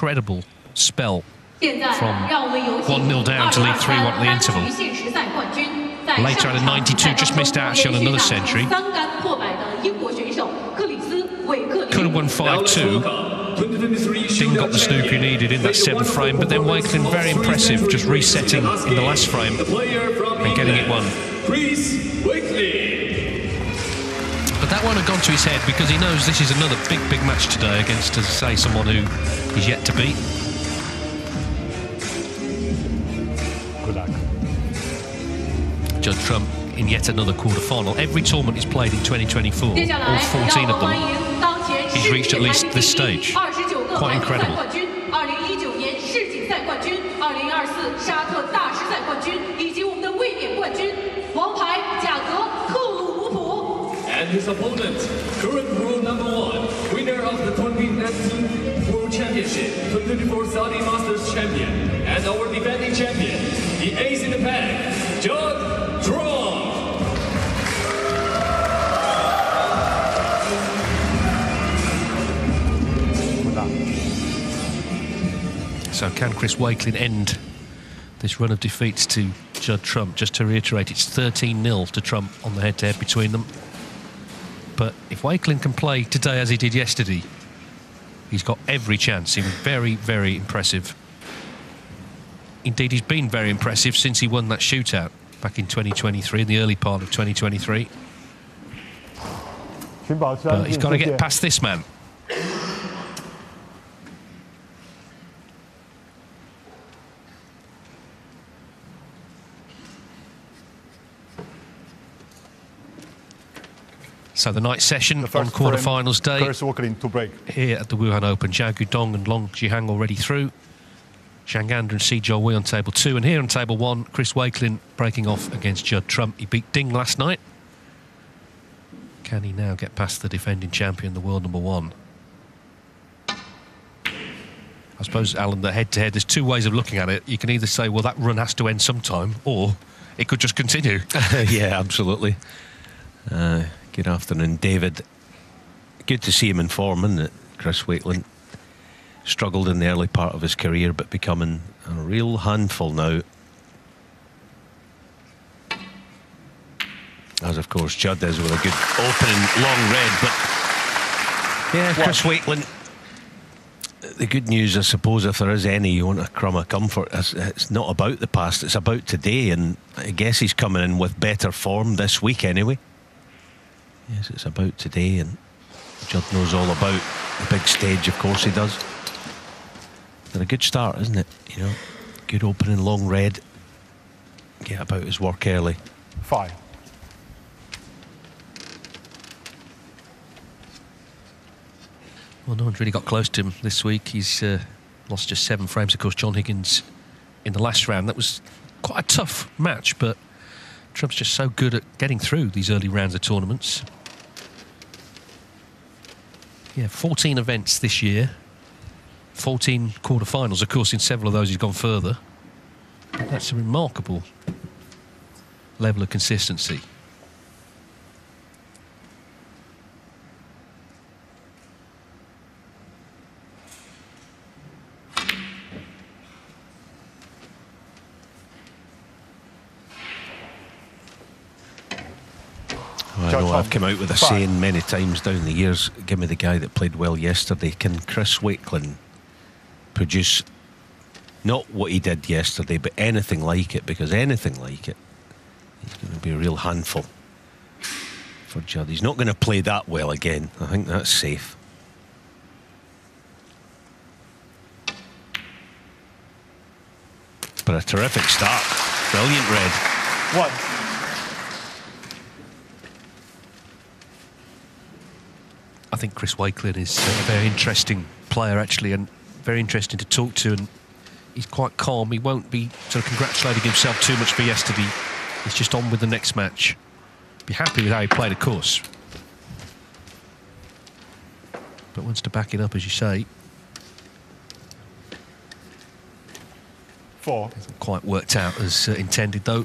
incredible spell from 1-0 down to lead 3-1 at the interval. Later at a 92, just missed out on another century. Could have won 5-2. Ding got the snoop he needed in that 7th frame, but then Walekin very impressive, just resetting in the last frame and getting it won. But that won't have gone to his head because he knows this is another big match today against, as I say, someone who he's yet to beat. Good luck. Judd Trump in yet another quarter-final. Every tournament he's played in 2024, all 14 of them, he's reached at least this stage. Quite incredible. And his opponent, current world #1, winner of the 2019 World Championship, 2024 Saudi Masters champion, and our defending champion, the ace in the pack, Judd Trump. So can Chris Walekin end this run of defeats to Judd Trump? Just to reiterate, it's 13-0 to Trump on the head-to-head between them. But if Walekin can play today as he did yesterday, he's got every chance. He was very impressive. Indeed, he's been very impressive since he won that shootout back in 2023, in the early part of 2023. But he's got to get past this man. So the night session on quarter-finals day here at the Wuhan Open. Zhao Guodong and Long Jihang already through. Zhang Anda and Si Jiaowei on table 2. And here on table 1, Chris Walekin breaking off against Judd Trump. He beat Ding last night. Can he now get past the defending champion, the world #1? I suppose, Alan, the head-to-head, there's two ways of looking at it. You can either say, well, that run has to end sometime, or it could just continue. Yeah, absolutely. Good afternoon, David. Good to see him in form, isn't it? Chris Walekin struggled in the early part of his career, but becoming a real handful now. As, of course, Judd is with a good opening long red. But, yeah, Chris Walekin, the good news, I suppose, if there is any, you want a crumb of comfort, it's not about the past, it's about today. And I guess he's coming in with better form this week anyway. Yes, it's about today, and Judd knows all about the big stage, of course he does. But a good start, isn't it? You know, good opening, long red. Get about his work early. 5. Well, no one's really got close to him this week. He's lost just 7 frames. Of course, John Higgins in the last round. That was quite a tough match, but Trump's just so good at getting through these early rounds of tournaments. Yeah, 14 events this year. 14 quarterfinals. Of course, in several of those he's gone further. But that's a remarkable level of consistency. I know I've come out with a saying many times down the years, give me the guy that played well yesterday. Can Chris Walekin produce not what he did yesterday, but anything like it? Because anything like it, he's going to be a real handful for Judd. He's not going to play that well again. I think that's safe. But a terrific start. Brilliant red. What? I think Chris Walekin is a very interesting player, actually, and very interesting to talk to. And he's quite calm. He won't be sort of congratulating himself too much for yesterday. He's just on with the next match. Be happy with how he played, of course, but wants to back it up, as you say. 4. Hasn't quite worked out as intended, though.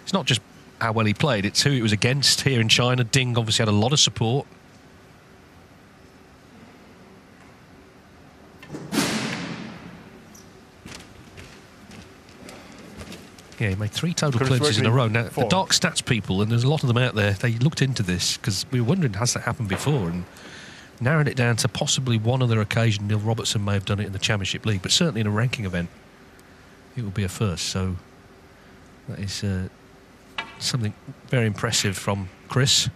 It's not just how well he played. It's who it was against here in China. Ding obviously had a lot of support. Yeah, he made 3 total clearances in a row. Now, the dark stats people, and there's a lot of them out there, they looked into this because we were wondering, has that happened before? And narrowed it down to possibly one other occasion. Neil Robertson may have done it in the Championship League, but certainly in a ranking event, it will be a first. So that is something very impressive from Chris.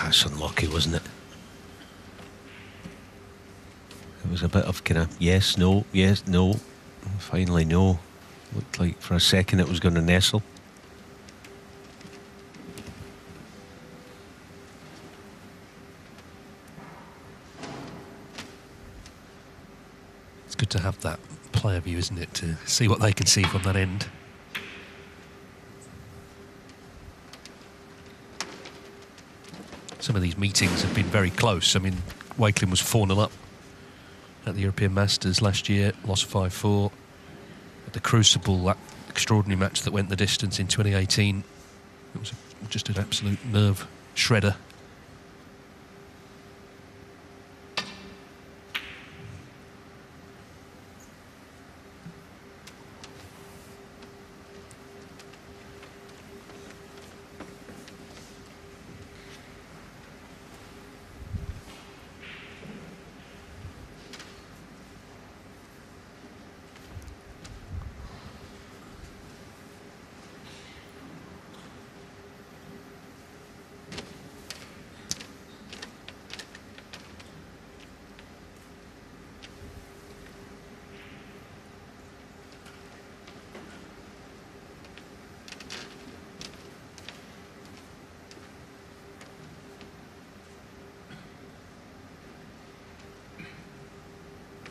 That's unlucky, wasn't it? It was a bit of kind of yes, no, and finally no. Looked like for a second it was going to nestle. It's good to have that player view, isn't it, to see what they can see from that end. Some of these meetings have been very close. I mean, Walekin was 4-0 up at the European Masters last year, lost 5-4. At the Crucible, that extraordinary match that went the distance in 2018, it was just an absolute nerve shredder.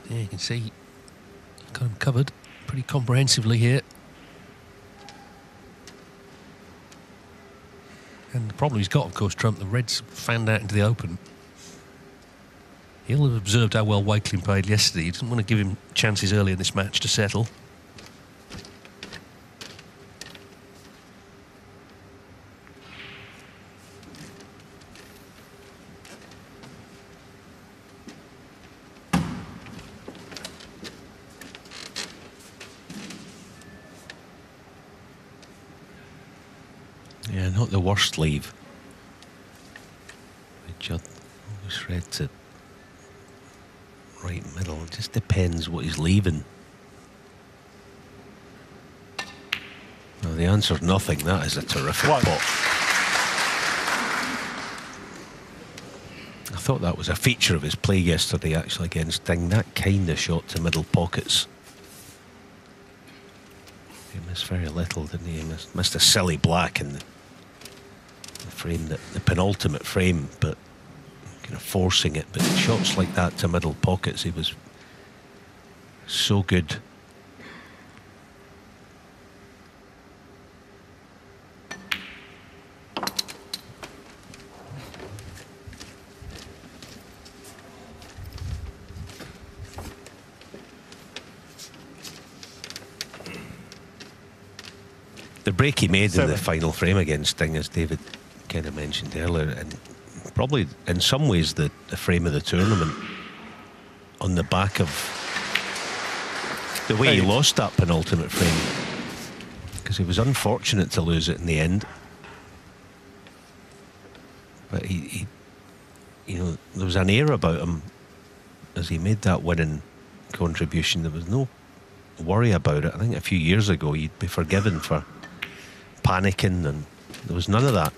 Yeah, you can see got him covered pretty comprehensively here. And the problem he's got, of course, Trump, the Reds fanned out into the open. He'll have observed how well Walekin played yesterday. He didn't want to give him chances early in this match to settle. Yeah, not the worst leave. Judd always read it right middle. It just depends what he's leaving. No, the answer's nothing. That is a terrific pot. I thought that was a feature of his play yesterday, actually, against Ding. That kind of shot to middle pockets. He missed very little, didn't he? He missed a silly black in the frame, the penultimate frame, but kind of forcing it. But shots like that to middle pockets, he was so good. The break he made in the final frame against Ding, as David kind of mentioned earlier, and probably in some ways the frame of the tournament, on the back of the way he lost that penultimate frame, because he was unfortunate to lose it in the end. But he you know, there was an air about him as he made that winning contribution. There was no worry about it. I think a few years ago you'd be forgiven for panicking, and there was none of that.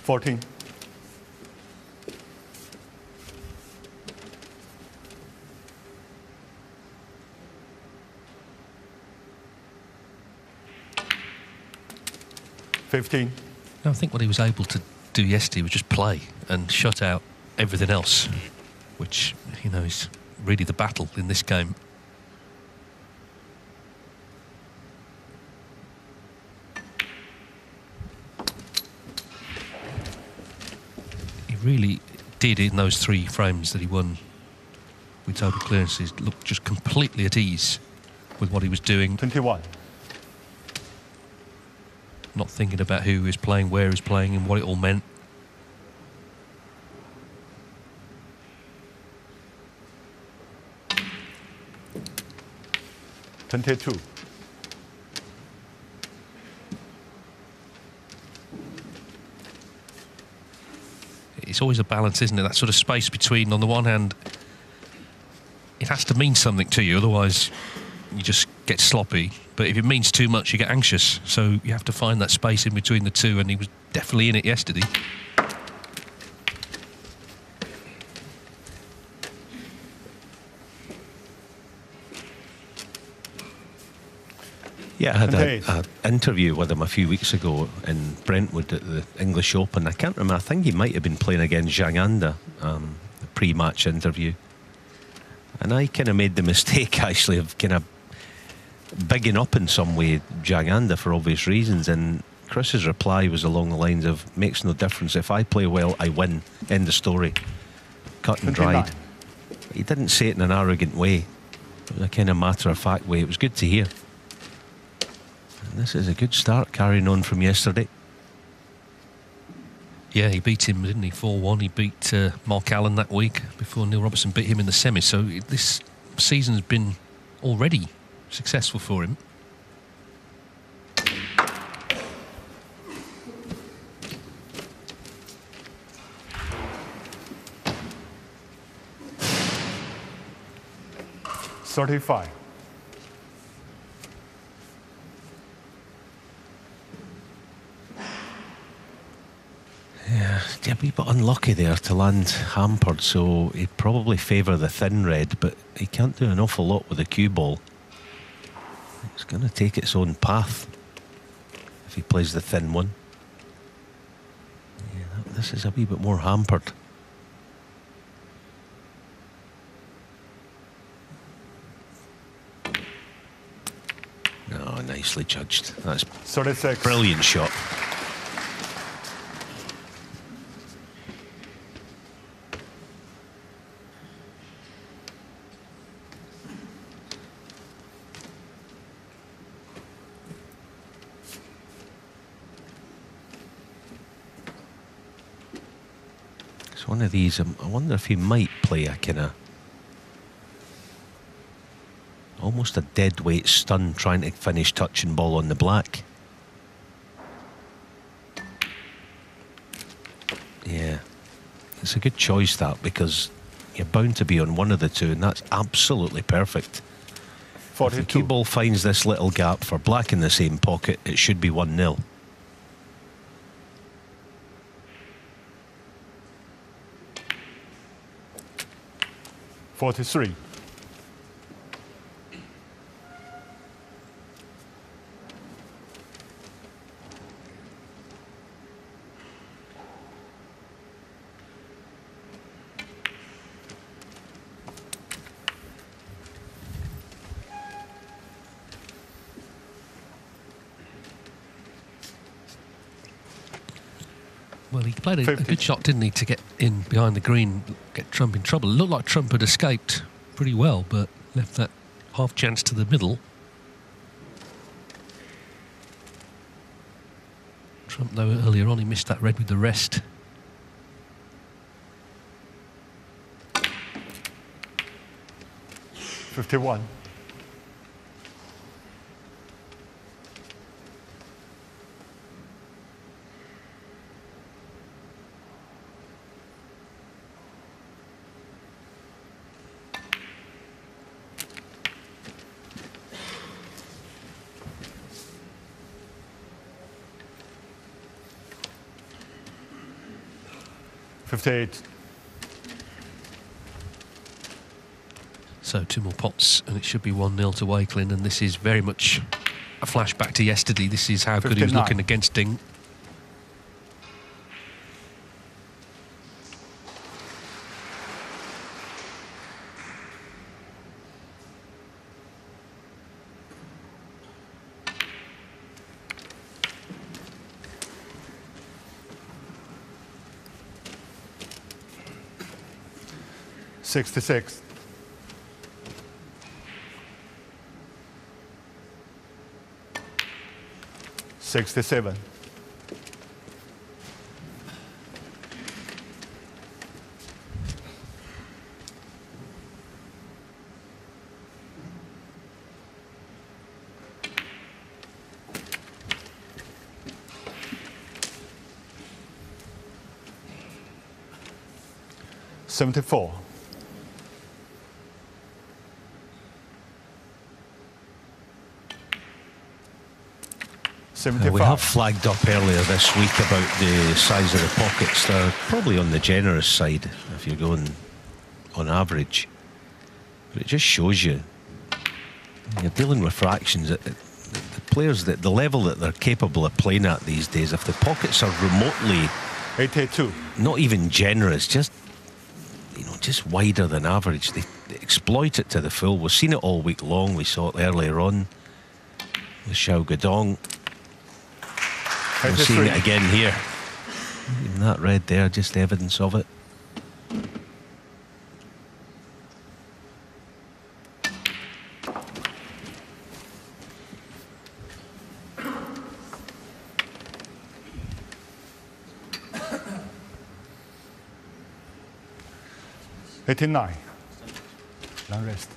14. I think what he was able to do yesterday was just play and shut out everything else, which, you know, is really the battle in this game. He really did, in those 3 frames that he won with total clearances, look just completely at ease with what he was doing. 21. Not thinking about who he was playing, where he was playing, and what it all meant. Two. It's always a balance, isn't it? That sort of space between, on the one hand, it has to mean something to you, otherwise you just get sloppy. But if it means too much, you get anxious. So you have to find that space in between the two, and he was definitely in it yesterday. Yeah, I had an interview with him a few weeks ago in Brentwood at the English Open. I can't remember, I think he might have been playing against Zhang Anda, the pre-match interview. And I kind of made the mistake, actually, of kind of bigging up in some way Zhang Anda for obvious reasons. And Chris's reply was along the lines of, makes no difference, if I play well, I win. End of story. Cut and dried. He didn't say it in an arrogant way. It was a kind of matter-of-fact way. It was good to hear. This is a good start, carrying on from yesterday. Yeah, he beat him, didn't he? 4-1. He beat Mark Allen that week before Neil Robertson beat him in the semi. So this season's been already successful for him. $35. Yeah, a wee bit unlucky there to land hampered, so he'd probably favour the thin red, but he can't do an awful lot with the cue ball. It's going to take its own path if he plays the thin one. Yeah, this is a wee bit more hampered. Oh, nicely judged. That's 36. Brilliant shot. It's one of these, I wonder if he might play a kind of almost a dead weight stun, trying to finish touching ball on the black. Yeah, it's a good choice, that, because you're bound to be on one of the two, and that's absolutely perfect. 42. If the cue ball finds this little gap for black in the same pocket, it should be 1-0. $43. Well, he played a good shot, didn't he, to get in behind the green, get Trump in trouble. It looked like Trump had escaped pretty well, but left that half chance to the middle. Trump, though, earlier on, he missed that red with the rest. $51. 58. So 2 more pots and it should be 1-0 to Walekin, and this is very much a flashback to yesterday. This is how good he was 59. looking against Ding. $66. 67. $74. We have flagged up earlier this week about the size of the pockets. They're probably on the generous side if you're going on average. But it just shows you, you're dealing with fractions. The players, the level that they're capable of playing at these days, if the pockets are remotely 82. not even generous, just just wider than average, they exploit it to the full. We've seen it all week long. We saw it earlier on with Xiao Guodong. We're seeing it again here. Even that red there, just evidence of it. $89. Long rest.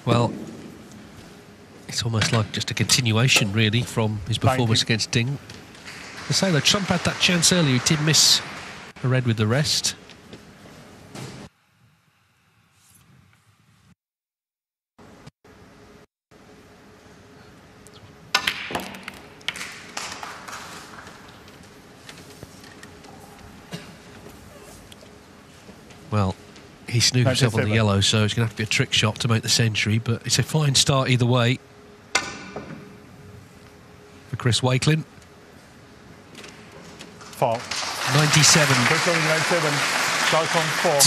Well, it's almost like just a continuation, really, from his performance against Ding. I say, though, Trump had that chance earlier. He did miss a red with the rest. Well, he snooped himself on the yellow, so it's going to have to be a trick shot to make the century, but it's a fine start either way for Chris Walekin. Foul. 97. 97.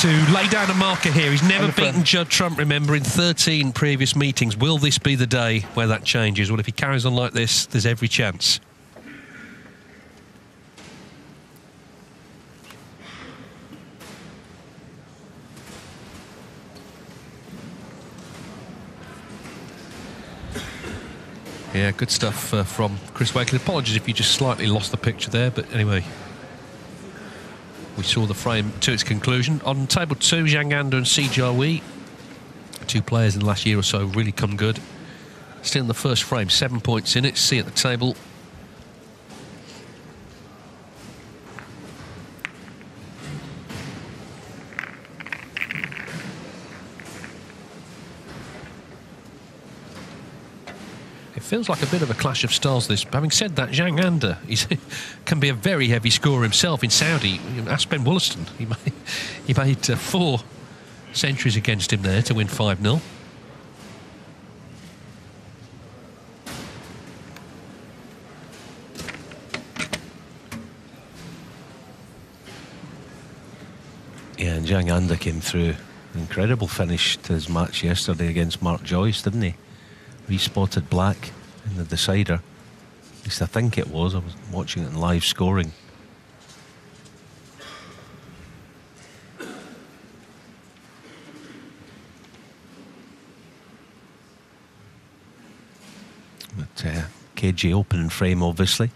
To lay down a marker here. He's never beaten Judd Trump, remember, in 13 previous meetings. Will this be the day where that changes? Well, if he carries on like this, there's every chance. Yeah, good stuff from Chris Walekin. Apologies if you just slightly lost the picture there, but anyway, we saw the frame to its conclusion. On table 2, Zhang Anda and Si Jiawei, 2 players in the last year or so, really come good. Still in the first frame, 7 points in it. Si at the table. It feels like a bit of a clash of styles, this. But having said that, Zhang Anda can be a very heavy scorer himself in Saudi. Ask Ben Wollaston. He made 4 centuries against him there to win 5-0. Yeah, and Zhang Anda came through. Incredible finish to his match yesterday against Mark Joyce, didn't he? Respotted black in the decider. At least I think it was. I was watching it in live scoring. But KG opening frame, obviously.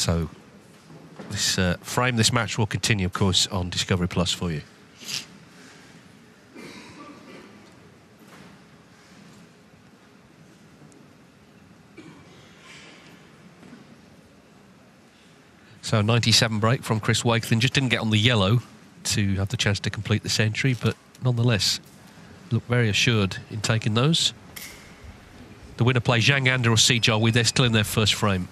So this this match will continue, of course, on Discovery Plus for you. So 97 break from Chris Walekin. Just didn't get on the yellow to have the chance to complete the century, but nonetheless looked very assured in taking those. The winner plays Zhang Anda or Si Jiahui. They're still in their first frame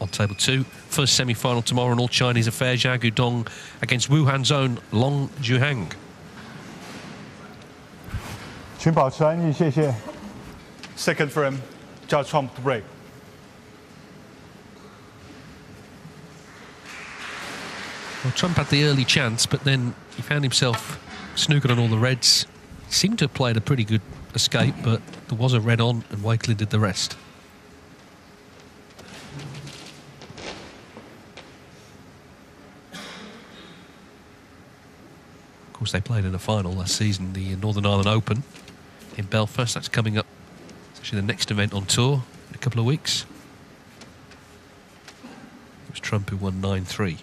on table 2. First semi-final tomorrow, an all-Chinese affair. Zhao Guodong against Wuhan's own Long Zhuhang. 请保持安静，谢谢。Second frame, Judd Trump to break. Well, Trump had the early chance, but then he found himself snookered on all the reds. Seemed to have played a pretty good escape, but there was a red on, and Walekin did the rest. Of course, they played in a final last season, the Northern Ireland Open in Belfast. That's coming up. It's actually the next event on tour in a couple of weeks. It was Trump who won 9-3.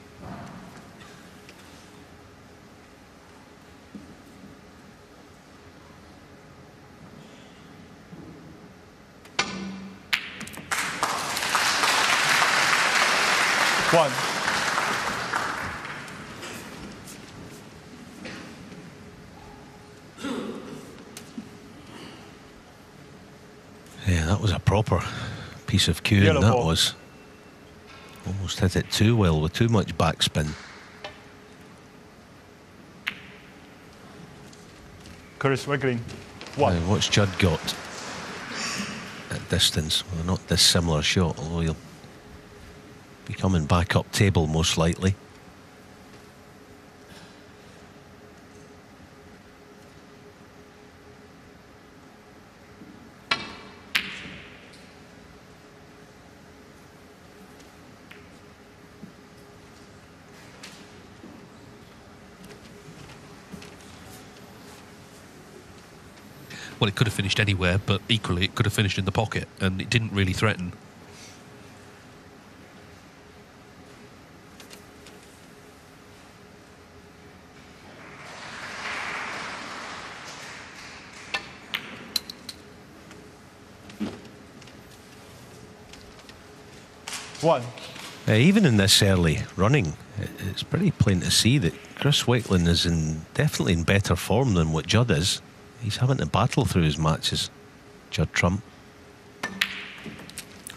One. Yeah, that was a proper piece of cueing, Yellow that ball. was. Almost hit it too well with too much backspin. Chris Walekin. One. Now, what's Judd got at distance? Well, not dissimilar shot, although he'll be coming back up table most likely. Well, it could have finished anywhere, but equally it could have finished in the pocket, and it didn't really threaten. One. Even in this early running, it's pretty plain to see that Chris Walekin is definitely in better form than what Judd is. He's having to battle through his matches, Judd Trump.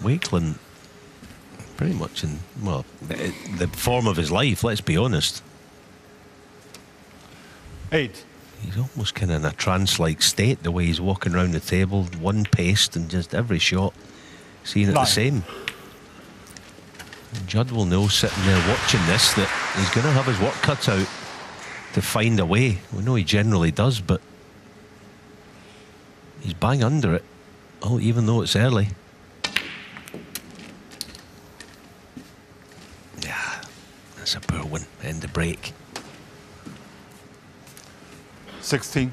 Walekin, pretty much in, well, the form of his life, let's be honest. 8. He's almost kind of in a trance-like state, the way he's walking around the table, one paced and just every shot, seeing it the 9. same. And Judd will know, sitting there watching this, that he's going to have his work cut out to find a way. We know he generally does, but he's bang under it, even though it's early. Yeah, that's a poor one. End the break. 16.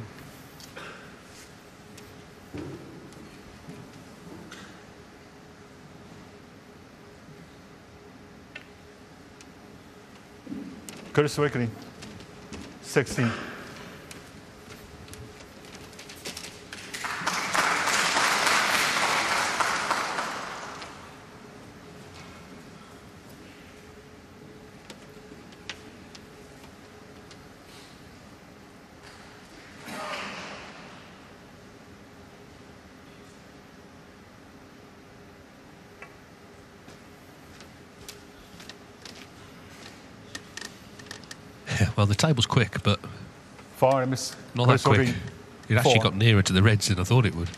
Chris Walekin. 16. Well, the table's quick, but 4 miss. not that quick. Walekin. It actually 4. got nearer to the reds than I thought it would.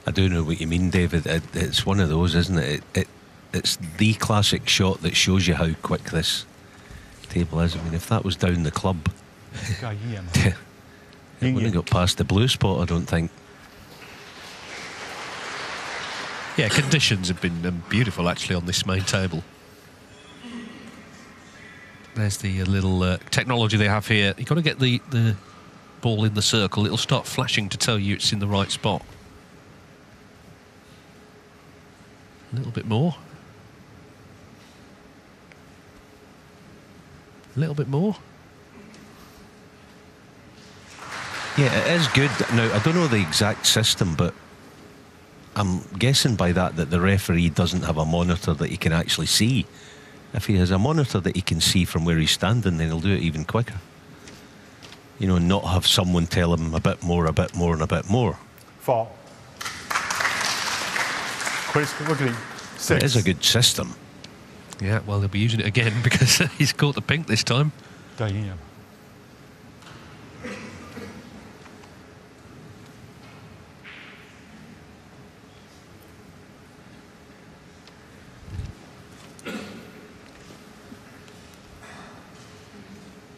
I do know what you mean, David. It's one of those, isn't it? It's the classic shot that shows you how quick this table is. I mean, if that was down the club, it wouldn't have got past the blue spot, I don't think. Yeah, conditions have been beautiful, actually, on this main table. There's the little technology they have here. You've got to get the ball in the circle, it'll start flashing to tell you it's in the right spot. A little bit more. A little bit more. Yeah, it is good. Now, I don't know the exact system, but I'm guessing by that the referee doesn't have a monitor that he can actually see. If he has a monitor that he can see from where he's standing, then he'll do it even quicker. You know, not have someone tell him a bit more, and a bit more. 4. Chris Walekin, 6. It is a good system. Yeah, well, they'll be using it again because he's caught the pink this time. 对，赢了。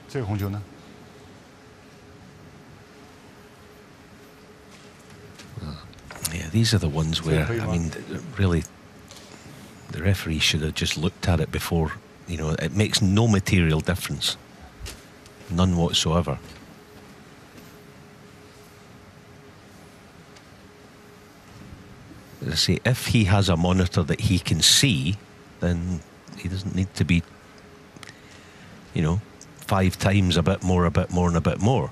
这个红球呢？ Yeah, these are the ones where, I mean, really, the referee should have just looked at it before. You know, it makes no material difference. None whatsoever. As I say, if he has a monitor that he can see, then he doesn't need to be, you know, 5 times a bit more, and a bit more.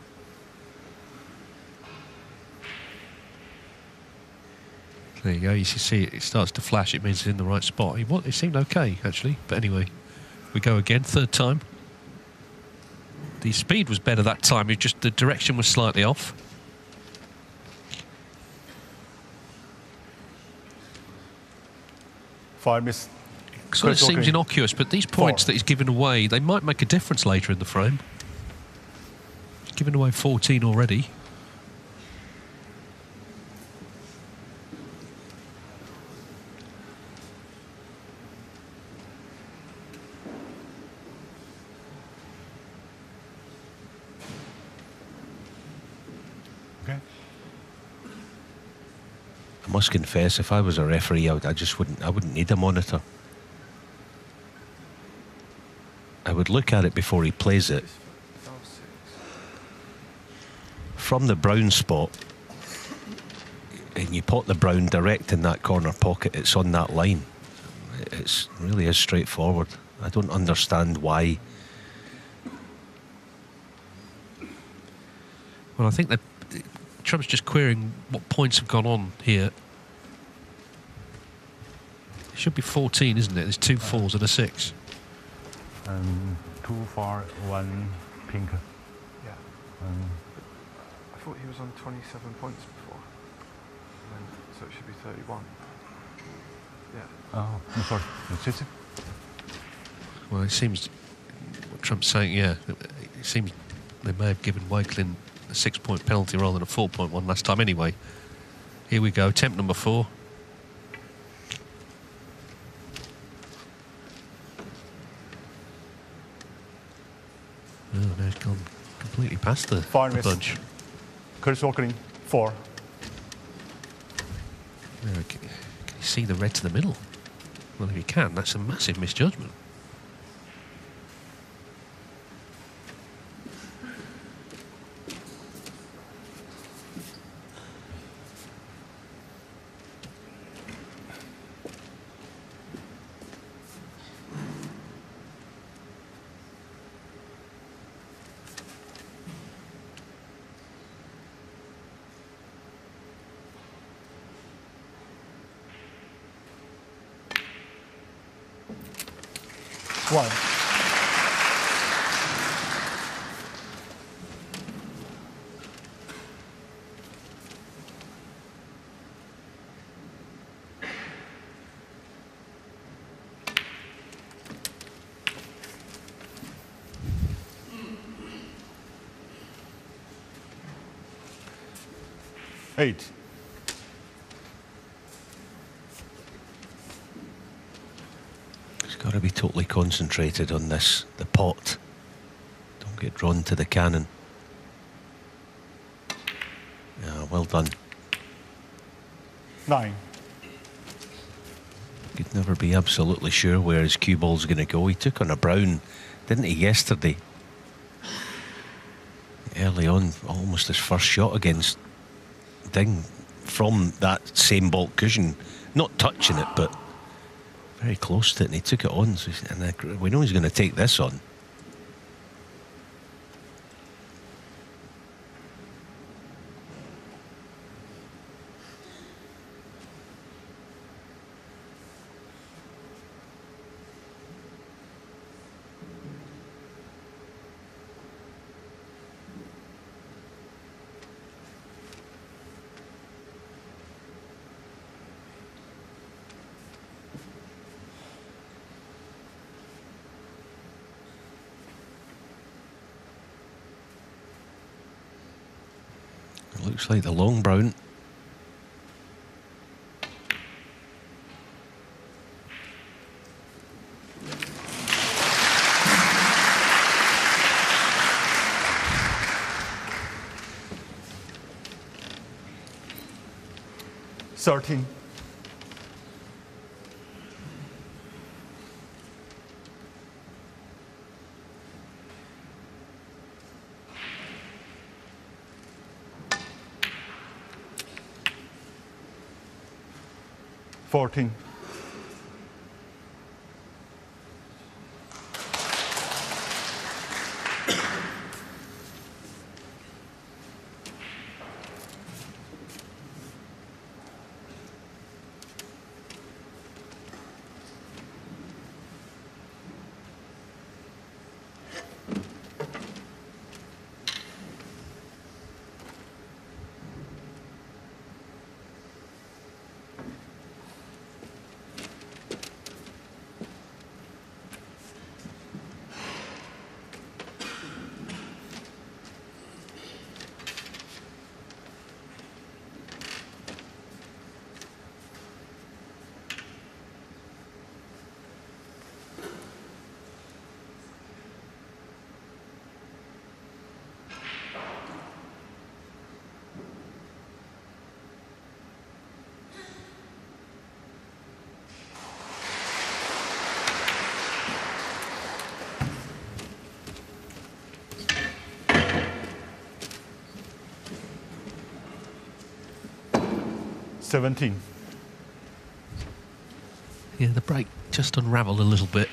There you go, you see it starts to flash, it means it's in the right spot. It seemed okay, actually, but anyway, we go again, third time. The speed was better that time, it just the direction was slightly off. Miss. Sort of seems innocuous, but these points that he's given away, they might make a difference later in the frame. He's given away 14 already. Okay. I must confess, if I was a referee, I wouldn't need a monitor. I would look at it before he plays it. From the brown spot, and you pot the brown direct in that corner pocket, it's on that line. It really is straightforward. I don't understand why. Well, I think that Trump's just querying what points have gone on here. It should be 14, isn't it? There's 2 4s and a 6. 2 4, 1 pink. Yeah. I thought he was on 27 points before. And then, so it should be 31. Yeah. Oh, I'm sorry. It's it. Well, it seems what Trump's saying, yeah, it seems they may have given Walekin a 6-point penalty rather than a 4-point one last time anyway. Here we go, attempt number 4. Oh, no, he's gone completely past the bunch. Chris Walekin, 4. Can you see the red to the middle? Well, if you can, that's a massive misjudgment. One. Eight. Got to be totally concentrated on this, the pot. Don't get drawn to the cannon. Yeah, well done. 9. Could never be absolutely sure where his cue ball's going to go. He took on a brown, didn't he, yesterday? early on, almost his first shot against Ding from that same baulk cushion, not touching it but very close to it, and he took it on. So and we know he's going to take this on. Looks like the long brown. Thirteen. Fourteen. $17. Yeah, the break just unravelled a little bit.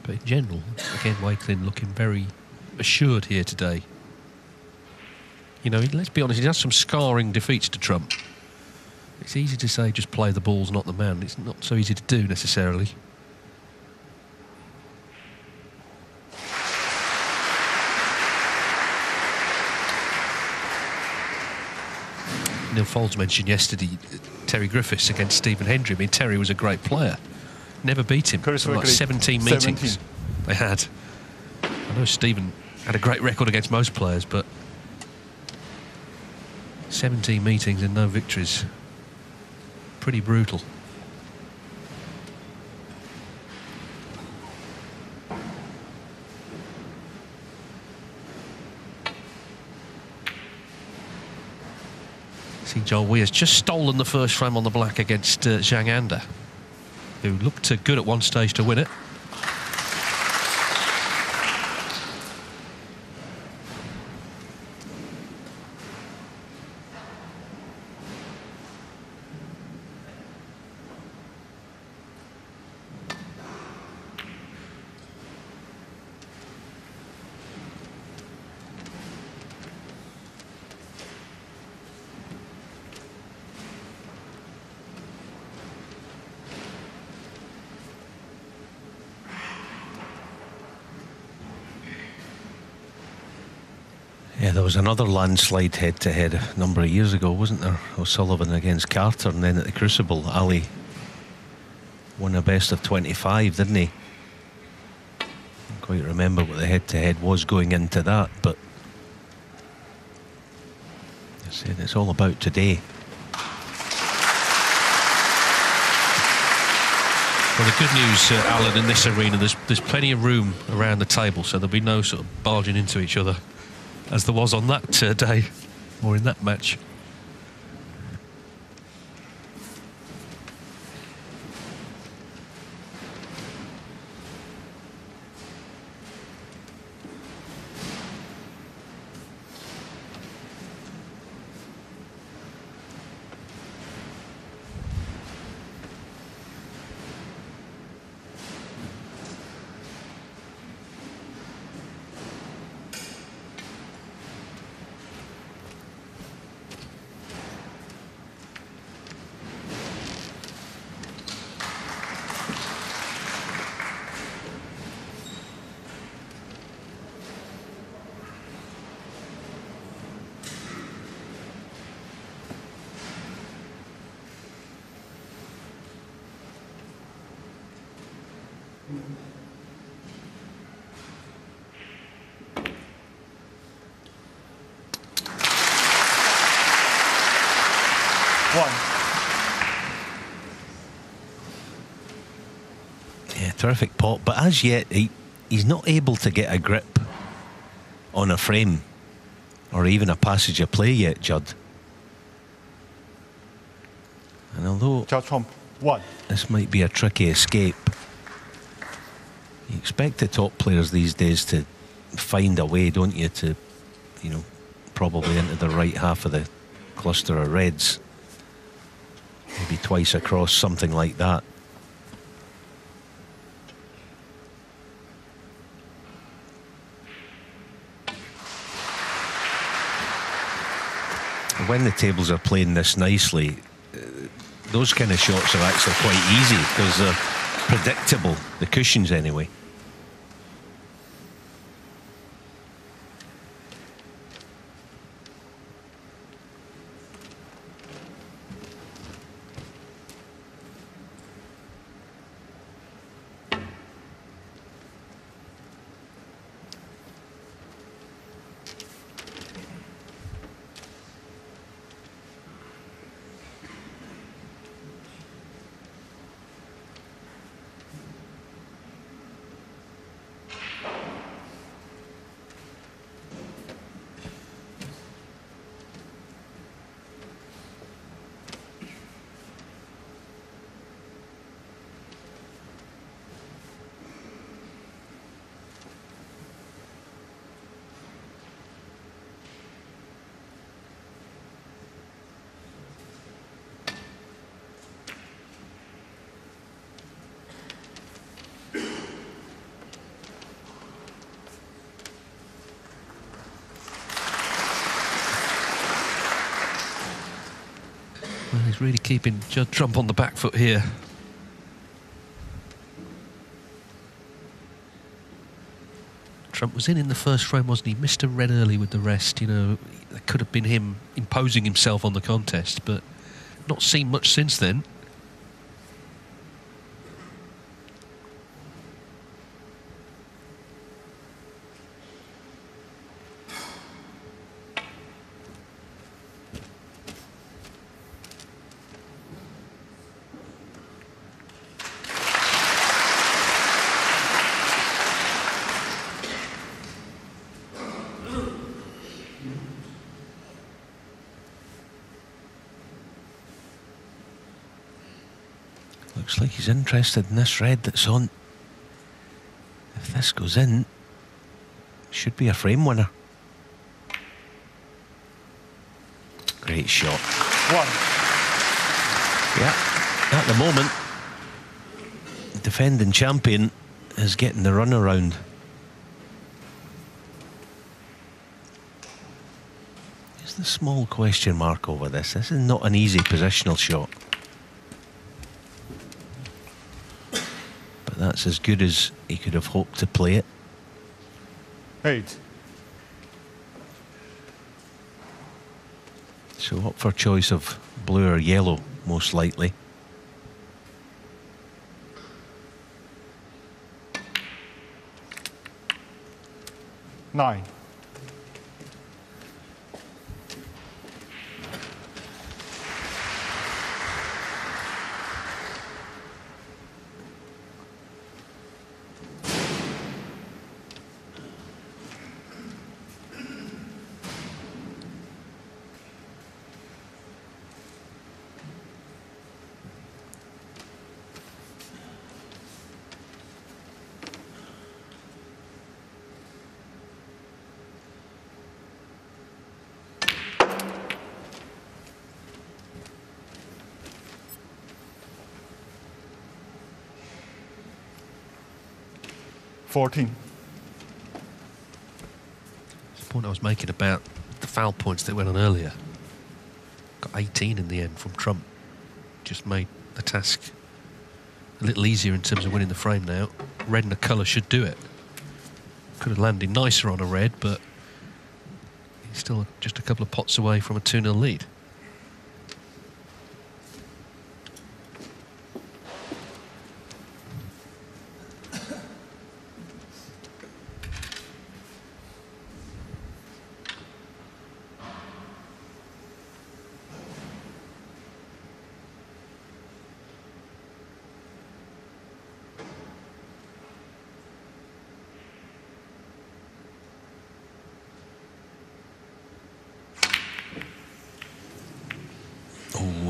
But in general, again, Walekin looking very assured here today. You know, let's be honest, he's had some scarring defeats to Trump. It's easy to say just play the balls, not the man. It's not so easy to do necessarily. Neil Foulds mentioned yesterday Terry Griffiths against Stephen Hendry. I mean, Terry was a great player. Never beat him. Curtis Like Wickley, 17 meetings 17. they had. I know Stephen had a great record against most players, but 17 meetings and no victories. Pretty brutal. See, Joel Weir's just stolen the first frame on the black against Zhang Anda, who looked good at one stage to win it. Yeah, there was another landslide head-to-head a number of years ago, wasn't there? O'Sullivan against Carter, and then at the Crucible, Ali won a best of 25, didn't he? I don't quite remember what the head-to-head was going into that, but I said it's all about today. Well, the good news, Alan, in this arena, there's plenty of room around the table, so there'll be no sort of barging into each other, as there was on that day, or in that match. Yeah, terrific pot, but as yet he's not able to get a grip on a frame or even a passage of play yet, Judd. And although this might be a tricky escape, you expect the top players these days to find a way, don't you, to, you know, probably into the right half of the cluster of reds, maybe twice across, something like that. When the tables are playing this nicely, those kind of shots are actually quite easy because they're predictable, the cushions anyway. Well, he's really keeping Judd Trump on the back foot here. Trump was in the first frame, wasn't he? Missed a red early with the rest. You know, that could have been him imposing himself on the contest, but not seen much since then. Looks like he's interested in this red that's on. If this goes in, should be a frame winner. Great shot. Yeah, at the moment, the defending champion is getting the runaround. There's the small question mark over this. This is not an easy positional shot. That's as good as he could have hoped to play it. 8. So up for choice of blue or yellow, most likely. Nine. The point I was making about the foul points that went on earlier. Got 18 in the end from Trump. Just made the task a little easier in terms of winning the frame now. Red and a colour should do it. Could have landed nicer on a red, but he's still just a couple of pots away from a 2-0 lead.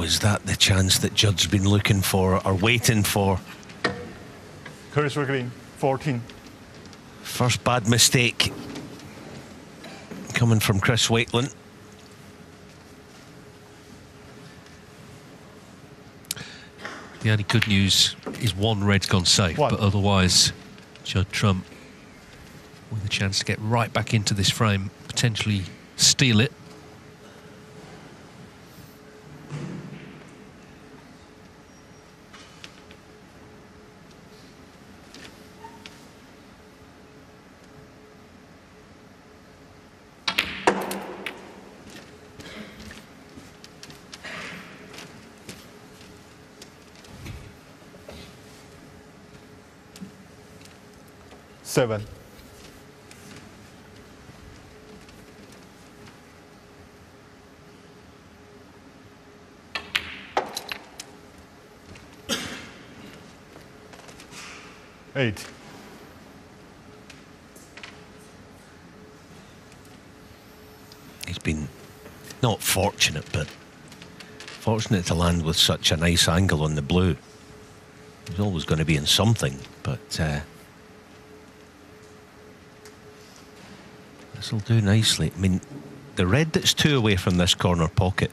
is that the chance that Judd's been looking for or waiting for? Chris Walekin, 14. First bad mistake coming from Chris Walekin. The only good news is one red's gone safe, but otherwise Judd Trump with a chance to get right back into this frame, potentially steal it. Seven. Eight. He's been not fortunate, but fortunate to land with such a nice angle on the blue. He's always going to be in something, but this will do nicely. I mean, the red that's 2 away from this corner pocket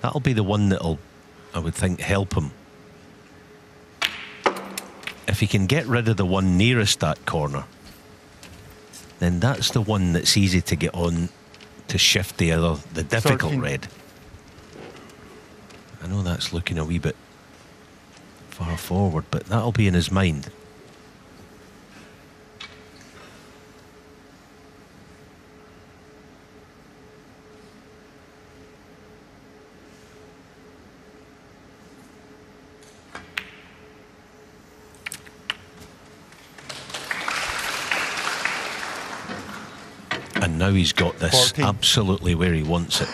that'll be the one that'll, I would think, help him. If he can get rid of the one nearest that corner, then that's the one that's easy to get on to shift the difficult 13. red. I know that's looking a wee bit far forward, but that'll be in his mind. And now he's got this 14. absolutely where he wants it.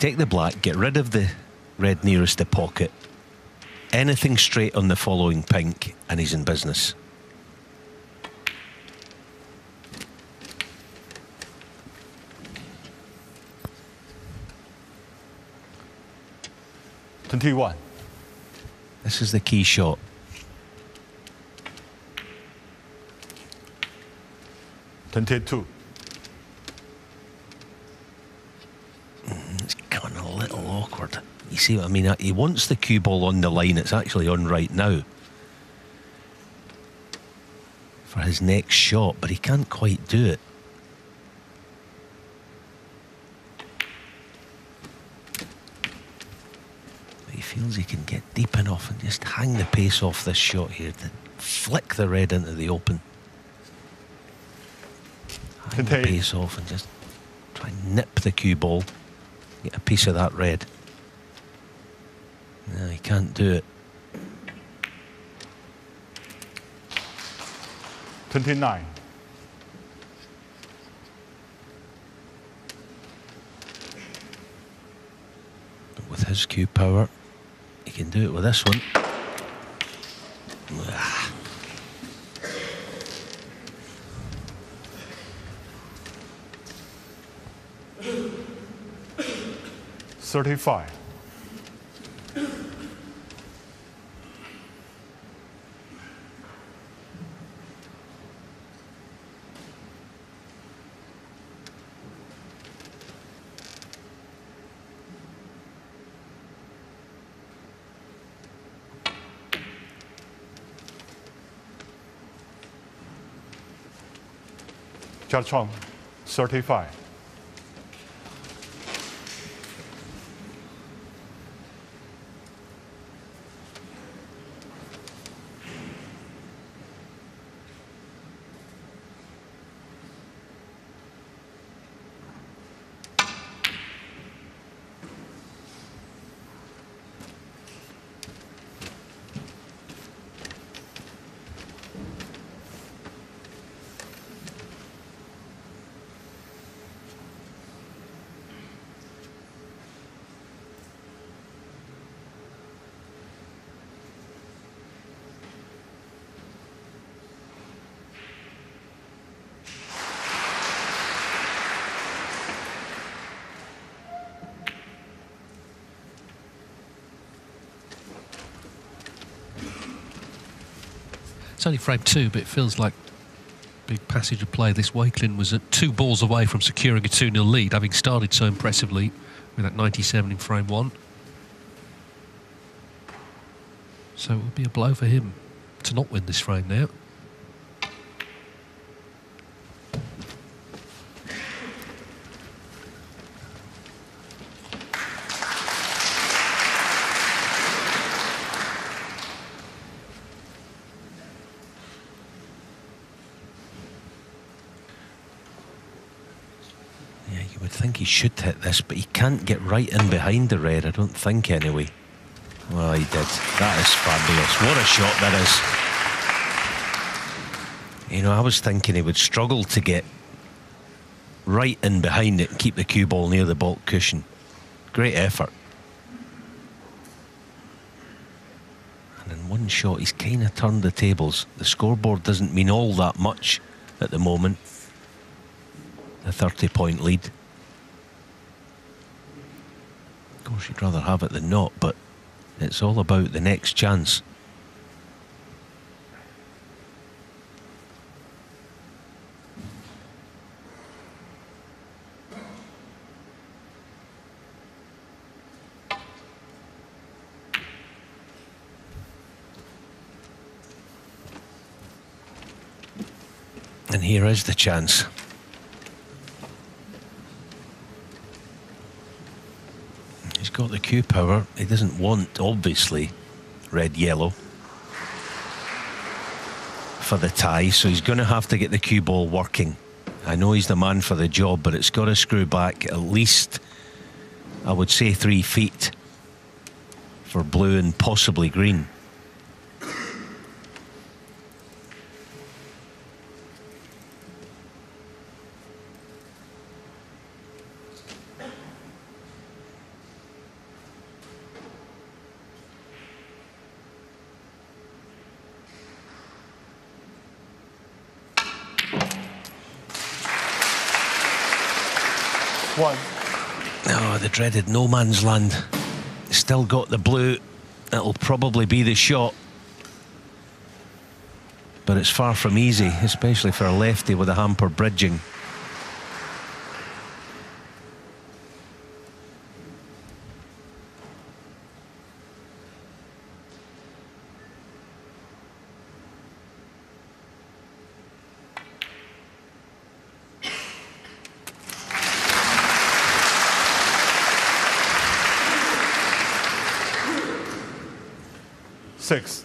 Take the black, get rid of the red nearest the pocket. Anything straight on the following pink, and he's in business. $21. This is the key shot. $22. It's kind of a little awkward. You see what I mean? He wants the cue ball on the line. It's actually on right now for his next shot, but he can't quite do it. But he feels he can get deep enough and just hang the pace off this shot here to flick the red into the open. Hang the pace off and just try and nip the cue ball, get a piece of that red. No, he can't do it. 29. But with his cue power, he can do it with this one. Ah. $35. Chong, 35. It's only frame 2, but it feels like big passage of play. This Walekin was at 2 balls away from securing a 2-0 lead, having started so impressively with that 97 in frame 1. So it would be a blow for him to not win this frame now. Yeah, you would think he should hit this, but he can't get right in behind the red, I don't think anyway. Well, he did. That is fabulous. What a shot that is. You know, I was thinking he would struggle to get right in behind it and keep the cue ball near the baulk cushion. Great effort. And in one shot, he's kind of turned the tables. The scoreboard doesn't mean all that much at the moment. The 30-point lead. Of course, you'd rather have it than not, but it's all about the next chance. And here is the chance. He's got the cue power. He doesn't want, obviously, red-yellow for the tie, so he's going to have to get the cue ball working. I know he's the man for the job, but it's got to screw back at least, I would say, 3 feet for blue and possibly green. Oh, the dreaded no man's land. Still got the blue. It'll probably be the shot. But it's far from easy, especially for a lefty with a hamper bridging. Six.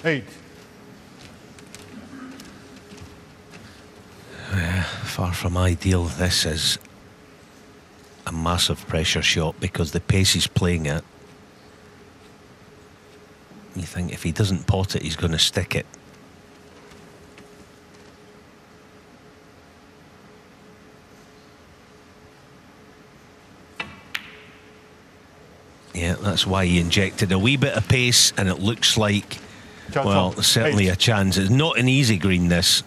Eight. Far from ideal. This is a massive pressure shot because the pace he's playing at. You think if he doesn't pot it, he's going to stick it. Yeah, that's why he injected a wee bit of pace, and it looks like, well, certainly a chance. It's not an easy green, this.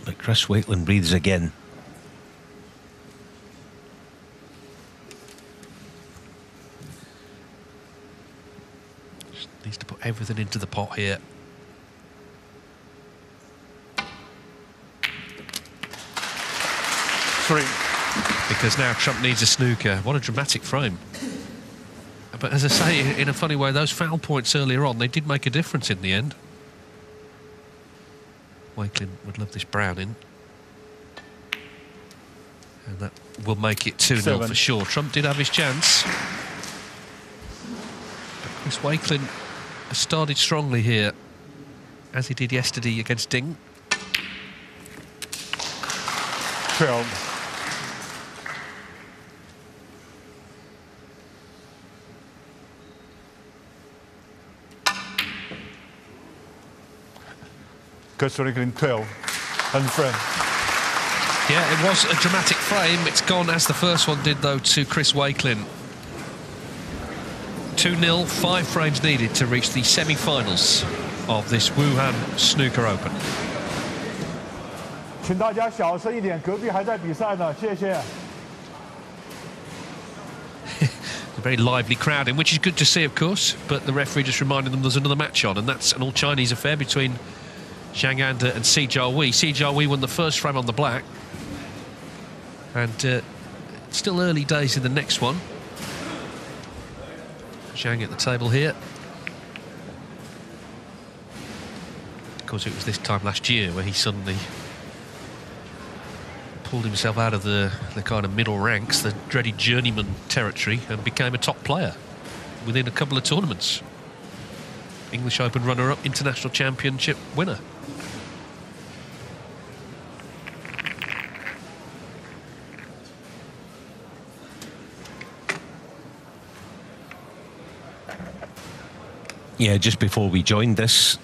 But Chris Walekin breathes again. Just needs to put everything into the pot here. Three. Because now Trump needs a snooker. What a dramatic frame. But as I say, in a funny way, those foul points earlier on, they did make a difference in the end. Walekin would love this brown in. And that will make it 2-0 for sure. Trump did have his chance. But Chris Walekin has started strongly here, as he did yesterday against Ding. 12. Chris Walekin 12. And friend. Yeah, it was a dramatic frame. It's gone as the first one did, though, to Chris Walekin. 2-0, 5 frames needed to reach the semi-finals of this Wuhan Snooker Open. 请大家小声一点，隔壁还在比赛呢，谢谢。 A very lively crowd in, which is good to see, of course, but the referee just reminded them there's another match on, and that's an all-Chinese affair between Zhang Anda and Si Jiawei. Si Jiawei won the first frame on the black, and still early days in the next one. Zhang at the table here. Of course, it was this time last year where he suddenly pulled himself out of the kind of middle ranks, the dreaded journeyman territory, and became a top player within a couple of tournaments. English Open runner-up, International Championship winner. Yeah, just before we joined this,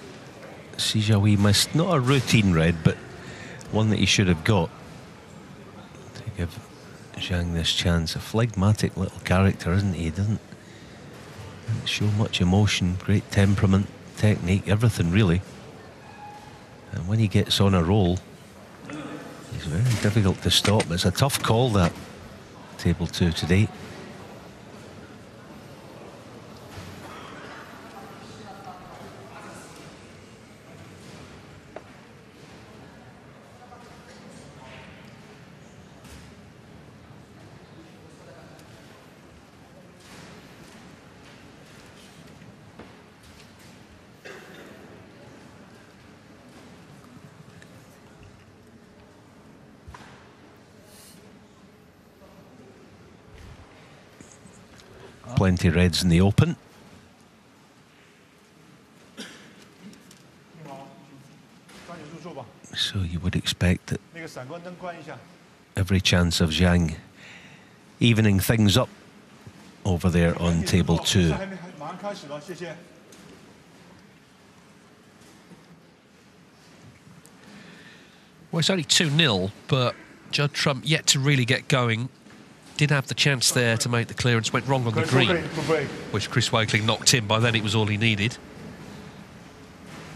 Si Jiawei missed not a routine red, but one that he should have got to give Zhang this chance. A phlegmatic little character, isn't he? He doesn't show much emotion, great temperament, technique, everything really. And when he gets on a roll, he's very difficult to stop. It's a tough call, that table 2 today. Plenty reds in the Open. So you would expect that every chance of Zhang evening things up over there on table 2. Well, it's only 2-0, but Judd Trump yet to really get going. Did have the chance there to make the clearance, went wrong on the green, which Chris Walekin knocked in. By then it was all he needed.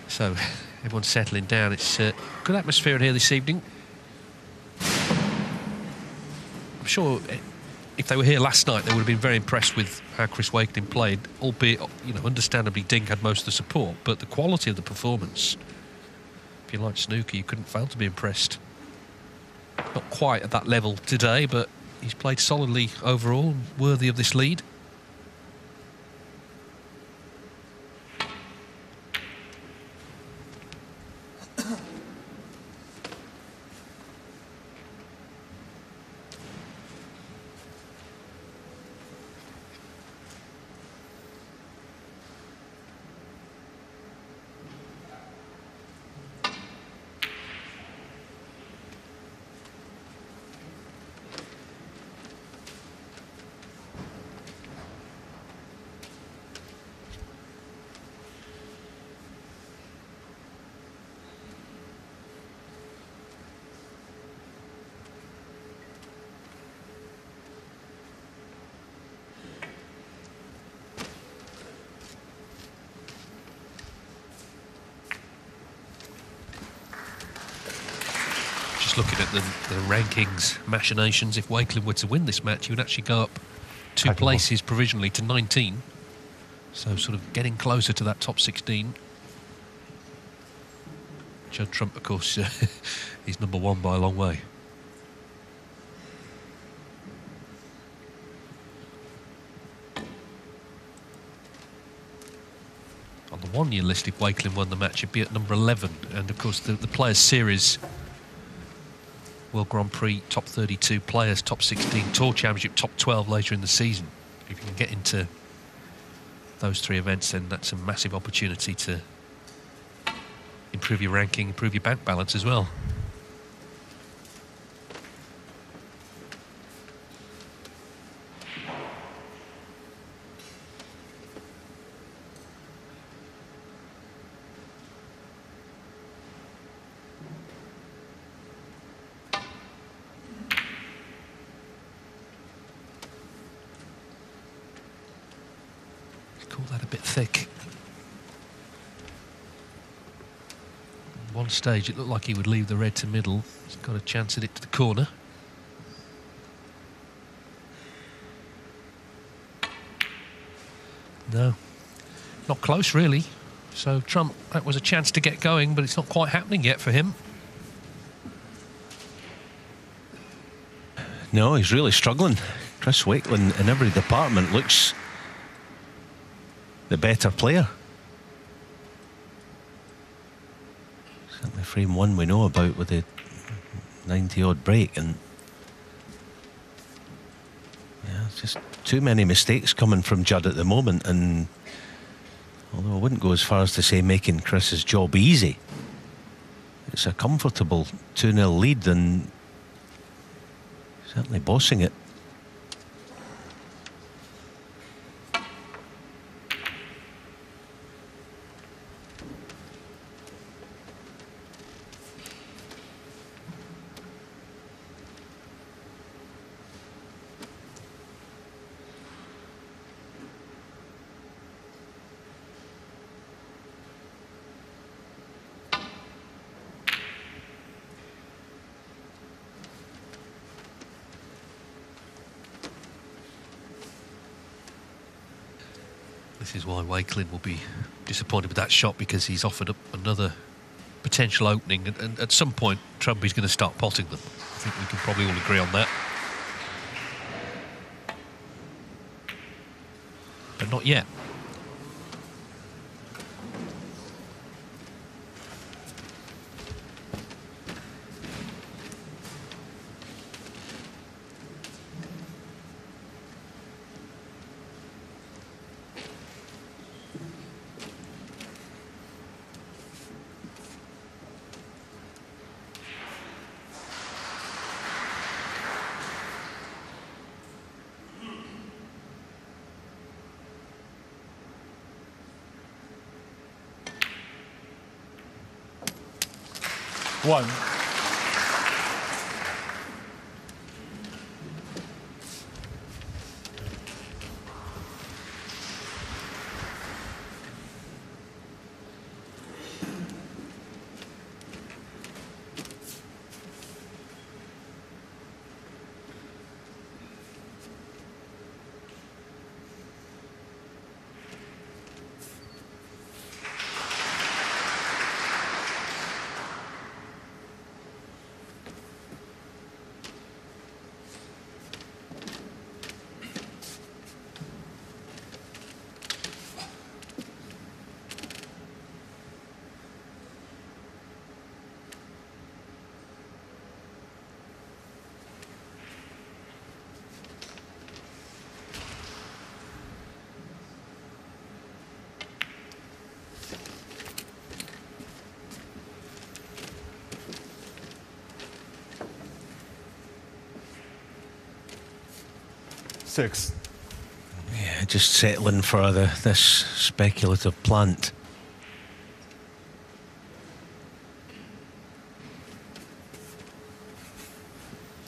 So everyone's settling down. It's a good atmosphere in here this evening. I'm sure if they were here last night, they would have been very impressed with how Chris Walekin played, albeit, you know, understandably Ding had most of the support, but the quality of the performance, if you like snooker, you couldn't fail to be impressed. Not quite at that level today, but he's played solidly overall, worthy of this lead. Looking at the rankings machinations, if Walekin were to win this match, he would actually go up 2 places provisionally to 19. So sort of getting closer to that top 16. Judd Trump, of course, he's number 1 by a long way. On the 1-year list, if Walekin won the match, he'd be at number 11. And of course, the Players' Series World Grand Prix, top 32 players, top 16 Tour Championship, top 12 later in the season. If you can get into those 3 events, then that's a massive opportunity to improve your ranking, improve your bank balance as well. a bit thick. At one stage it looked like he would leave the red to middle. He's got a chance at it to the corner. No, not close really. So Trump, that was a chance to get going, but it's not quite happening yet for him. No, he's really struggling. Chris Wakelin in every department looks the better player. Certainly frame one we know about with the 90-odd break, and yeah, it's just too many mistakes coming from Judd at the moment. And although I wouldn't go as far as to say making Chris's job easy, it's a comfortable 2-0 lead and certainly bossing it. This is why Wakelin will be disappointed with that shot, because he's offered up another potential opening, and at some point Trump is going to start potting them. I think we can probably all agree on that. But not yet. One. Six. Yeah, just settling for this speculative plant.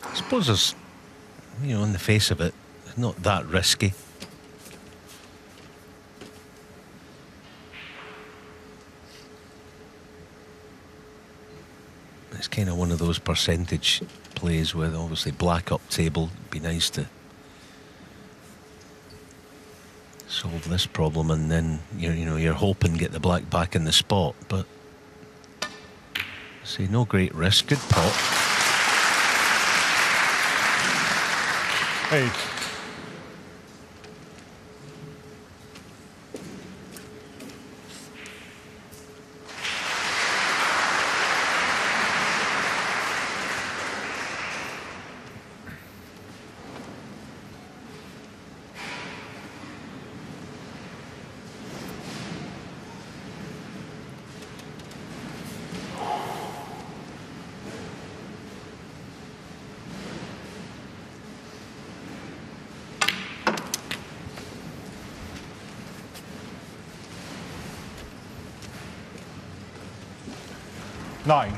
I suppose there's, you know, on the face of it, it's not that risky. It's kind of one of those percentage plays with obviously black up table. It'd be nice to solve this problem, and then you're hoping get the black back in the spot, but see, no great risk. Good pot. 8. Nine.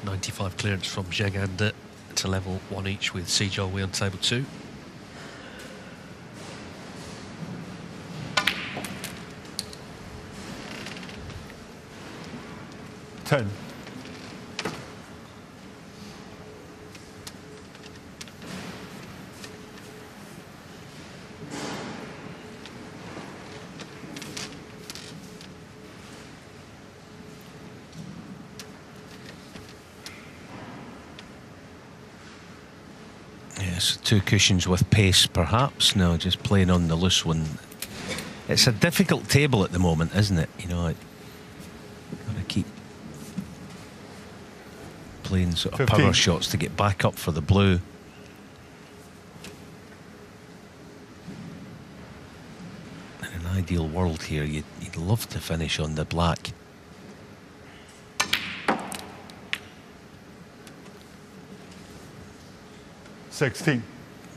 .95 clearance from Zheng, and to level 1 each with Sejol Wee on table 2. Ten. Yes, 2 cushions with pace, perhaps. No, just playing on the loose one. It's a difficult table at the moment, isn't it? You know, got to keep playing sort of 15. power shots to get back up for the blue. In an ideal world here, you'd love to finish on the black. $16.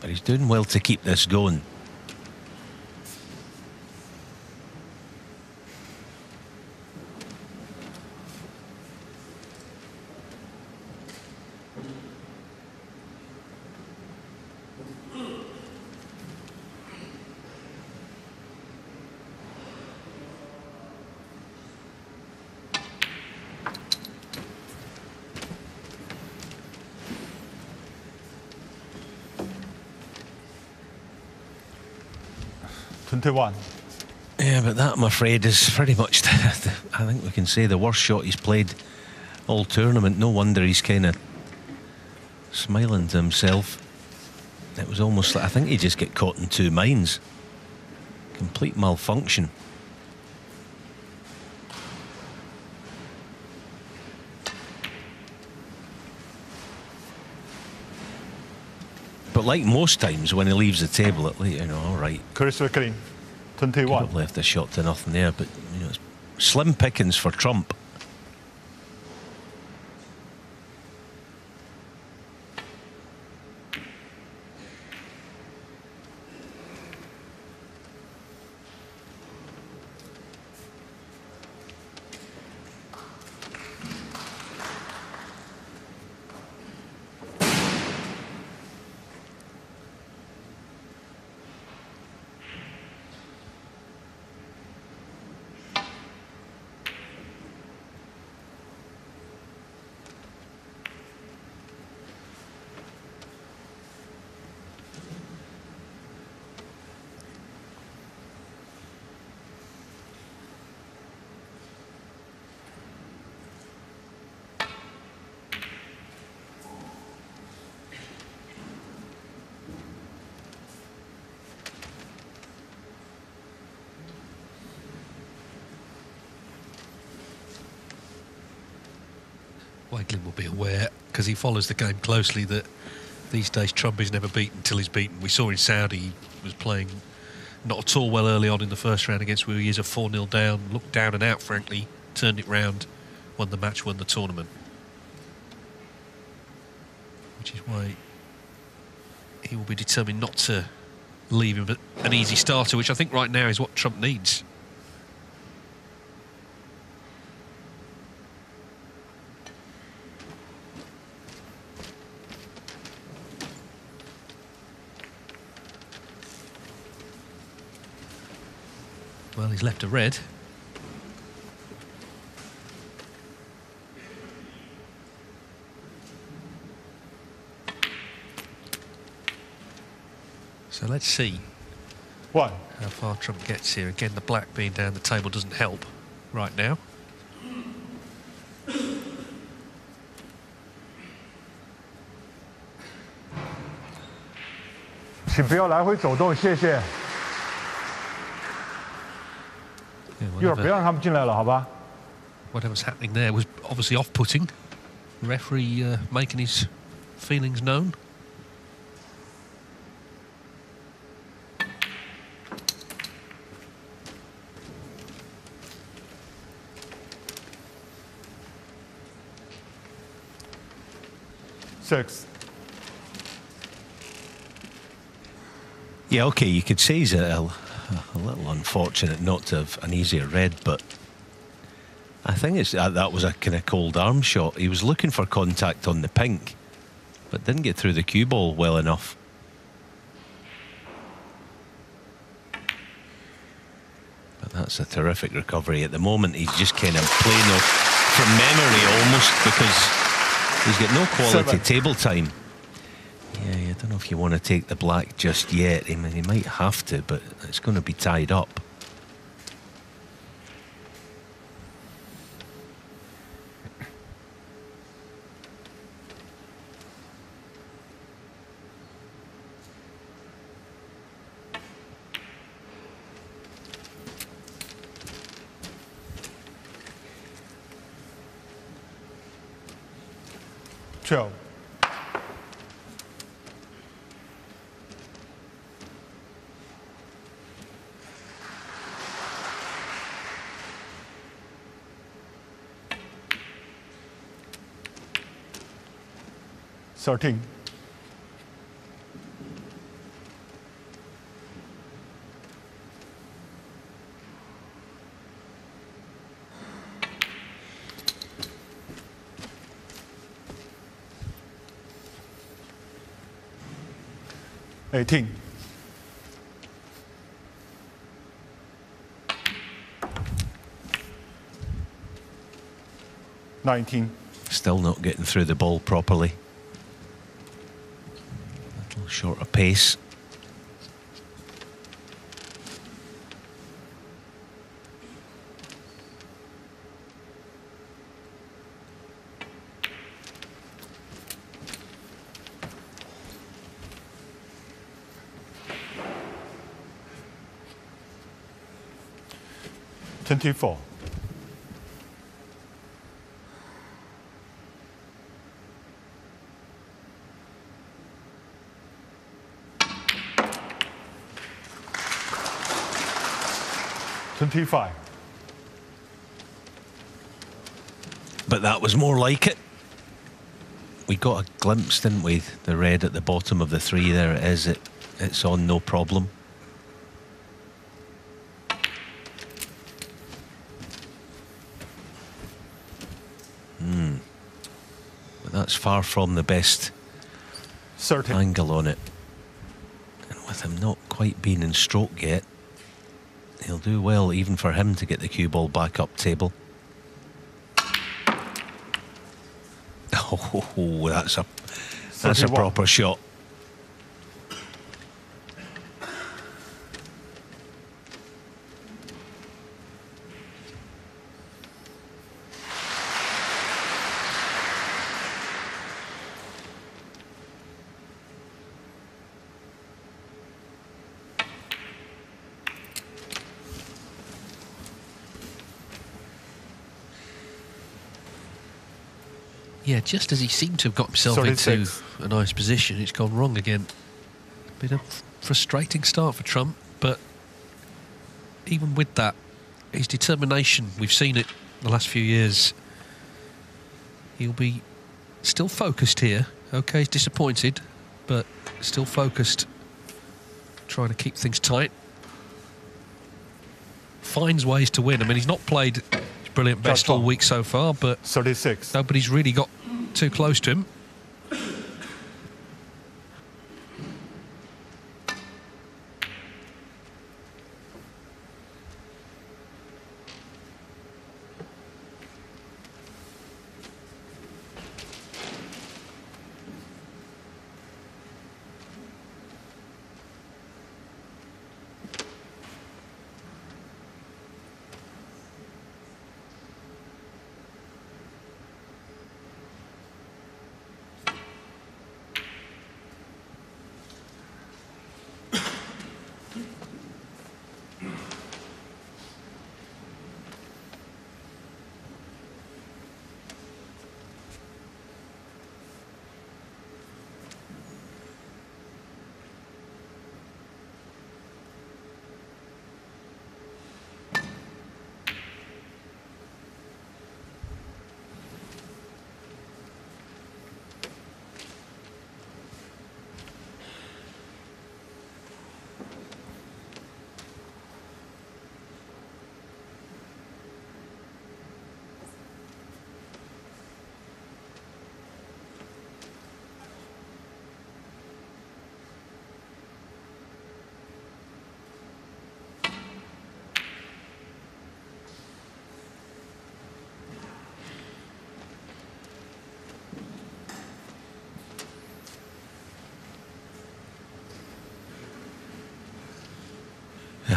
But he's doing well to keep this going. $21. Yeah, but that, I'm afraid, is pretty much, I think we can say, the worst shot he's played all tournament. No wonder he's kind of smiling to himself. It was almost like, I think he just get caught in 2 minds. Complete malfunction. But like most times when he leaves the table, you know, all right. Chris Walekin, Could 21. have left a shot to nothing there, but you know, it's slim pickings for Trump. Walekin will be aware, because he follows the game closely, that these days Trump is never beaten until he's beaten. We saw in Saudi he was playing not at all well early on in the first round against Wee. He is a 4-0 down, looked down and out, frankly, turned it round, won the match, won the tournament. Which is why he will be determined not to leave him an easy starter, which I think right now is what Trump needs. Well, he's left a red. So let's see 1. how far Trump gets here. Again, the black being down the table doesn't help right now. 请不要来回走动，谢谢。 Yeah, 一会儿别让他们进来了，好吧？ whatever's happening there was obviously off-putting. The referee making his feelings known. Six. Yeah, okay, you could say he's a little unfortunate not to have an easier red, but I think it's that was a kind of cold arm shot. He was looking for contact on the pink, but didn't get through the cue ball well enough. But that's a terrific recovery. At the moment, he's just kind of playing off from memory almost, because he's got no quality table time. Yeah, I don't know if you want to take the black just yet. He might have to, but it's going to be tied up. Joe. Sorting. $18. $19. Still not getting through the ball properly. A little short of pace. $24. $25. But that was more like it. We got a glimpse, didn't we? The red at the bottom of the three. There it is. It's on, no problem. But that's far from the best angle on it. And with him not quite being in stroke yet, he'll do well even for him to get the cue ball back up table. Oh, that's a proper shot. Yeah, just as he seemed to have got himself into a nice position, it's gone wrong again. Been a frustrating start for Trump, but even with that, his determination, we've seen it the last few years. He'll be still focused here. Okay, he's disappointed, but still focused, trying to keep things tight. Finds ways to win. I mean, he's not played his brilliant best all week so far, but 36. Nobody's really got too close to him.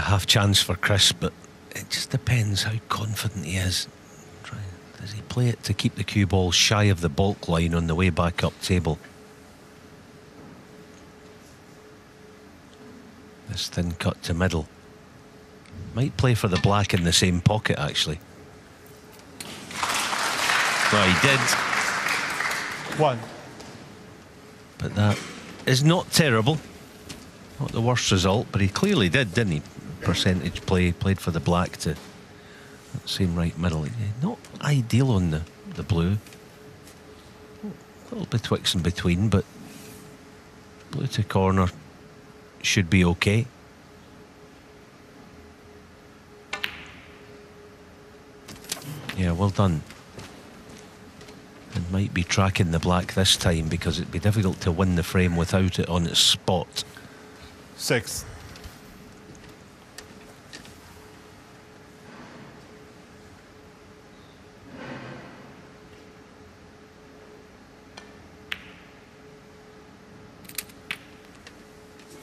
half chance for Chris, but it just depends how confident he is. Does he play it to keep the cue ball shy of the baulk line on the way back up table? This thin cut to middle. Might play for the black in the same pocket, actually. Well, he did. 1. But that is not terrible. Not the worst result, but he clearly did, didn't he? Percentage play, played for the black to that same right middle. Not ideal on the blue. A little betwixt and between, but blue to corner should be okay. Yeah, well done. And might be tracking the black this time, because it'd be difficult to win the frame without it on its spot. 6.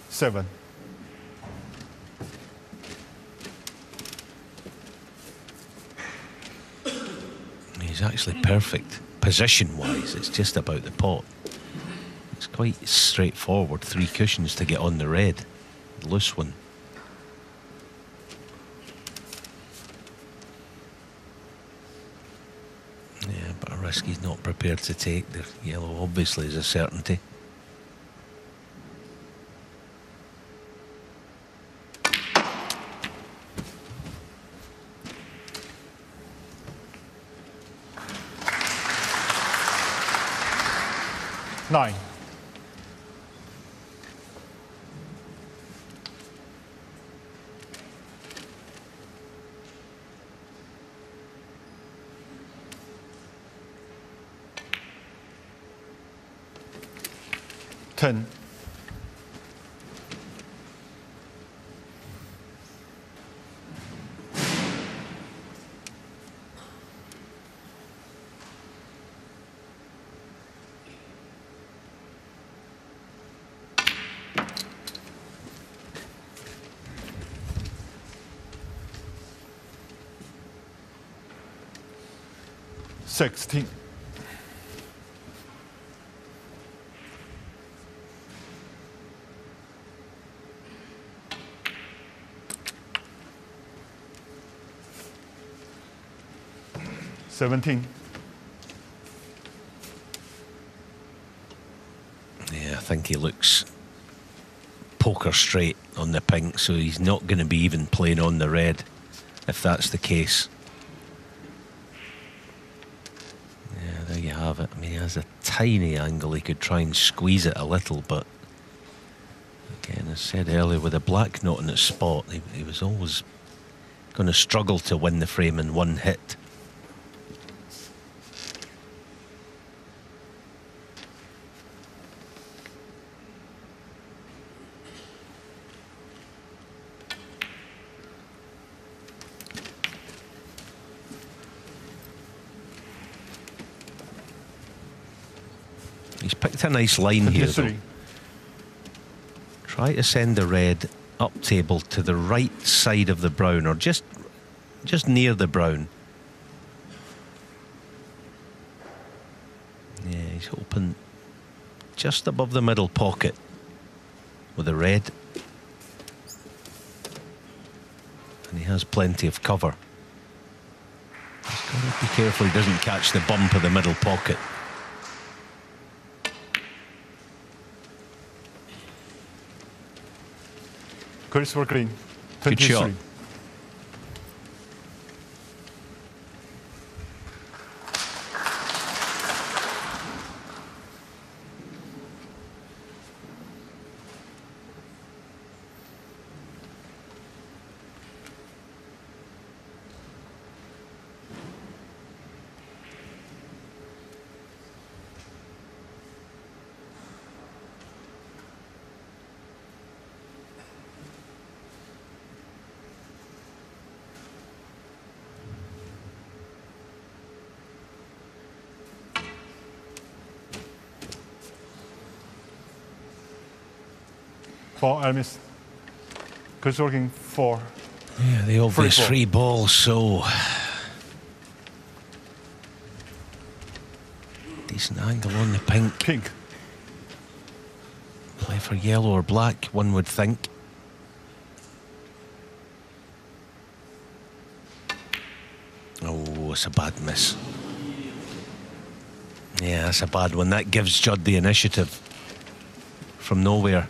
Seven. He's actually perfect position-wise. It's just about the pot. It's quite straightforward. 3 cushions to get on the red. The loose one. Yeah, but a risk he's not prepared to take. The yellow obviously is a certainty. Nine. Ten. Sixteen. Seventeen. Yeah, I think he looks poker straight on the pink, so he's not going to be even playing on the red, if that's the case. Yeah, there you have it. I mean, he has a tiny angle. He could try and squeeze it a little, but again, as I said earlier, with a black not in its spot, he was always going to struggle to win the frame in one hit. He's picked a nice line here, though. Try to send the red up table to the right side of the brown, or just near the brown. Yeah, he's hoping just above the middle pocket with the red. And he has plenty of cover. He's got to be careful he doesn't catch the bump of the middle pocket. Chris Walekin, Good shot. For Elmis. Chris looking for. Yeah, the obvious free ball, so decent angle on the pink. Pink. Play for yellow or black, one would think. Oh, it's a bad miss. Yeah, that's a bad one. That gives Judd the initiative from nowhere.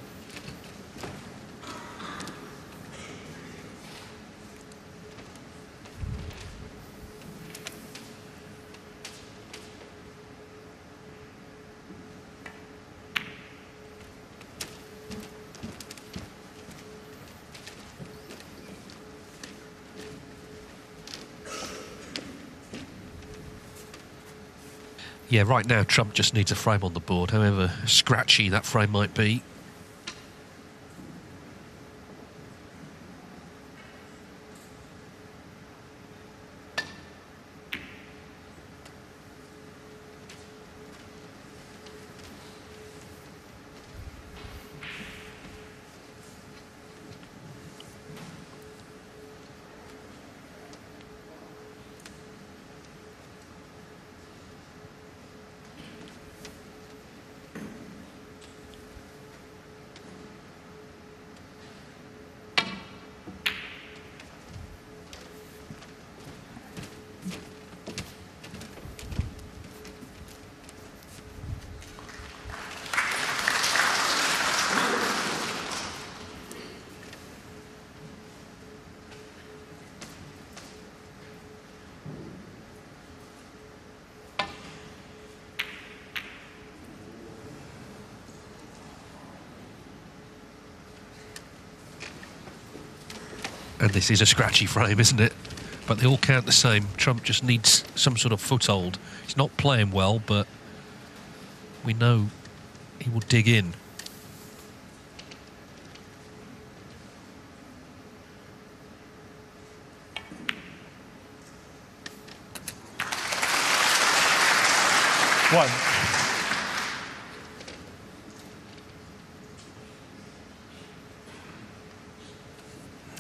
Yeah, right now Trump just needs a frame on the board, however scratchy that frame might be. And this is a scratchy frame, isn't it? But they all count the same. Trump just needs some sort of foothold. He's not playing well, but we know he will dig in. One.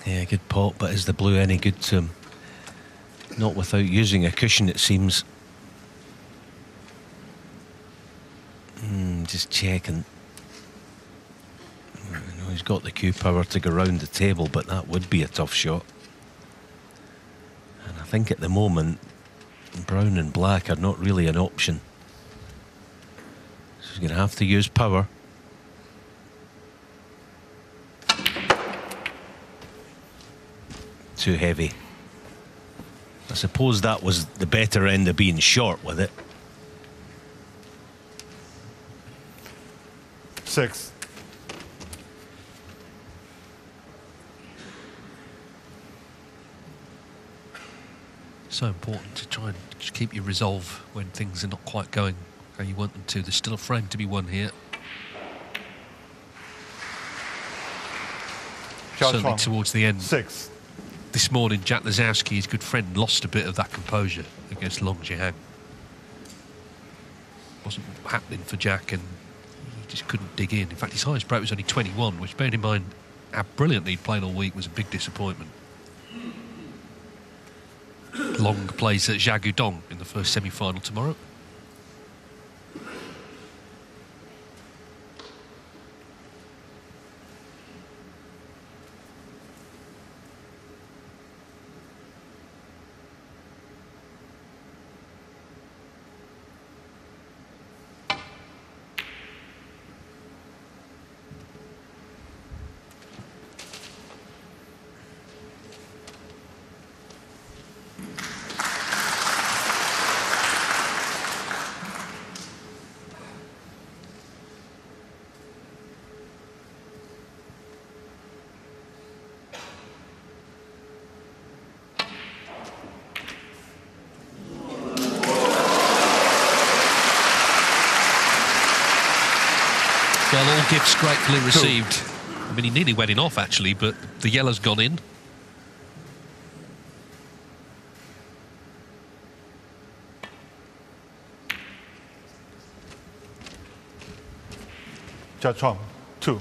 Yeah, good pot, but is the blue any good to him? Not without using a cushion, it seems. Just checking. I know he's got the cue power to go round the table, but that would be a tough shot. And I think at the moment, brown and black are not really an option. So he's going to have to use power. Too heavy. I suppose that was the better end of being short with it. 6. So important to try and just keep your resolve when things are not quite going how you want them to. There's still a frame to be won here. Certainly towards the end. 6. This morning, Jack Lazowski, his good friend, lost a bit of that composure against Long Jiang. Wasn't happening for Jack, and he just couldn't dig in. In fact, his highest break was only 21, which, bearing in mind how brilliantly he'd played all week, was a big disappointment. Long plays at Zhagudong in the first semi-final tomorrow. Well, all gifts gratefully received. I mean, he nearly went in off, actually, but the yellow's gone in. Jia Chuang, 2.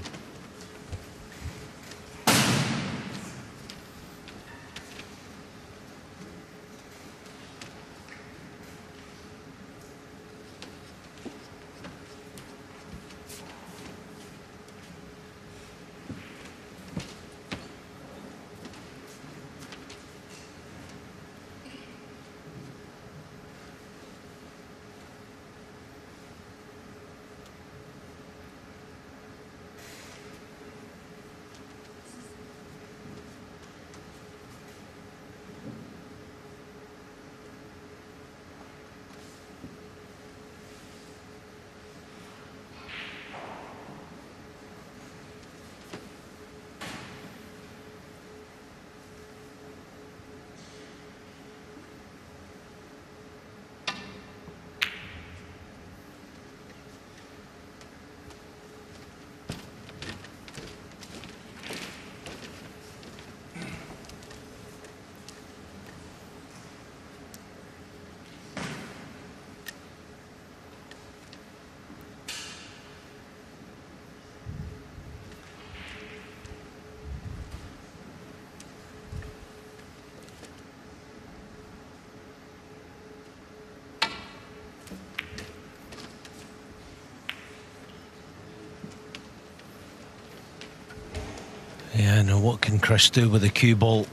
Yeah, now what can Chris do with the cue ball?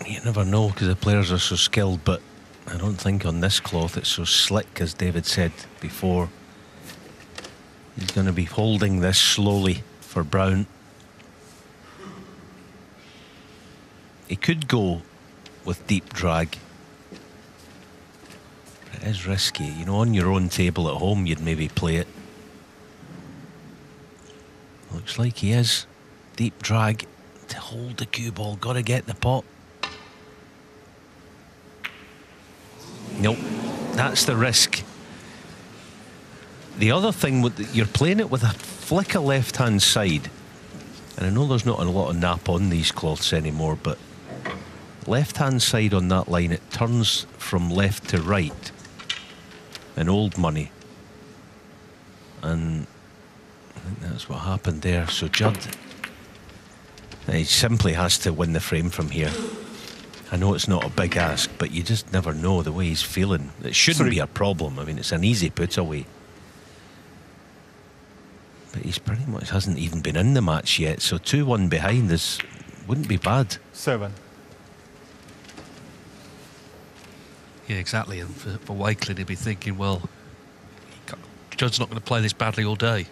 You never know because the players are so skilled, but I don't think on this cloth it's so slick as David said before. He's going to be holding this slowly for Brown. He could go with deep drag. It is risky. You know, on your own table at home you'd maybe play it. Looks like he is. Deep drag to hold the cue ball. Got to get the pot. Nope, that's the risk. The other thing, you're playing it with a flicker left-hand side. And I know there's not a lot of nap on these cloths anymore, but left-hand side on that line, it turns from left to right in old money. And I think that's what happened there. So Judd, he simply has to win the frame from here. I know it's not a big ask, but you just never know the way he's feeling. It shouldn't be a problem. I mean, it's an easy put away. But he's pretty much hasn't even been in the match yet, so 2-1 behind this wouldn't be bad. 7. Yeah, exactly. And for Walekin, he'd be thinking, well, Judd's not going to play this badly all day.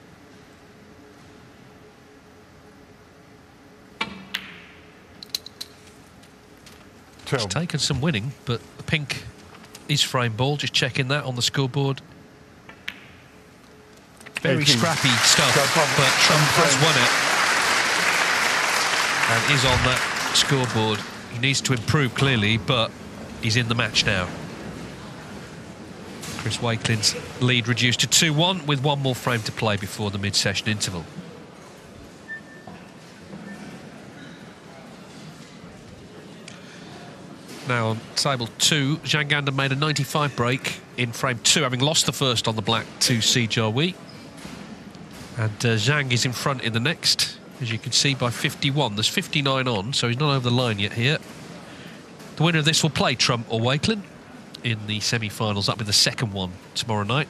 He's taken some winning, but the pink is frame ball. Just checking that on the scoreboard. Very scrappy stuff, but Trump has won it and is on that scoreboard. He needs to improve clearly, but he's in the match now. Chris Wakelin's lead reduced to 2-1 with one more frame to play before the mid-session interval. Now on table 2, Zhang Ganda made a 95 break in frame 2, having lost the first on the black to Si Jiawei. And Zhang is in front in the next, as you can see, by 51. There's 59 on, so he's not over the line yet here. The winner of this will play Trump or Walekin in the semi-finals. That'll be the second one tomorrow night.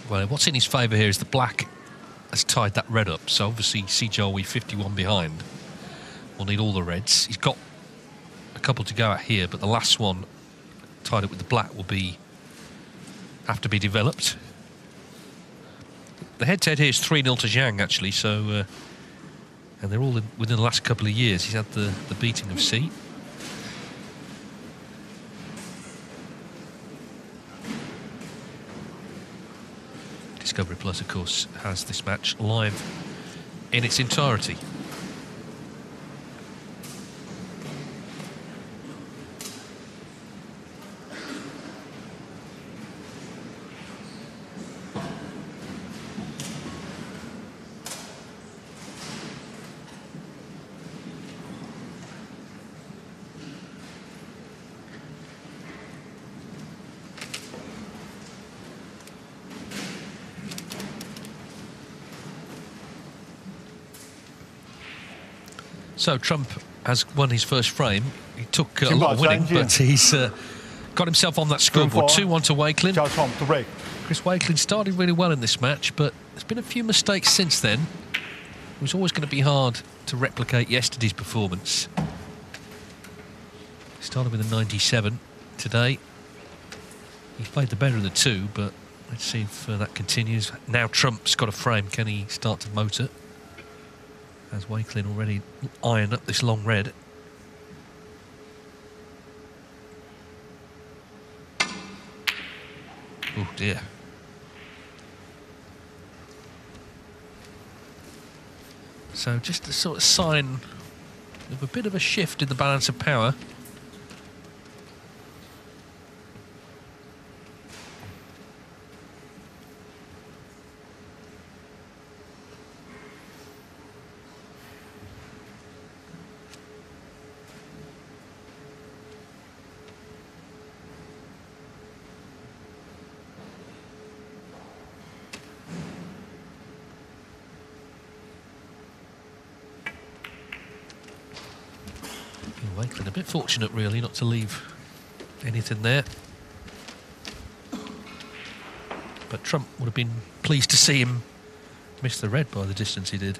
Well, what's in his favour here is the black has tied that red up, so obviously Si Jiawei 51 behind will need all the reds. He's got a couple to go at here, but the last one tied up with the black will have to be developed. The head-to-head here is 3-0 to Zhang, actually, so and they're all within the last couple of years. He's had the beating of Si. Discovery Plus, of course, has this match live in its entirety. So Trump has won his first frame. He took a lot of winning, but he's got himself on that scoreboard. 2-1 to Walekin. Chris Wakeling started really well in this match, but there's been a few mistakes since then. It was always going to be hard to replicate yesterday's performance. He started with a 97 today. He's played the better of the two, but let's see if that continues. Now Trump's got a frame. Can he start to motor? As Walekin already ironed up this long red. Oh dear. So just a sort of sign With a bit of a shift in the balance of power. Walekin a bit fortunate, really, not to leave anything there. But Trump would have been pleased to see him miss the red by the distance he did.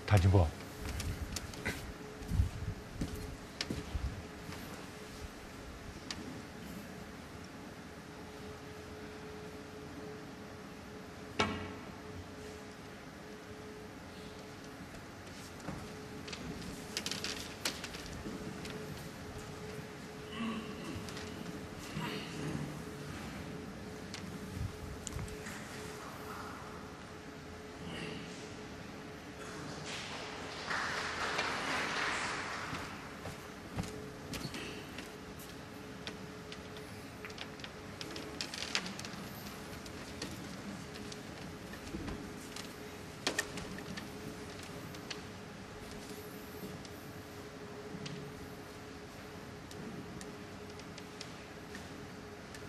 弹性不好。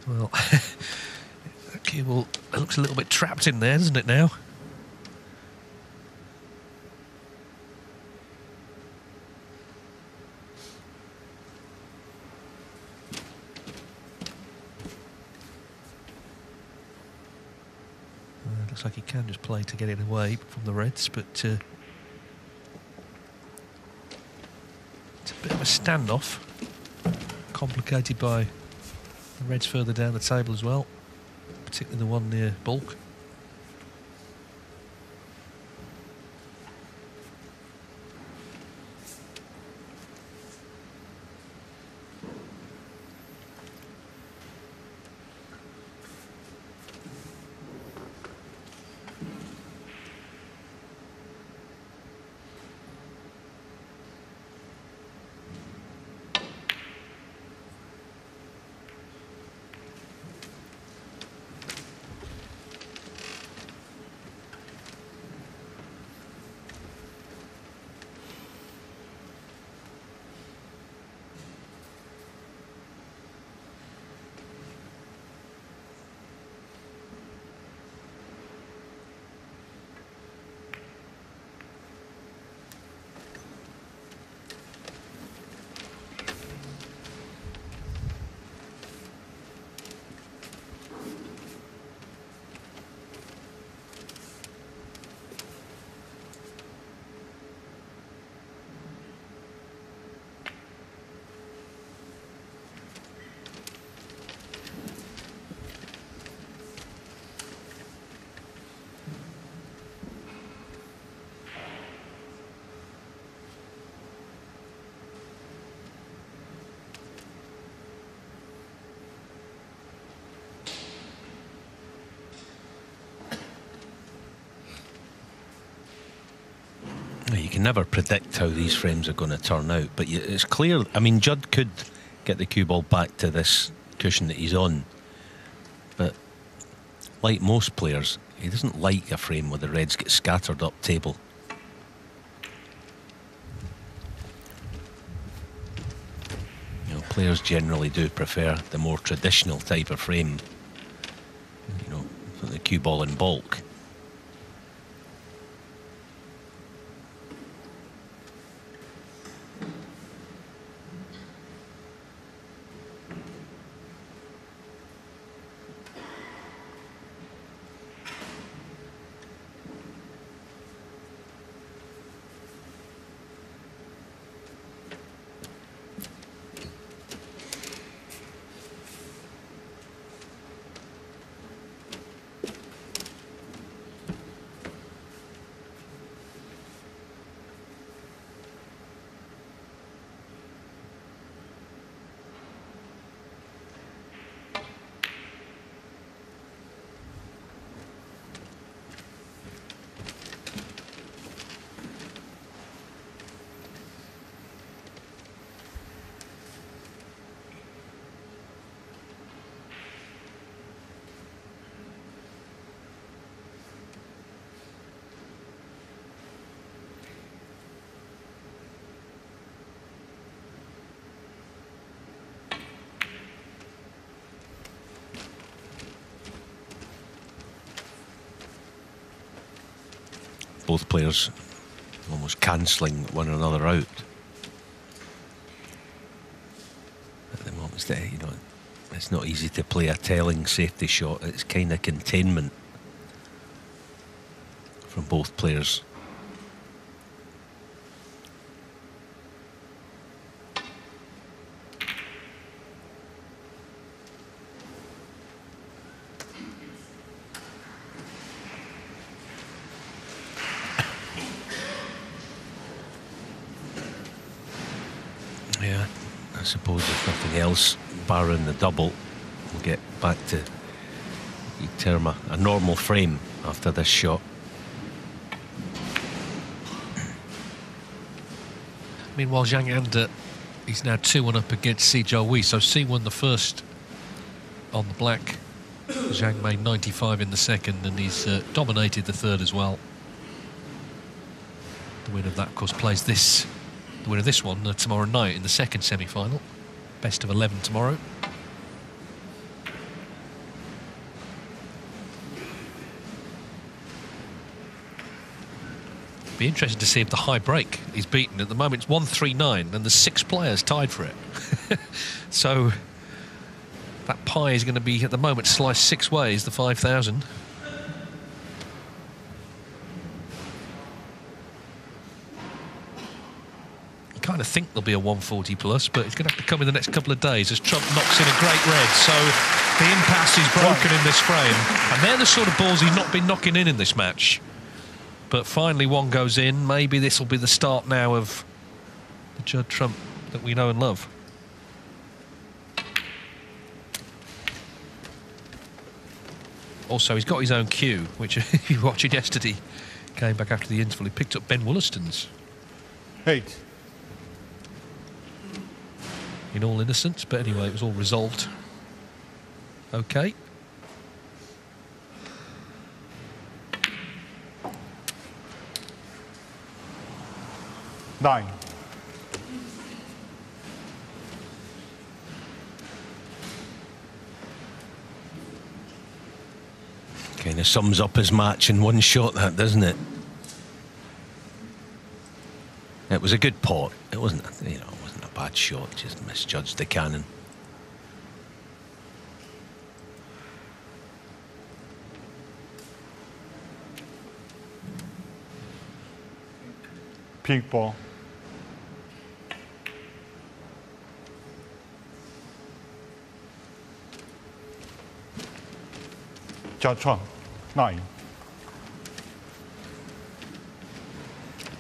Well, okay, well, it looks a little bit trapped in there, doesn't it, now? Looks like he can just play to get it away from the Reds, but it's a bit of a standoff, complicated by the Reds further down the table as well, particularly the one near Bulk. You can never predict how these frames are going to turn out, but it's clear. I mean, Judd could get the cue ball back to this cushion that he's on, but like most players, he doesn't like a frame where the Reds get scattered up table. You know, players generally do prefer the more traditional type of frame, you know, the cue ball in bulk. both players almost cancelling one another out. At the moment, you know, it's not easy to play a telling safety shot. It's kind of containment from both players. Yeah, I suppose if nothing else, barring the double, we'll get back to term a normal frame after this shot. Meanwhile, Zhang Anda, he's now 2-1 up against Si Jiahui. So Si won the first on the black. Zhang made 95 in the second, and he's dominated the third as well. The winner of that, of course, plays the winner of this one tomorrow night in the second semi-final. Best of 11 tomorrow. Be interesting to see if the high break is beaten. At the moment, it's 139, and there's 6 players tied for it. So that pie is going to be, at the moment, sliced 6 ways, the 5,000. I kind of think there'll be a 140 plus, but it's going to have to come in the next couple of days as Trump knocks in a great red. So the impasse is broken in this frame, and they're the sort of balls he's not been knocking in this match. But finally one goes in. Maybe this will be the start now of the Judd Trump that we know and love. Also, he's got his own cue, which if you watched it yesterday, came back after the interval, he picked up Ben Wollaston's. 8. In all innocence, but anyway, it was all resolved. Okay. Nine. Kind of sums up his match in one shot, that, doesn't it? It was a good pot. It wasn't, you know, it wasn't a bad shot. Just misjudged the cannon. Pink ball. Jia Chuan, 9.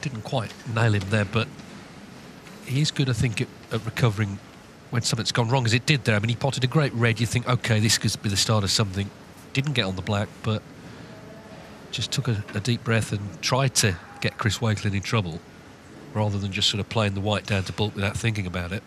Didn't quite nail him there, but he's good, I think, at recovering when something's gone wrong, as it did there. I mean, he potted a great red. You think, OK, this could be the start of something. Didn't get on the black, but just took a deep breath and tried to get Chris Walekin in trouble, rather than just sort of playing the white down to bulk without thinking about it.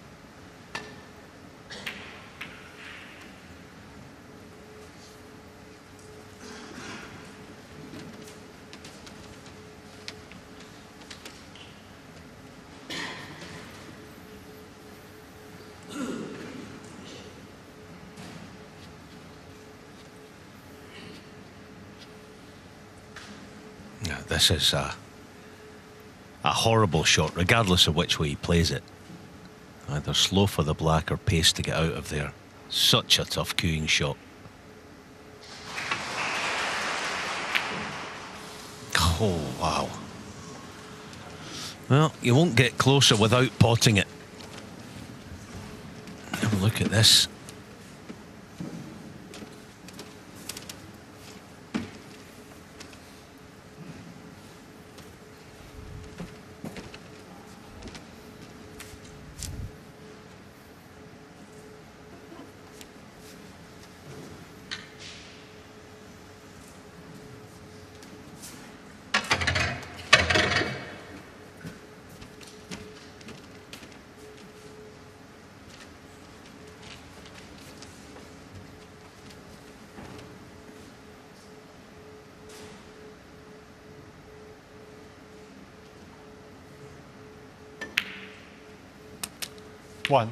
This is a horrible shot, regardless of which way he plays it. Either slow for the black or pace to get out of there. Such a tough cueing shot. Oh, wow. Well, you won't get closer without potting it. Have a look at this. One.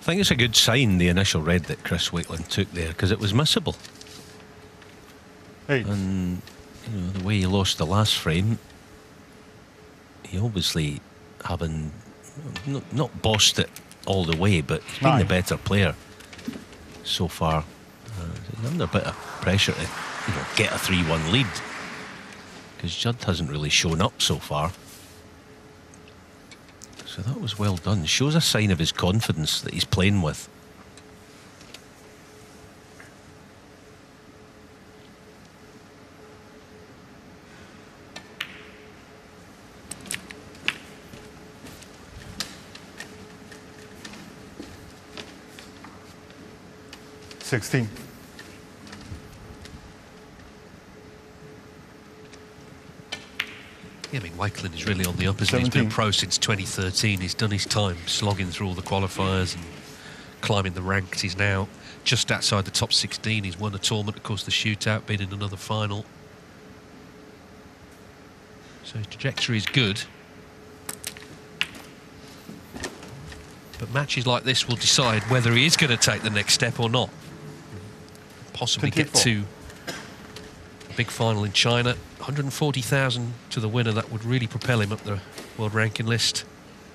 think it's a good sign, the initial red that Chris Wakeling took there, because it was missable. 8. And you know, the way he lost the last frame, he obviously having not bossed it all the way, but he's been 9. the better player so far. He's under a bit of pressure to get a 3-1 lead, because Judd hasn't really shown up so far. So that was well done. Shows a sign of his confidence that he's playing with. $16. Yeah, I mean, Walekin is really on the up, isn't he? He's been a 17. pro since 2013. He's done his time slogging through all the qualifiers and climbing the ranks. He's now just outside the top 16. He's won a tournament, of course, the shootout, been in another final. So his trajectory is good. But matches like this will decide whether he is going to take the next step or not. Possibly 24. get to a big final in China. 140,000 to the winner. That would really propel him up the world ranking list.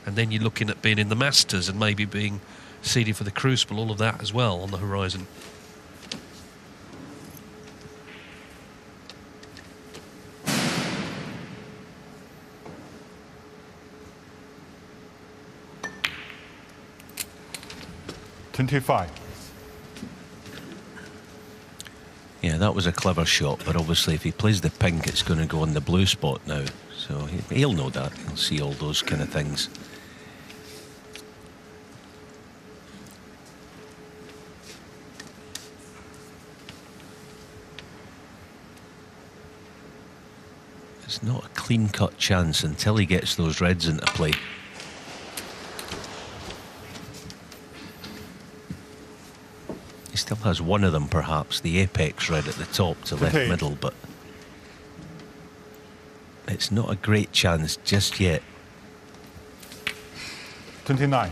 And then you're looking at being in the Masters and maybe being seeded for the Crucible. All of that as well on the horizon. $25. Yeah, that was a clever shot, but obviously if he plays the pink, it's going to go on the blue spot now. So he'll know that. He'll see all those kind of things. It's not a clean-cut chance until he gets those reds into play. He still has one of them, perhaps, the apex red at the top to left Okay. middle, but it's not a great chance just yet. 29.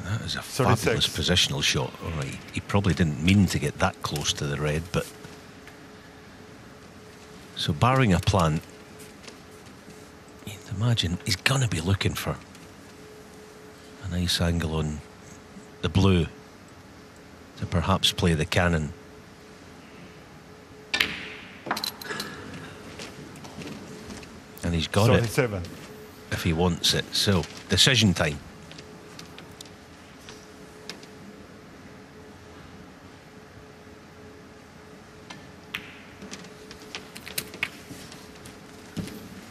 That is a 36. fabulous positional shot. All right, he probably didn't mean to get that close to the red, but so barring a plant, you'd imagine he's gonna be looking for a nice angle on the blue to perhaps play the cannon. And he's got it 37. if he wants it. So decision time.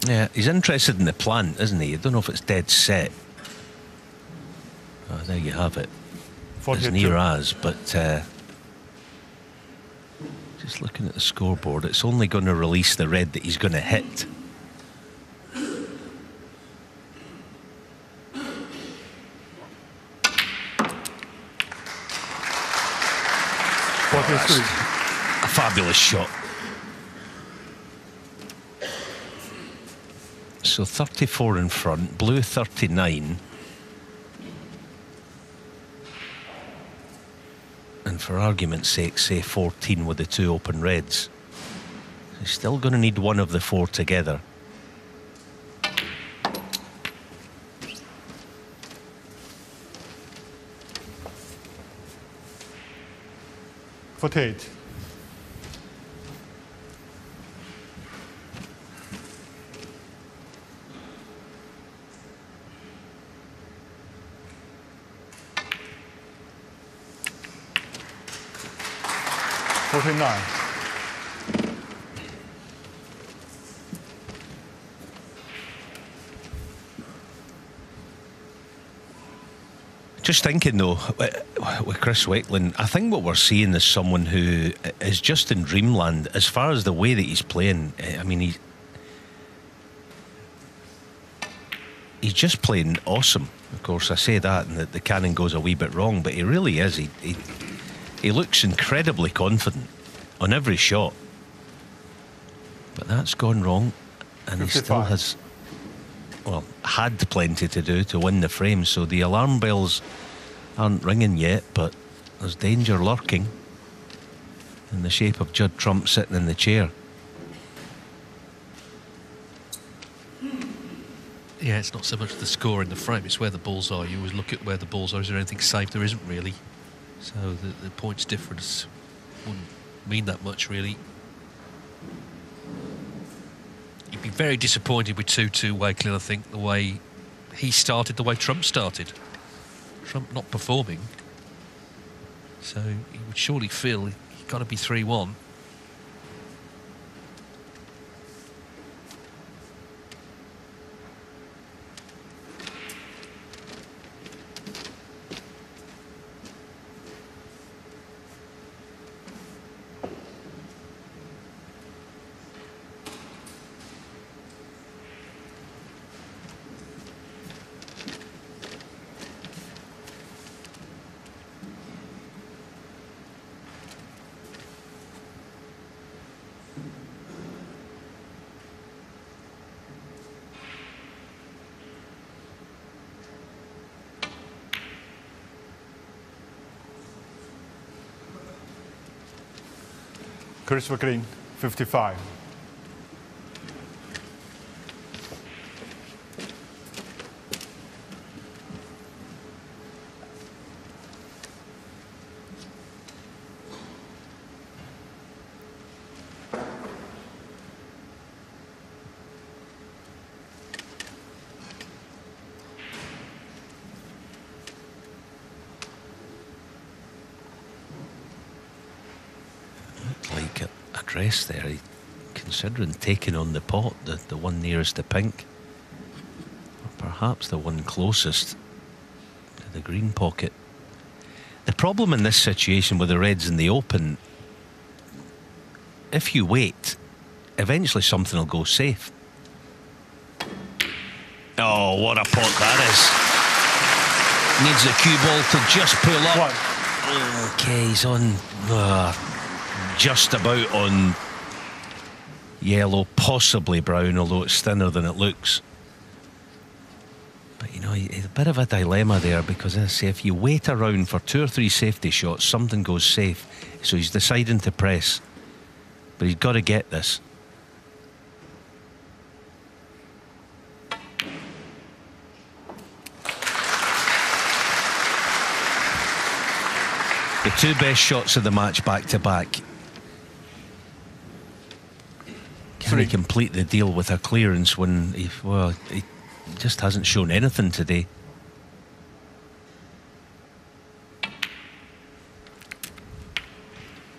Yeah, he's interested in the plant, isn't he? I don't know if it's dead set. Oh, there you have it. As 42. near as, but just looking at the scoreboard, it's only going to release the red that he's going to hit. A fabulous shot. So 34 in front, blue 39. And for argument's sake, say 14 with the two open reds. He's still going to need one of the four together. $48. $49. Just thinking though, with Chris Wakeling, I think what we're seeing is someone who is just in dreamland as far as the way that he's playing. I mean, he's just playing awesome. Of course, I say that and the cannon goes a wee bit wrong, but he really is. He looks incredibly confident on every shot. But that's gone wrong, and 55. He still has, well, had plenty to do to win the frame. So the alarm bells aren't ringing yet, but there's danger lurking in the shape of Judd Trump sitting in the chair. Yeah, it's not so much the score in the frame, it's where the balls are. You always look at where the balls are. Is there anything safe? There isn't really. So the points difference wouldn't mean that much, really. You'd be very disappointed with 2-2 Walekin, I think, the way he started, the way Trump started. Trump not performing. So he would surely feel he's got to be 3-1. Chris Walekin, 55. Like a dress there, considering taking on the pot, the one nearest the pink, or perhaps the one closest to the green pocket. The problem in this situation with the reds in the open, if you wait, eventually something will go safe. Oh, what a pot that is. Needs the cue ball to just pull up. What? Okay, he's on just about on yellow, possibly brown, although it's thinner than it looks. But you know, it's a bit of a dilemma there, because as I say, if you wait around for 2 or 3 safety shots, something goes safe. So he's deciding to press, but he's got to get this. The 2 best shots of the match back to back. Can he complete the deal with a clearance when he just hasn't shown anything today?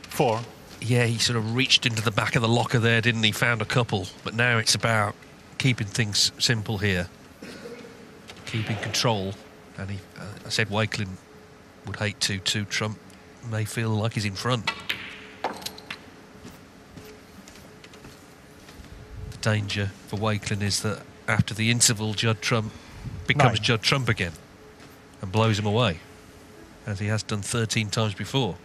Four. Yeah, he sort of reached into the back of the locker there, didn't he? Found a couple, but now it's about keeping things simple here, keeping control. And I said Walekin would hate 2-2. Trump may feel like he's in front. The danger for Walekin is that after the interval, Judd Trump becomes Judd Trump again and blows him away, as he has done 13 times before.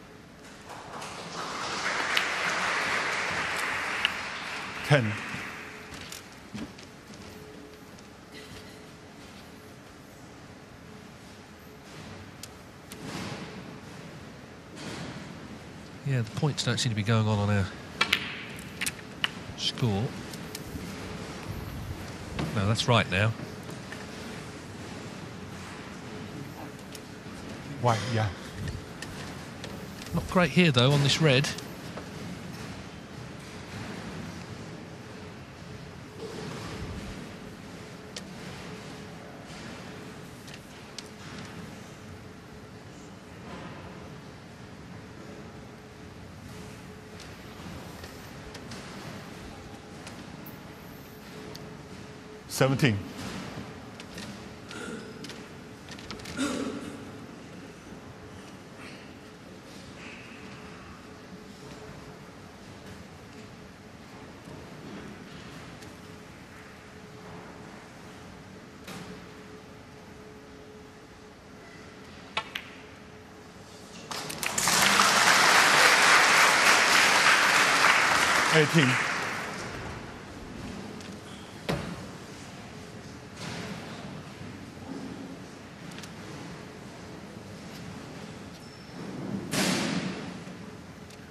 10. Yeah, the points don't seem to be going on our score. No, that's right now. White, yeah. Not great here, though, on this red. $17. 18.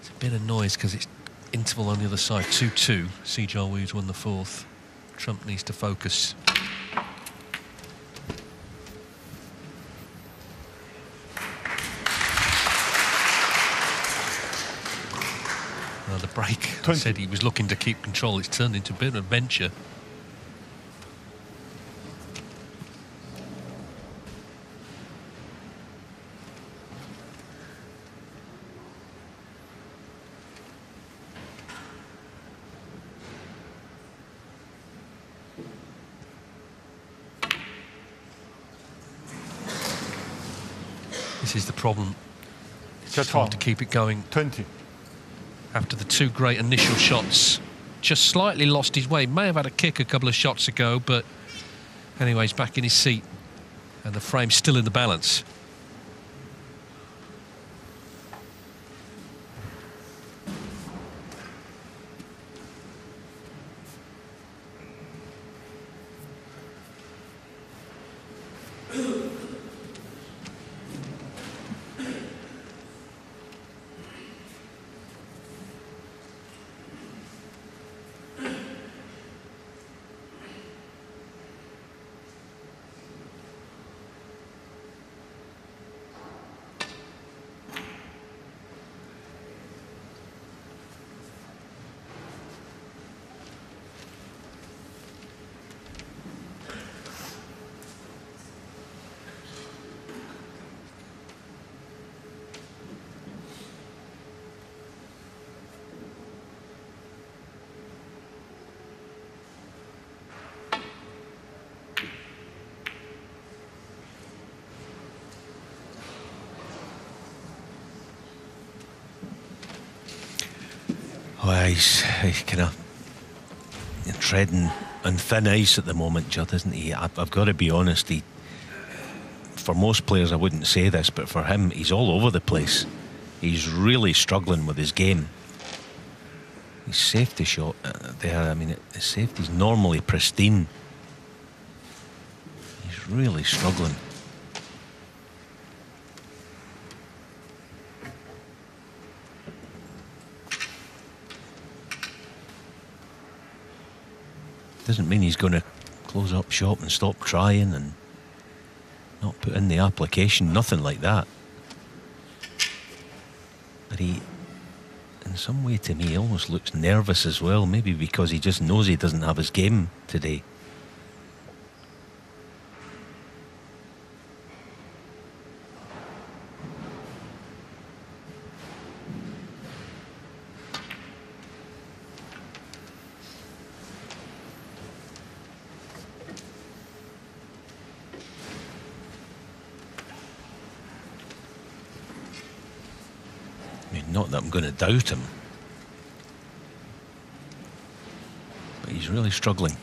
It's a bit of noise because it's interval on the other side. 2-2. Sijal Woo's won the fourth. Trump needs to focus. The break, I said he was looking to keep control. It's turned into a bit of an adventure. This is the problem. It's hard to keep it going. 20. After the two great initial shots, just slightly lost his way. May have had a kick a couple of shots ago, but anyway, he's back in his seat and the frame's still in the balance. Well, he's kind of treading on thin ice at the moment, Judd, isn't he? I've got to be honest, for most players I wouldn't say this, but for him, he's all over the place. He's really struggling with his game. His safety shot there, I mean, his safety's normally pristine. He's really struggling. Doesn't mean he's going to close up shop and stop trying and not put in the application, nothing like that. But he, in some way to me, almost looks nervous as well, maybe because he just knows he doesn't have his game today. Not that I'm going to doubt him, but he's really struggling.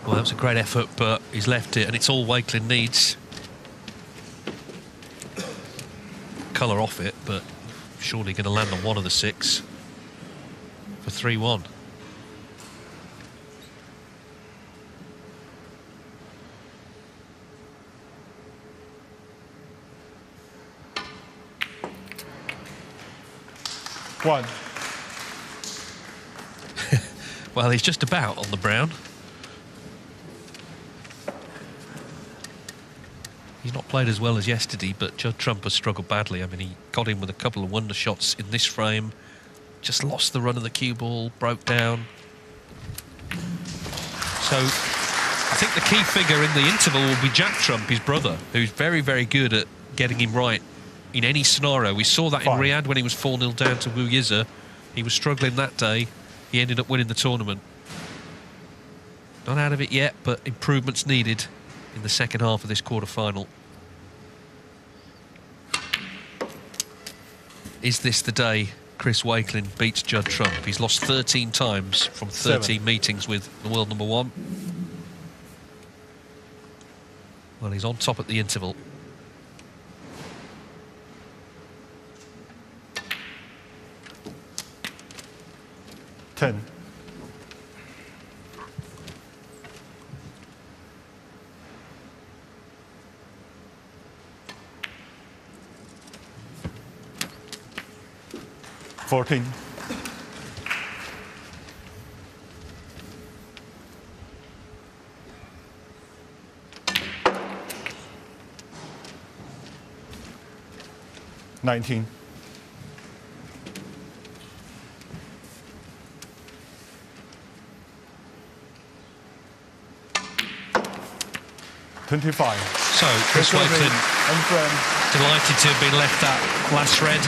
Well, that was a great effort, but he's left it, and it's all Walekin needs. Colour off it, but surely going to land on one of the six for 3-1. One. Well, he's just about on the brown. He's not played as well as yesterday, but Judd Trump has struggled badly. I mean, he got in with a couple of wonder shots in this frame, just lost the run of the cue ball, broke down. So I think the key figure in the interval will be Jack Trump, his brother, who's very, very good at getting him right in any scenario. We saw that in Riyadh when he was 4-0 down to Wu Yiza. He was struggling that day. he ended up winning the tournament. Not out of it yet, but improvements needed in the second half of this quarter-final. Is this the day Chris Walekin beats Judd Trump? He's lost 13 times from 13 meetings with the world number one. Well, he's on top at the interval. Ten. $14. $19. $25. So, Chris Walekin delighted to have been left that last red.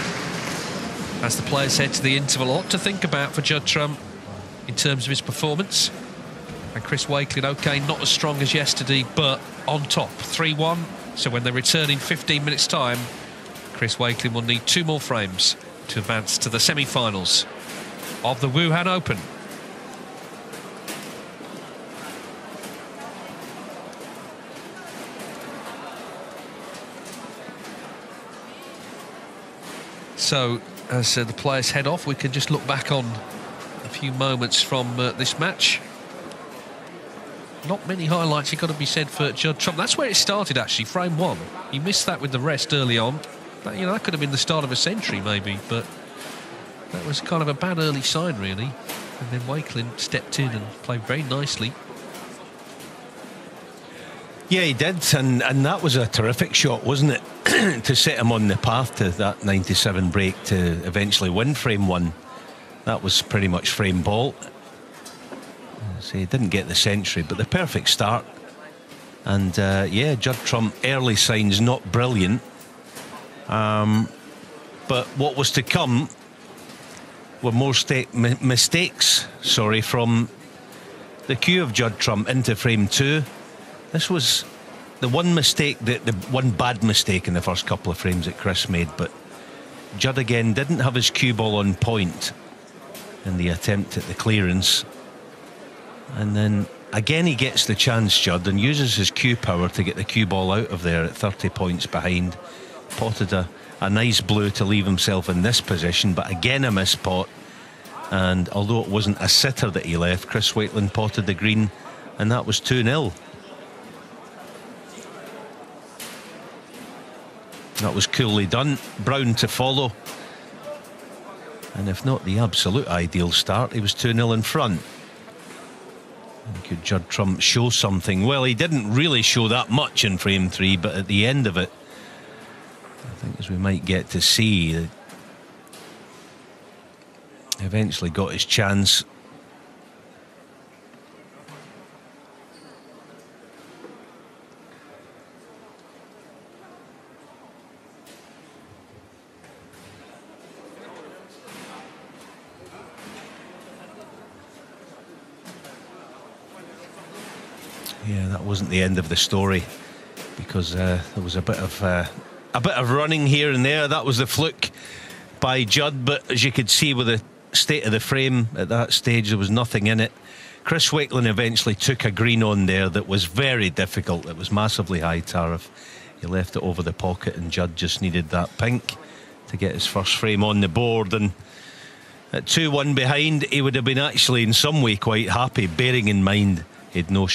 As the players head to the interval, a lot to think about for Judd Trump in terms of his performance. And Chris Walekin, OK, not as strong as yesterday, but on top, 3-1. So when they return in 15 minutes' time, Chris Walekin will need 2 more frames to advance to the semi-finals of the Wuhan Open. So, as the players head off, we can just look back on a few moments from this match. Not many highlights, you've got to be said, for Judd Trump. That's where it started, actually, frame 1. He missed that with the rest early on. That, you know, that could have been the start of a century, maybe, but that was kind of a bad early sign, really. And then Walekin stepped in and played very nicely. Yeah, he did, and that was a terrific shot, wasn't it? To set him on the path to that 97 break to eventually win frame 1. That was pretty much frame ball. So he didn't get the century, but the perfect start. And yeah, Judd Trump, early signs not brilliant. But what was to come were more mistakes, from the cue of Judd Trump into frame 2. This was the one mistake, the one bad mistake in the first couple of frames that Chris made, but Judd again didn't have his cue ball on point in the attempt at the clearance. And then again he gets the chance, Judd, and uses his cue power to get the cue ball out of there at 30 points behind. Potted a nice blue to leave himself in this position, but again a missed pot. And although it wasn't a sitter that he left, Chris Walekin potted the green, and that was 2-0. That was coolly done. Brown to follow. And if not the absolute ideal start, he was 2-0 in front. And could Judd Trump show something? Well, he didn't really show that much in frame 3, but at the end of it, I think, as we might get to see, he eventually got his chance. Yeah, that wasn't the end of the story, because there was a bit of running here and there. That was the fluke by Judd, but as you could see with the state of the frame at that stage, there was nothing in it. Chris Walekin eventually took a green on there that was very difficult. It was massively high tariff. He left it over the pocket, and Judd just needed that pink to get his first frame on the board. And at 2-1 behind, he would have been actually in some way quite happy, bearing in mind he'd no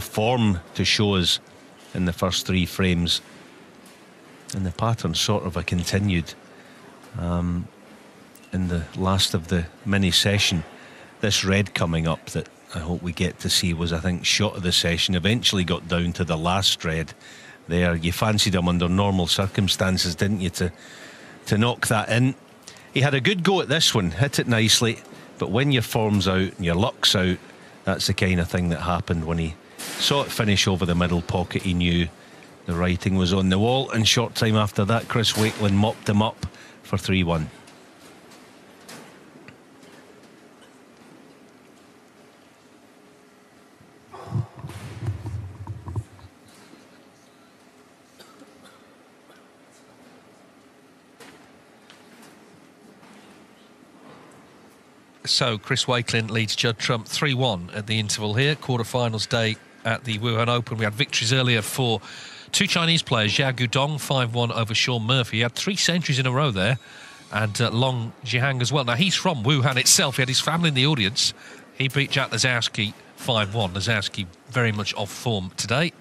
form to show us in the first 3 frames. And the pattern sort of continued in the last of the mini session. This red coming up that I hope we get to see was, I think, shot of the session. Eventually got down to the last red there. You fancied him under normal circumstances, didn't you, to knock that in. He had a good go at this one, hit it nicely, but when your form's out and your luck's out, that's the kind of thing that happened. When he saw it finish over the middle pocket, he knew the writing was on the wall, and short time after that, Chris Walekin mopped him up for 3-1. So Chris Walekin leads Judd Trump 3-1 at the interval here. Quarterfinals day at the Wuhan Open. We had victories earlier for two Chinese players. Xiao Guodong 5-1 over Sean Murphy. He had 3 centuries in a row there. And Long Zhihang as well. Now, he's from Wuhan itself. He had his family in the audience. He beat Jack Lazowski 5-1. Lazowski very much off form today.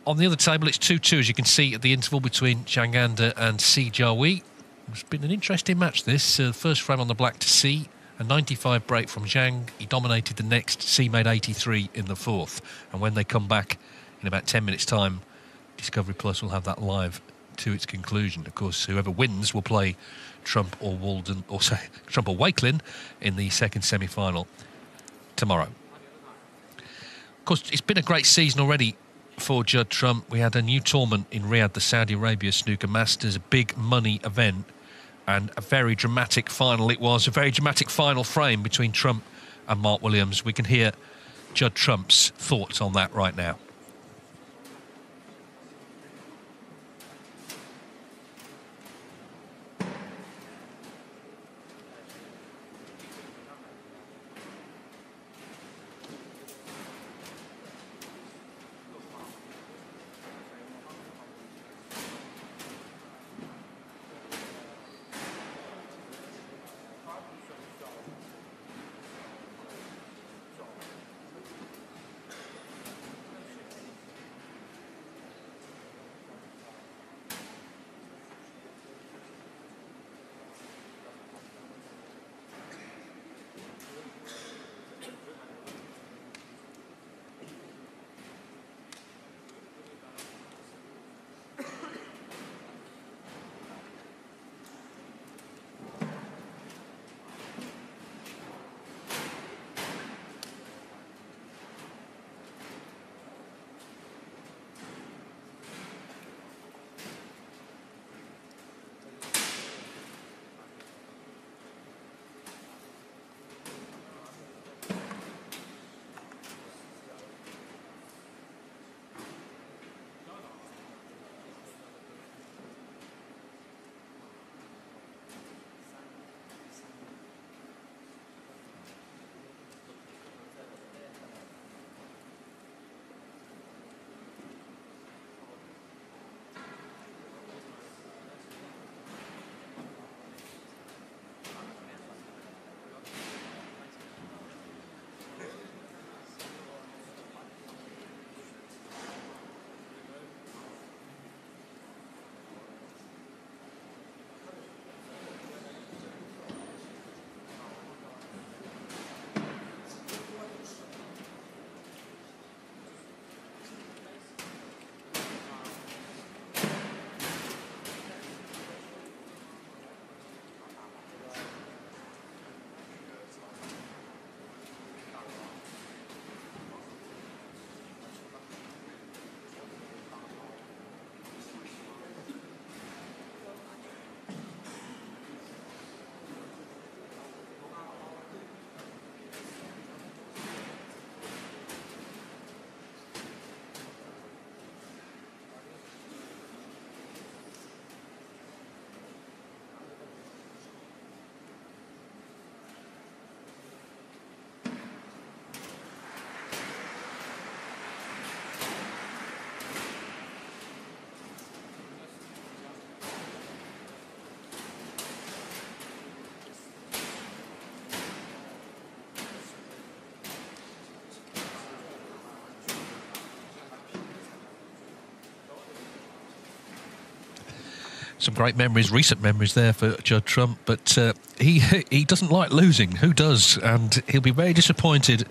On the other table, it's 2-2, as you can see, at the interval between Zhang Anda and Si Jiahui. It's been an interesting match, this. First frame on the black to Si. A 95 break from Zhang. He dominated the next. Si made 83 in the fourth. And when they come back in about 10 minutes' time, Discovery Plus will have that live to its conclusion. Of course, whoever wins will play Trump or Walden, or say Trump or Walekin in the second semi-final tomorrow. Of course, it's been a great season already for Judd Trump. We had a new tournament in Riyadh, the Saudi Arabia Snooker Masters, a big money event, and a very dramatic final it was, a very dramatic final frame between Trump and Mark Williams. We can hear Judd Trump's thoughts on that right now. Some great memories, recent memories there for Judd Trump, but he doesn't like losing. Who does? And he'll be very disappointed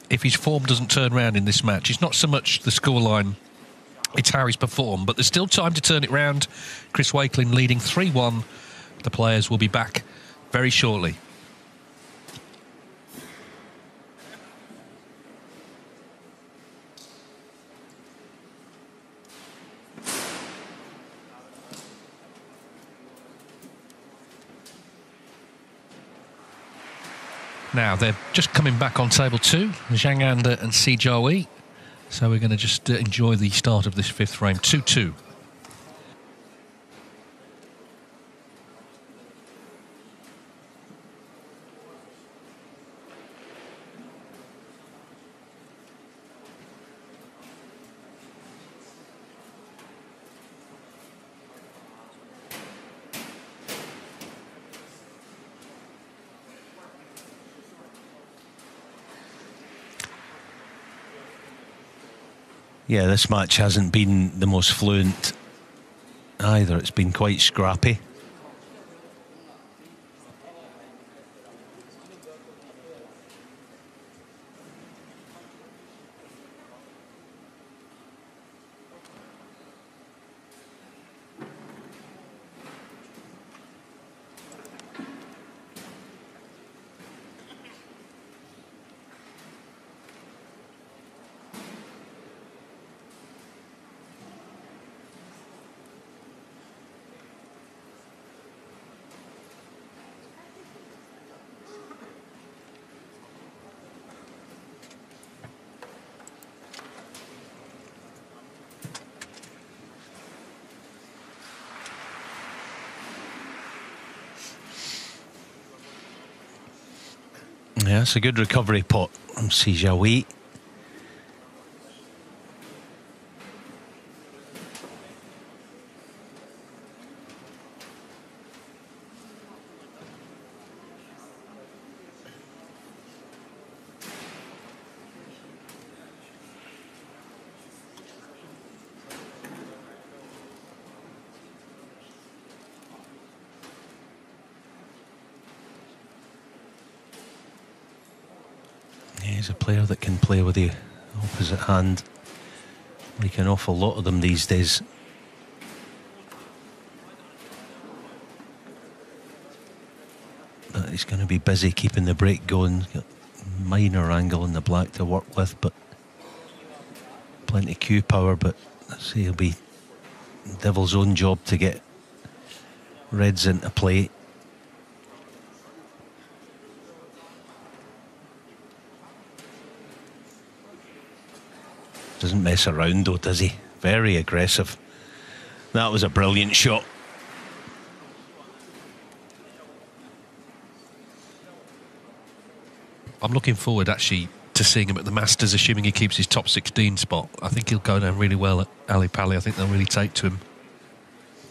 if his form doesn't turn around in this match. It's not so much the scoreline, it's how he's performed, but there's still time to turn it round. Chris Walekin leading 3-1. The players will be back very shortly. Now, they're just coming back on table 2, Zhang Anda and Si Jiahui. So we're going to just enjoy the start of this fifth frame, 2-2. Yeah, this match hasn't been the most fluent either. It's been quite scrappy. Yeah, it's a good recovery pot from Sijawi. He's a player that can play with the opposite hand, like an awful lot of them these days. But he's going to be busy keeping the break going. He's got a minor angle in the black to work with, but plenty of cue power. But let's see, it'll be Devil's own job to get reds into play. Doesn't mess around though, does he? Very aggressive. That was a brilliant shot. I'm looking forward actually to seeing him at the Masters, assuming he keeps his top 16 spot. I think he'll go down really well at Ali Pali. I think they'll really take to him.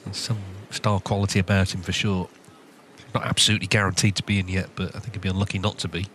There's some star quality about him for sure. Not absolutely guaranteed to be in yet, but I think he'd be unlucky not to be.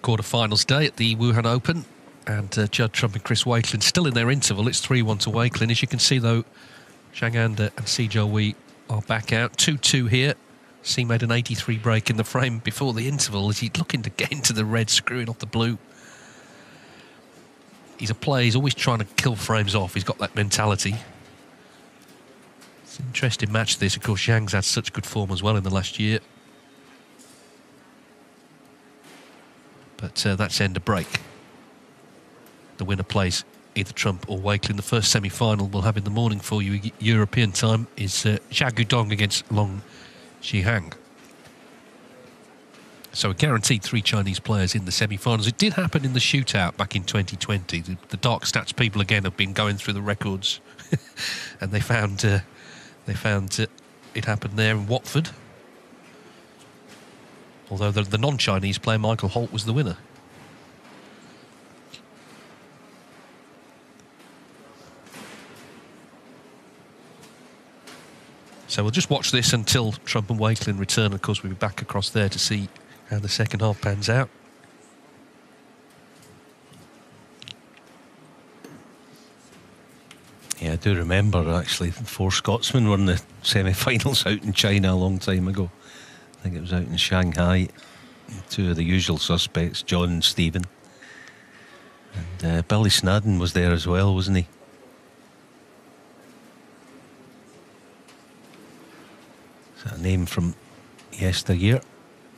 Quarter-finals day at the Wuhan Open, and Judd Trump and Chris Walekin still in their interval. It's 3-1 to Walekin. As you can see, though, Zhang Anda and Si Jiahui are back out. 2-2 here. Si made an 83 break in the frame before the interval as he's looking to get into the red, screwing off the blue. He's a player, he's always trying to kill frames off. He's got that mentality. It's an interesting match, this. Of course, Zhang's had such good form as well in the last year. But that's end of break. The winner plays either Trump or Walekin. The first semi-final we'll have in the morning for you, European time, is Zhang Guodong against Long Zhihang. So a guaranteed 3 Chinese players in the semi-finals. It did happen in the shootout back in 2020. The dark stats people again have been going through the records, and they found it happened there in Watford. Although the non-Chinese player, Michael Holt, was the winner. So we'll just watch this until Trump and Walekin return. Of course, we'll be back across there to see how the second half pans out. Yeah, I do remember, actually, 4 Scotsmen were in the semi-finals out in China a long time ago. I think it was out in Shanghai. 2 of the usual suspects, John and Stephen. And Billy Snadden was there as well, wasn't he? Is that a name from yesteryear?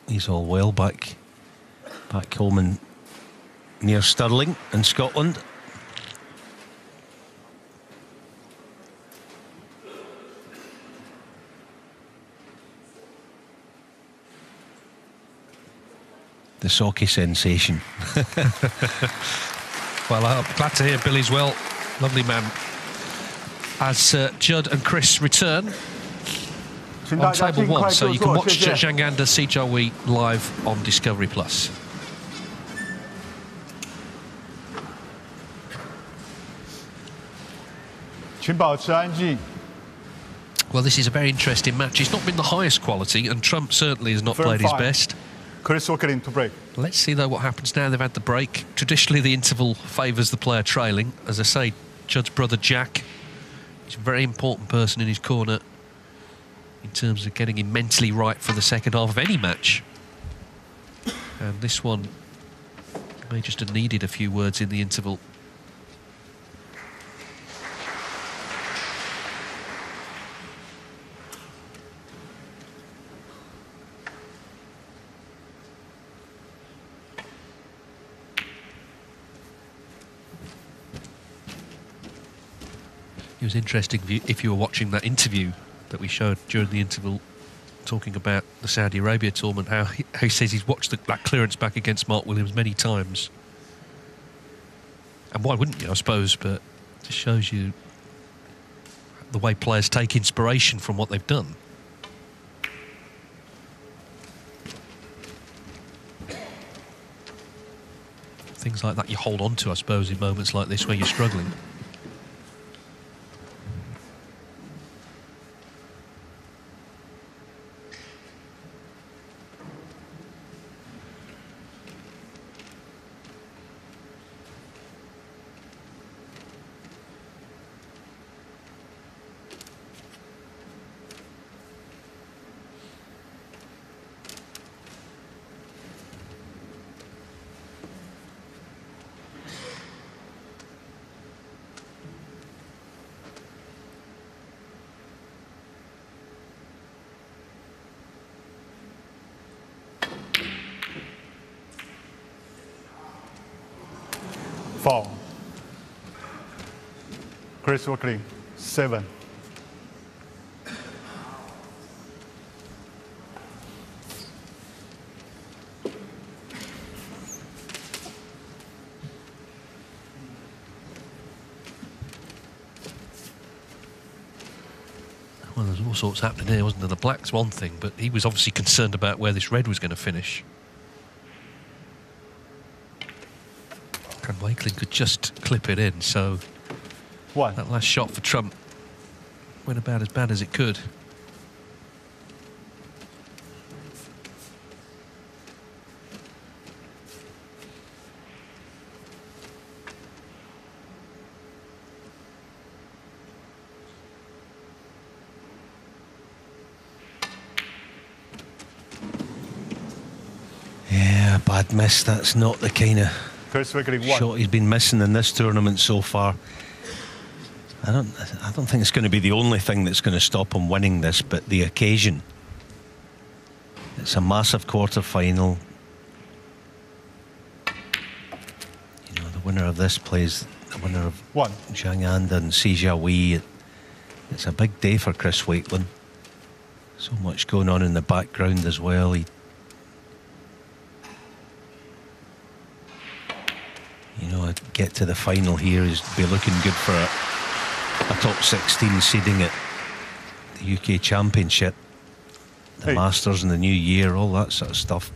He's all well back home in near Stirling in Scotland. The Socky sensation. Well, I'm glad to hear Billy's well. Lovely man. as Judd and Chris return on table one. So you can watch Zhang Anda Sijiahui live on Discovery Plus. Well, this is a very interesting match. It's not been the highest quality, and Trump certainly has not played his best. Chris Walekin to break. Let's see, though, what happens now. They've had the break. Traditionally, the interval favours the player trailing. As I say, Judd's brother Jack is a very important person in his corner in terms of getting him mentally right for the second half of any match. And this one may just have needed a few words in the interval. It was interesting if you were watching that interview that we showed during the interval, talking about the Saudi Arabia tournament, how he says he's watched that clearance back against Mark Williams many times. And why wouldn't you, I suppose, but it just shows you the way players take inspiration from what they've done. Things like that you hold on to, I suppose, in moments like this where you're struggling. Foul. Chris Walekin, 7. Well, there's all sorts happening here, wasn't there? The black's one thing, but he was obviously concerned about where this red was going to finish. And Walekin could just clip it in, so that last shot for Trump went about as bad as it could. Yeah, bad miss. That's not the kind of shot he's been missing in this tournament so far. I don't think it's going to be the only thing that's going to stop him winning this, but the occasion. It's a massive quarter-final. You know, the winner of this plays the winner of Zhang Anda and Sijiahui. It's a big day for Chris Walekin. So much going on in the background as well. You know, get to the final here is be looking good for a top 16 seeding at the UK Championship, the Masters in the new year, all that sort of stuff.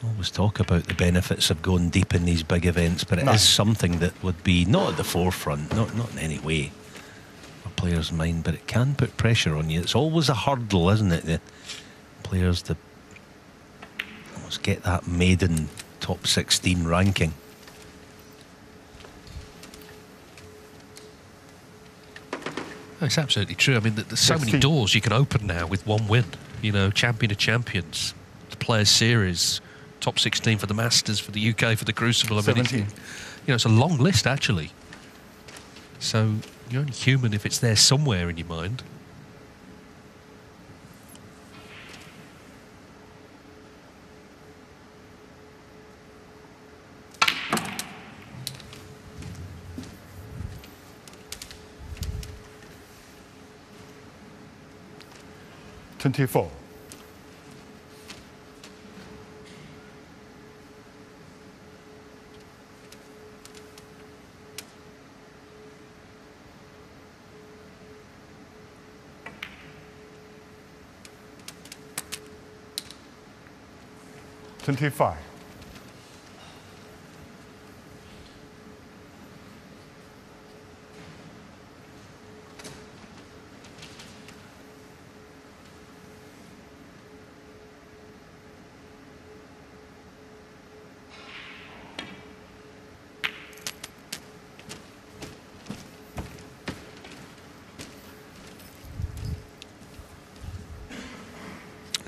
I always talk about the benefits of going deep in these big events, but it is something that would be not at the forefront, not in any way for players' mind, but it can put pressure on you. It's always a hurdle, isn't it? The players to almost get that maiden top 16 ranking. It's absolutely true. I mean, there's so many doors you can open now with one win. You know, Champion of Champions, the Players Series, top 16 for the Masters, for the UK, for the Crucible. I mean, you know, it's a long list, actually. So you're only human if it's there somewhere in your mind. $24. 25.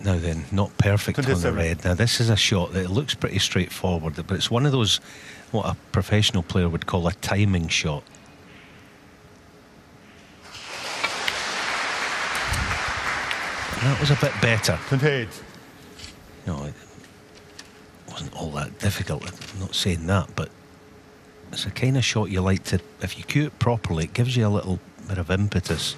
Now then, not perfect on the 27. red. Now this is a shot that looks pretty straightforward, but it's one of those, what a professional player would call a timing shot. And that was a bit better. 28. No, it wasn't all that difficult. I'm not saying that, but it's a kind of shot you like to, if you cue it properly, it gives you a little bit of impetus.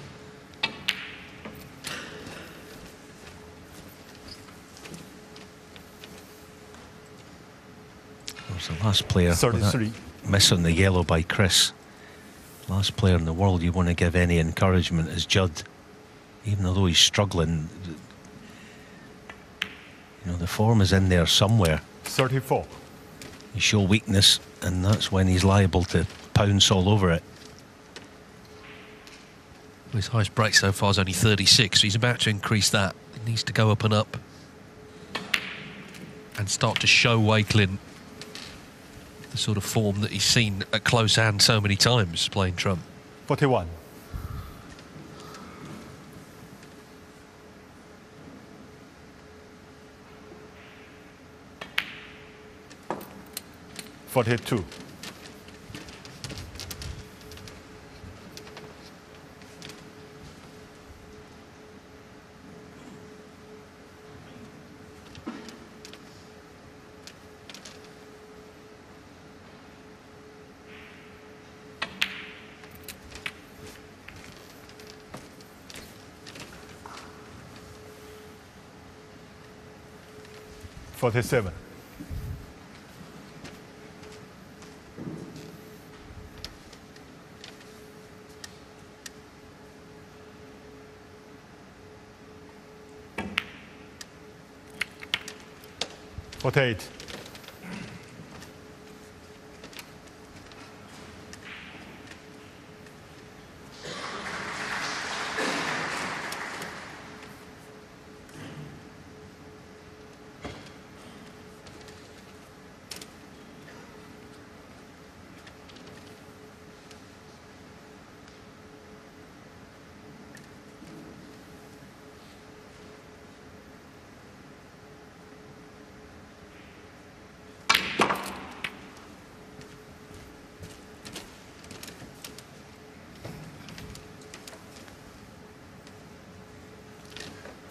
There's the last player. 33. Miss on the yellow by Chris. Last player in the world you want to give any encouragement is Judd. Even although he's struggling, you know, the form is in there somewhere. 34. You show weakness, and that's when he's liable to pounce all over it. Well, his highest break so far is only 36, so he's about to increase that. He needs to go up and up and start to show Walekin the sort of form that he's seen at close hand so many times playing Trump. 41. $42. $47. $48.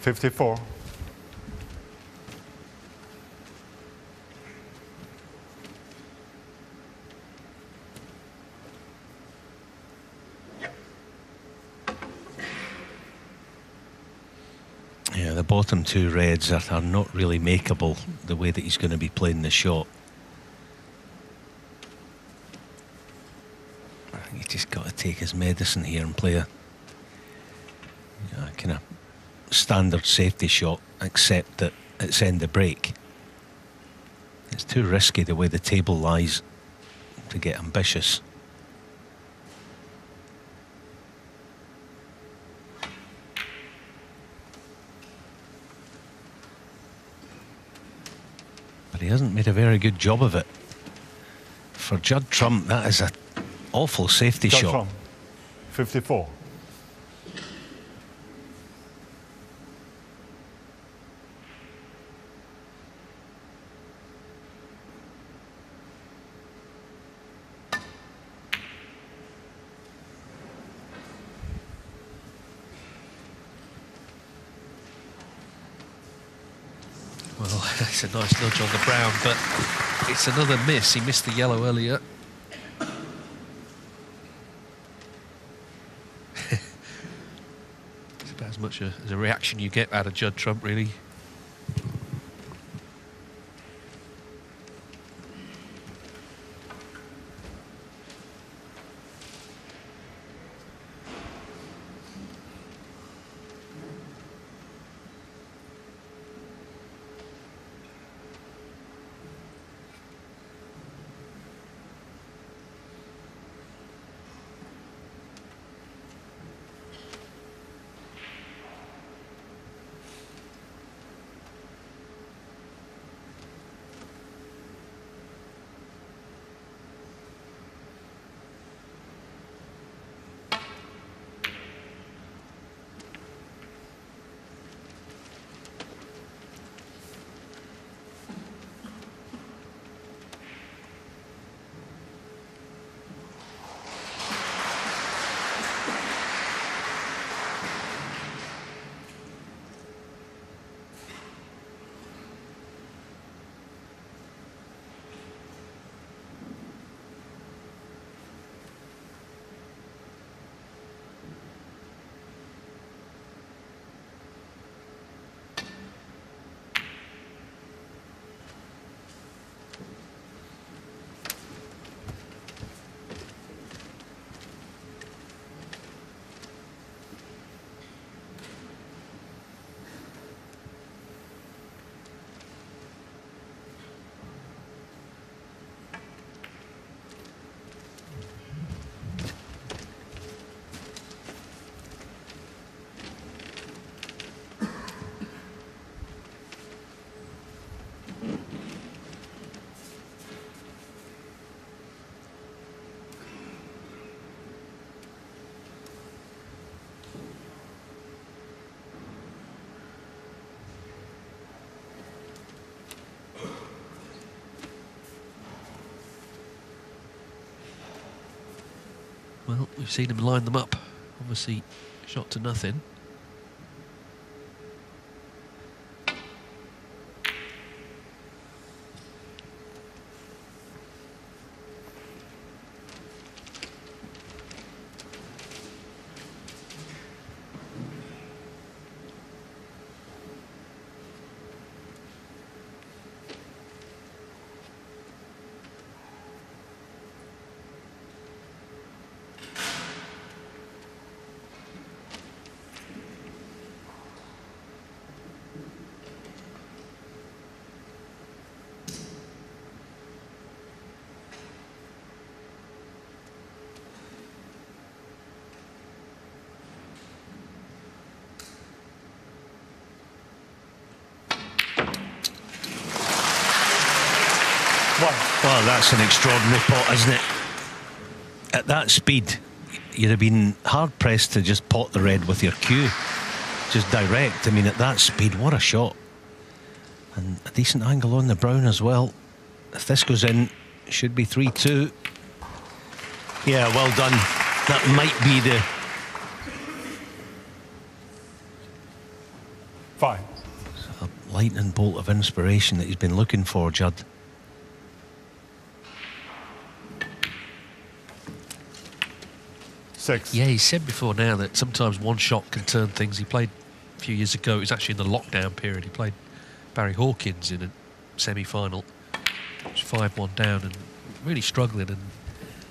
$54. Yeah, the bottom two reds are not really makeable the way that he's going to be playing the shot. I think he's just got to take his medicine here and play a kind of standard safety shot, except that it's end the break. It's too risky the way the table lies to get ambitious. But he hasn't made a very good job of it. For Judd Trump, that is an awful safety Judd shot. Trump. 54. Well, it's a nice nudge on the brown, but it's another miss. He missed the yellow earlier. It's about as much as a reaction you get out of Judd Trump, really. Well, we've seen him line them up. Obviously, shot to nothing. Well, that's an extraordinary pot, isn't it? At that speed, you'd have been hard-pressed to just pot the red with your cue. Just direct. I mean, at that speed, what a shot. And a decent angle on the brown as well. If this goes in, it should be 3-2. Yeah, well done. That might be the... Fine. A lightning bolt of inspiration that he's been looking for, Judd. Six. Yeah, he said before now that sometimes one shot can turn things. He played a few years ago. It was actually in the lockdown period. He played Barry Hawkins in a semi-final. It was 5-1 down and really struggling, and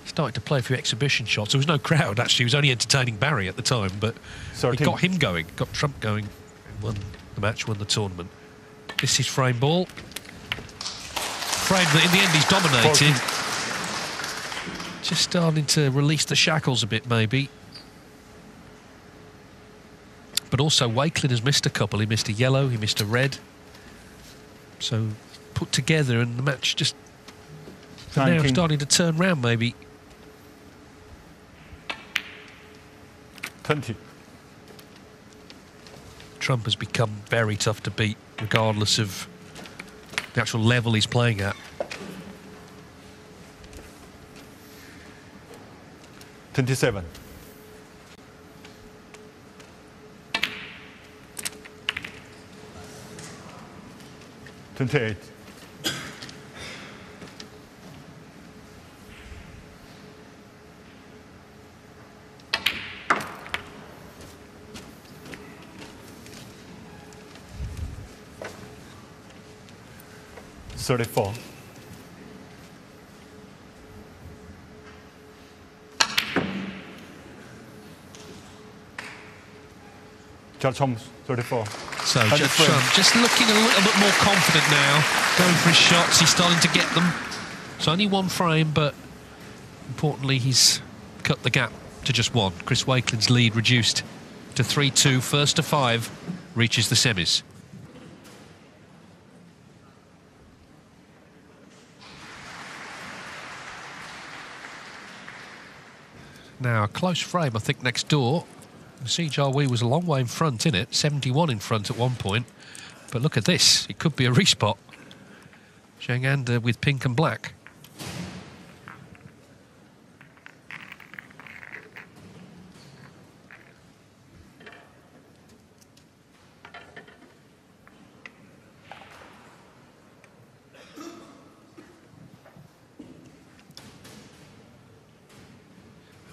started to play a few exhibition shots. There was no crowd, actually. He was only entertaining Barry at the time, but 13. he got him going, got Trump going, won the match, won the tournament. This is frame ball. Frame that in the end he's dominated. 14. Just starting to release the shackles a bit, maybe. But also Walekin has missed a couple. He missed a yellow, he missed a red. So put together, and the match just now starting to turn round, maybe. 20. Trump has become very tough to beat, regardless of the actual level he's playing at. 27. $28. $34. Judge Holmes, 34. So Trump just looking a little bit more confident now, going for his shots. He's starting to get them. It's only one frame, but importantly, he's cut the gap to just one. Chris Wakelin's lead reduced to 3-2. First to 5 reaches the semis. Now, a close frame, I think, next door. Si Jiahui was a long way in front, in it, 71 in front at one point. But look at this, it could be a respot. Zheng Anda with pink and black.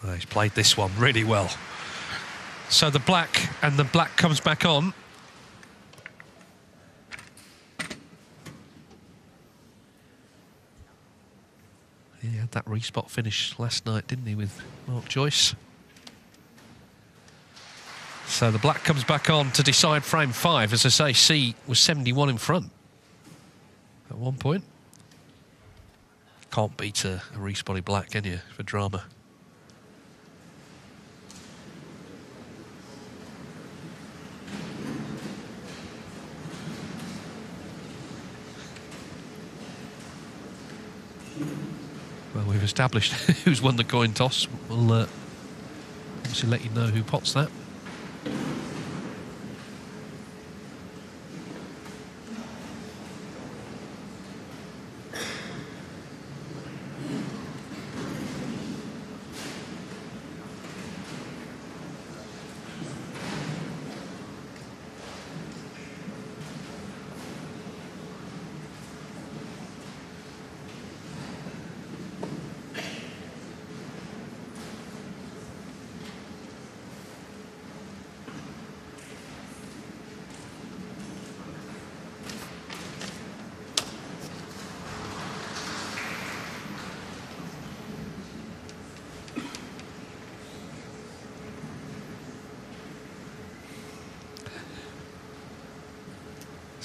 Well, he's played this one really well. So the black, and the black comes back on. He had that respot finish last night, didn't he, with Mark Joyce? So the black comes back on to decide frame 5. As I say, C was 71 in front at one point. Can't beat a respotty black, can you, for drama? Well, we've established who's won the coin toss. We'll obviously let you know who pots that.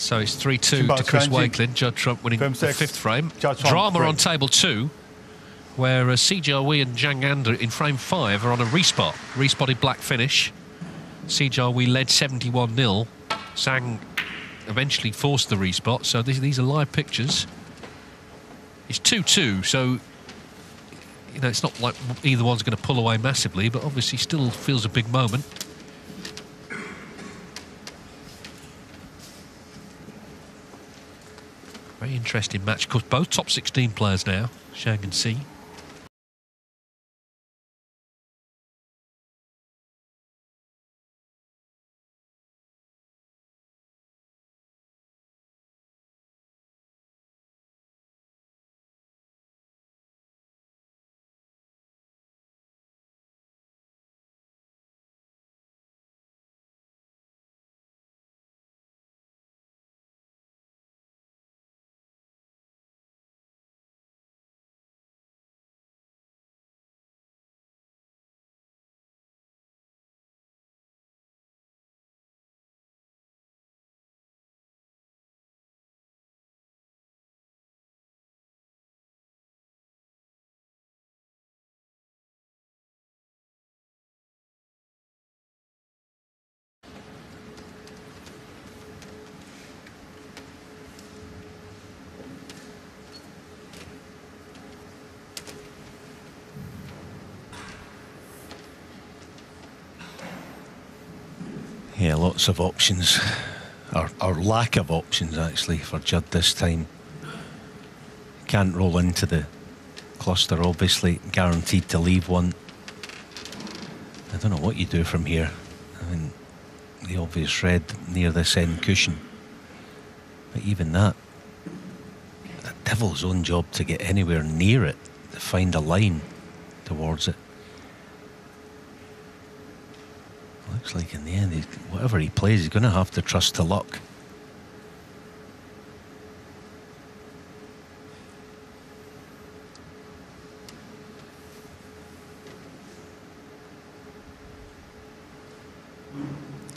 So it's 3-2 to Chris Walekin. Judd Trump winning the 5th frame. Drama on table 2, where Si Jiahui and Zhang Anda in frame 5 are on a respot. Respotted black finish. Si Jiahui led 71-0. Zhang eventually forced the respot. So these are live pictures. It's 2-2, so you know it's not like either one's going to pull away massively, but obviously still feels a big moment. Very interesting match. Of course, both top 16 players now, Zhang and Si. Yeah, lots of options, or lack of options actually for Judd this time. Can't roll into the cluster, obviously, guaranteed to leave one. I don't know what you do from here. I mean, the obvious red near this end cushion. But even that, the devil's own job to get anywhere near it, to find a line towards it. Looks like in the end, whatever he plays, he's going to have to trust to luck.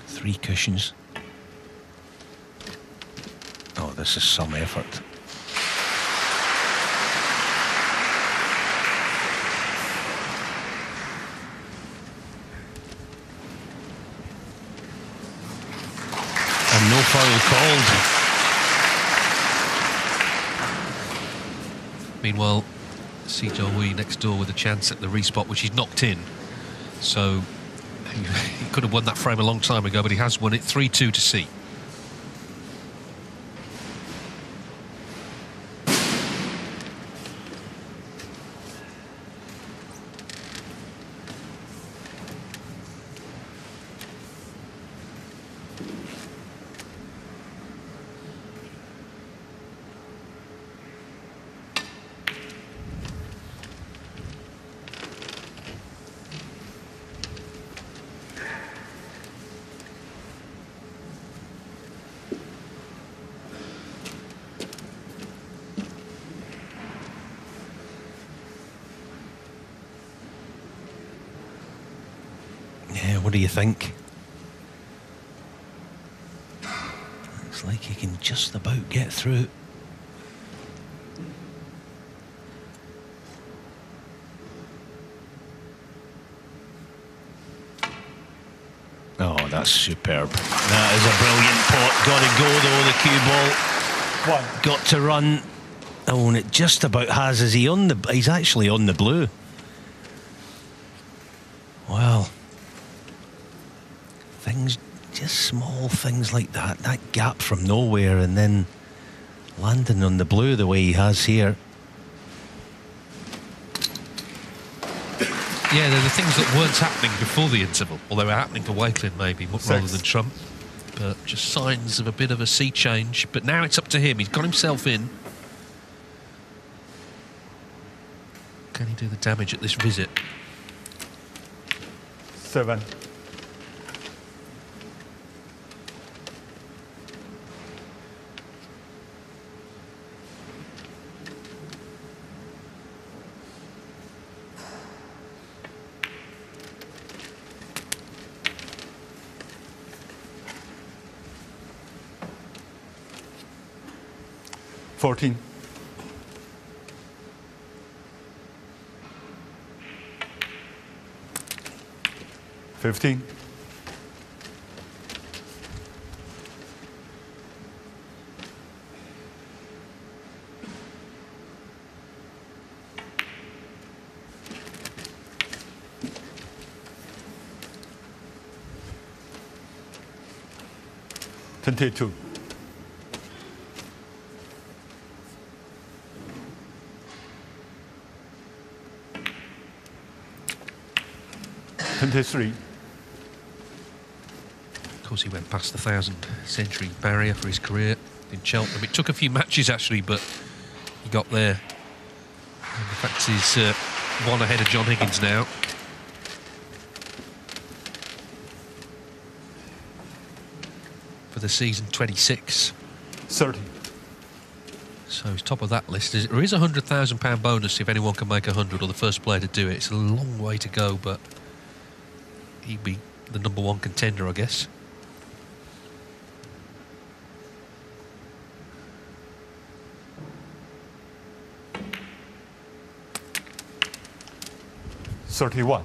Three cushions. Oh, this is some effort. And no foul called. Meanwhile, Si Jiahui next door with a chance at the respot, which he's knocked in. So he could have won that frame a long time ago, but he has won it 3-2 to Si. What do you think? Looks like he can just about get through. Oh, that's superb. That is a brilliant pot. Got to go though, the cue ball. One. Got to run. Oh, and it just about has. Is he on the... He's actually on the blue. Well, things, just small things like that. That gap from nowhere and then landing on the blue the way he has here. Yeah, they're the things that weren't happening before the interval. Well, they were happening for Walekin maybe, rather than Trump. But just signs of a bit of a sea change. But now it's up to him. He's got himself in. Can he do the damage at this visit? 7. 14. 15. 22. 23. Of course, he went past the 1,000-century barrier for his career in Cheltenham. It took a few matches, actually, but he got there. And in fact, he's one ahead of John Higgins now. For the season 26. 30. So he's top of that list. There is a £100,000 bonus if anyone can make 100, or the first player to do it. It's a long way to go, but he'd be the #1 contender, I guess. $31.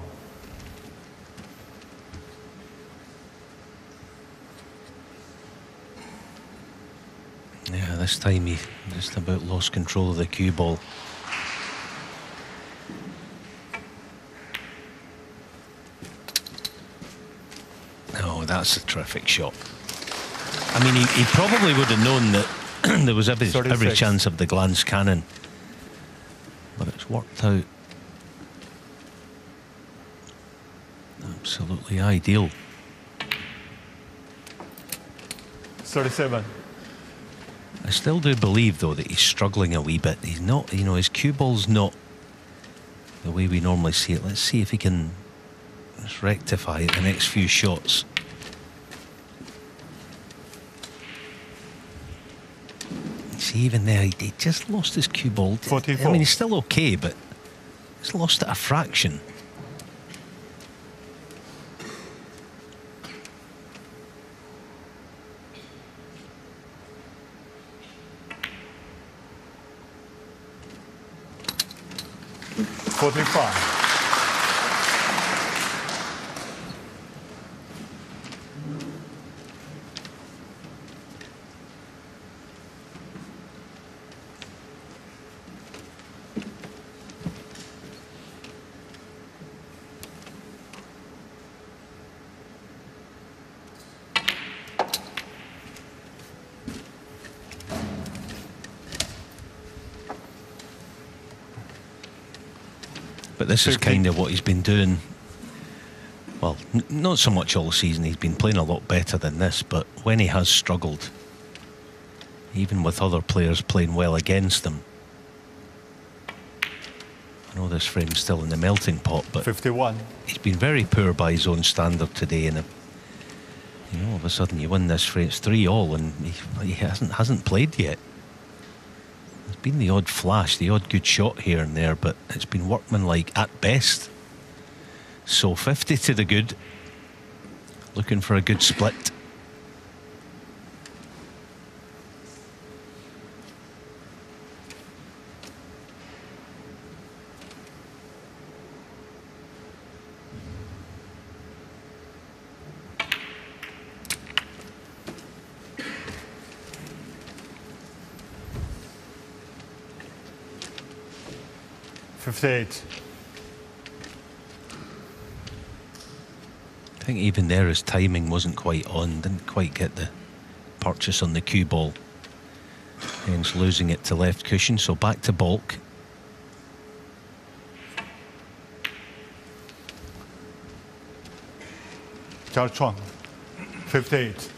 Yeah, this time he just about lost control of the cue ball. Oh, that's a terrific shot. I mean, he probably would have known that there was every chance of the glance cannon, but it's worked out absolutely ideal. 37. I still do believe, though, that he's struggling a wee bit. He's not, you know, his cue ball's not the way we normally see it. Let's see if he can just rectify it the next few shots. See, even there, he just lost his cue ball. 44. I mean, he's still okay, but he's lost it a fraction. But this is kind of what he's been doing. Well, not so much all season. He's been playing a lot better than this, but when he has struggled, even with other players playing well against him, I know this frame's still in the melting pot, but 51. He's been very poor by his own standard today, and you know, all of a sudden you win this frame, it's 3-all, and he hasn't played yet. There's been the odd flash, the odd good shot here and there, but it's been workmanlike at best. So 50 to the good, looking for a good split. I think even there his timing wasn't quite on, didn't quite get the purchase on the cue ball, hence losing it to left cushion. So back to baulk. Zhao Chuang, 58.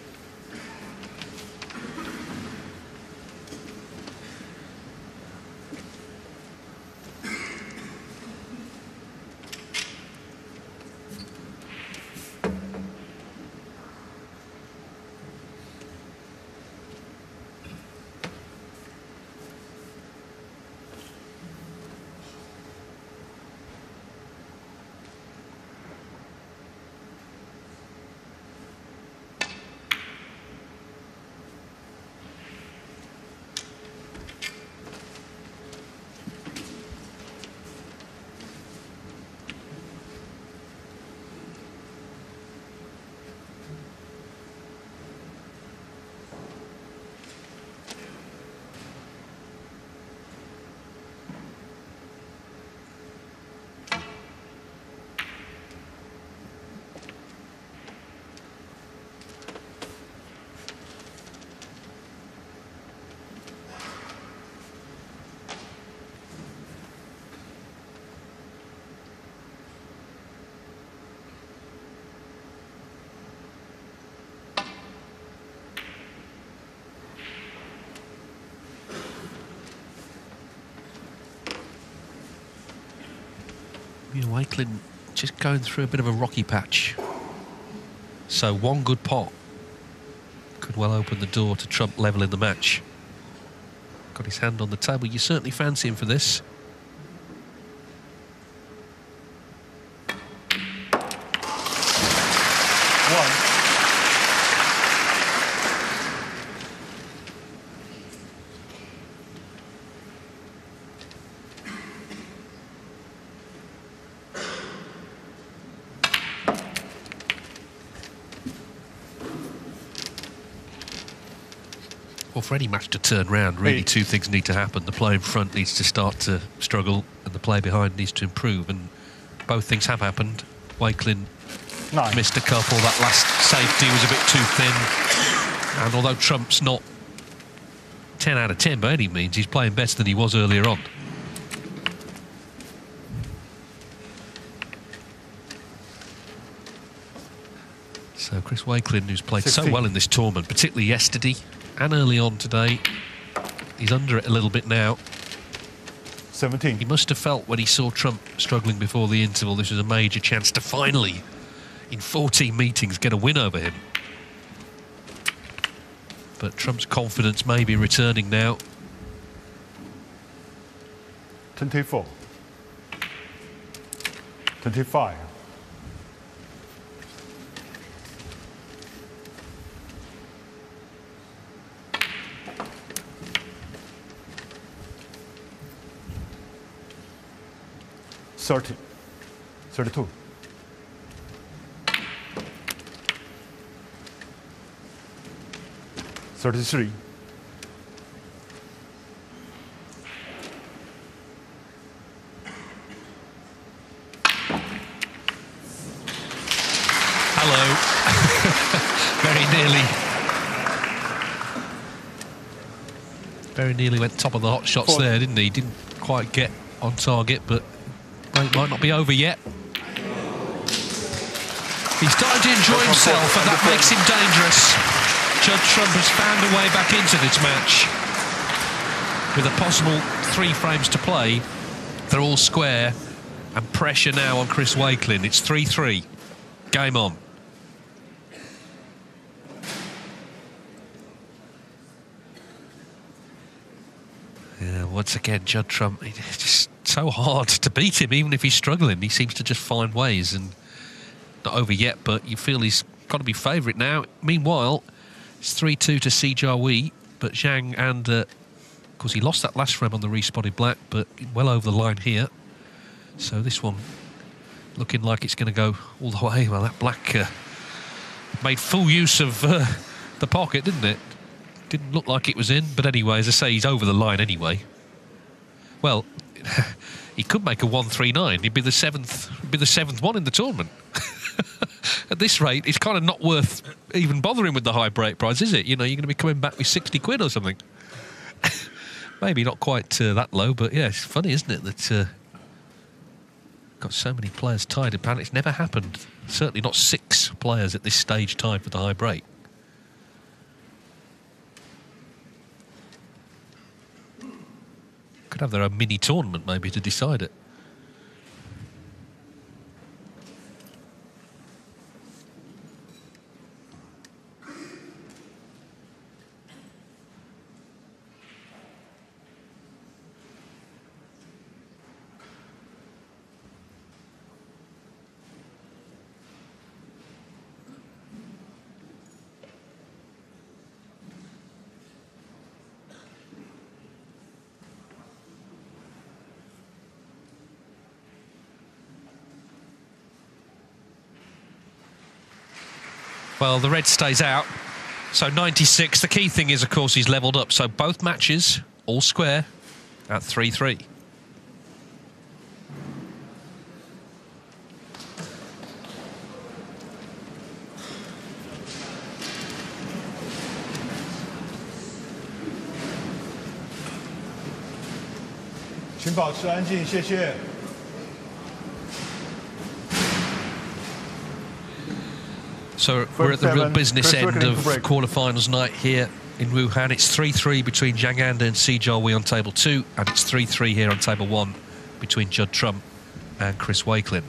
Yeah, Walekin just going through a bit of a rocky patch. So one good pot could well open the door to Trump leveling the match. Got his hand on the table. You certainly fancy him for this. Well, for any match to turn round, really two things need to happen. The player in front needs to start to struggle and the player behind needs to improve, and both things have happened. Walekin missed a couple. That last safety was a bit too thin. And although Trump's not 10 out of 10 by any means, he's playing better than he was earlier on. So Chris Walekin, who's played 16. So well in this tournament, particularly yesterday and early on today, he's under it a little bit now. 17. He must have felt when he saw Trump struggling before the interval, this was a major chance to finally, in 14 meetings, get a win over him. But Trump's confidence may be returning now. 24. 25. $30. 32. $33. Hello. Very nearly went top of the hot shots there, didn't he? Didn't quite get on target, but it might not be over yet. He's starting to enjoy himself, and that makes him dangerous. Judd Trump has found a way back into this match. With a possible 3 frames to play, they're all square, and pressure now on Chris Walekin. It's 3-3. Game on. Yeah, once again, Judd Trump, it's just so hard to beat him, even if he's struggling. He seems to just find ways, and not over yet, but you feel he's got to be favourite now. Meanwhile, it's 3-2 to Si Jiahui, but Zhang and, of course, he lost that last frame on the respotted black, but well over the line here. So this one looking like it's going to go all the way. Well, that black made full use of the pocket, didn't it? Didn't look like it was in, but anyway, as I say, he's over the line anyway. Well, he could make a 139. He'd be the seventh one in the tournament. At this rate, it's kind of not worth even bothering with the high break prize, is it? You know, you're going to be coming back with 60 quid or something. Maybe not quite that low, but yeah, it's funny, isn't it, that got so many players tied. Apparently, it's never happened. Certainly not 6 players at this stage tied for the high break. Could have their own mini tournament maybe to decide it. Well, the red stays out, so 96. The key thing is, of course, he's levelled up. So both matches, all square, at 3-3. So we're at the real business end of quarterfinals night here in Wuhan. It's 3-3 between Zhang Anda and Si Jiahui on table 2, and it's 3-3 here on table 1 between Judd Trump and Chris Walekin.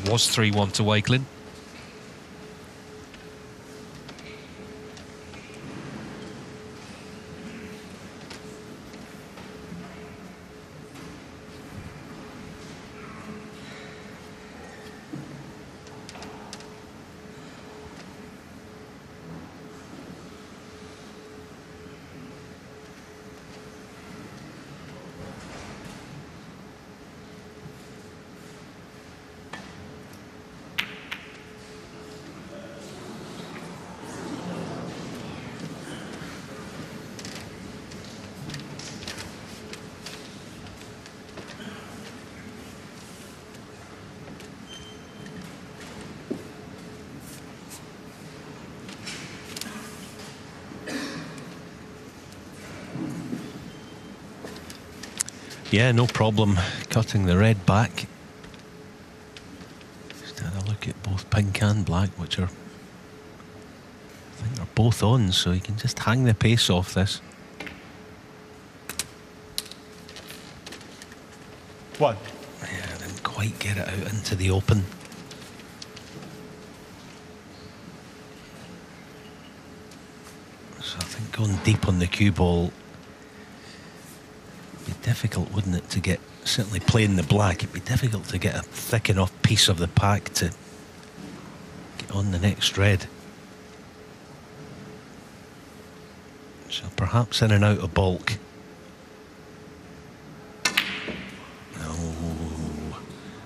Was 3-1 to Walekin. Yeah, no problem cutting the red back. Just had a look at both pink and black, which are, I think, are both on, so you can just hang the pace off this. One. Yeah, didn't quite get it out into the open. So I think going deep on the cue ball would be difficult, wouldn't it, to get, certainly playing the black, it'd be difficult to get a thick enough piece of the pack to get on the next red. So perhaps in and out of bulk.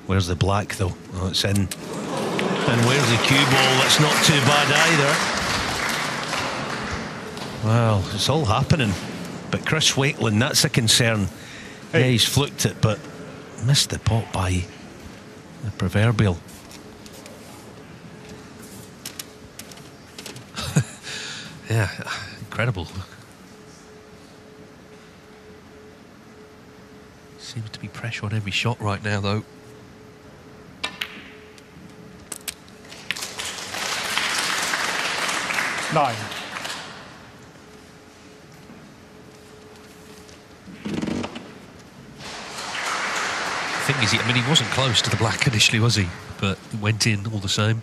Where's the black though? Oh, it's in. And where's the cue ball? That's not too bad either. Well, it's all happening. But Chris Walekin, that's a concern. Hey. Yeah, he's fluked it, but missed the pot by the proverbial. Yeah, incredible. Seems to be pressure on every shot right now, though. Nine. The thing is, I mean, he wasn't close to the black initially, was he? But it went in all the same.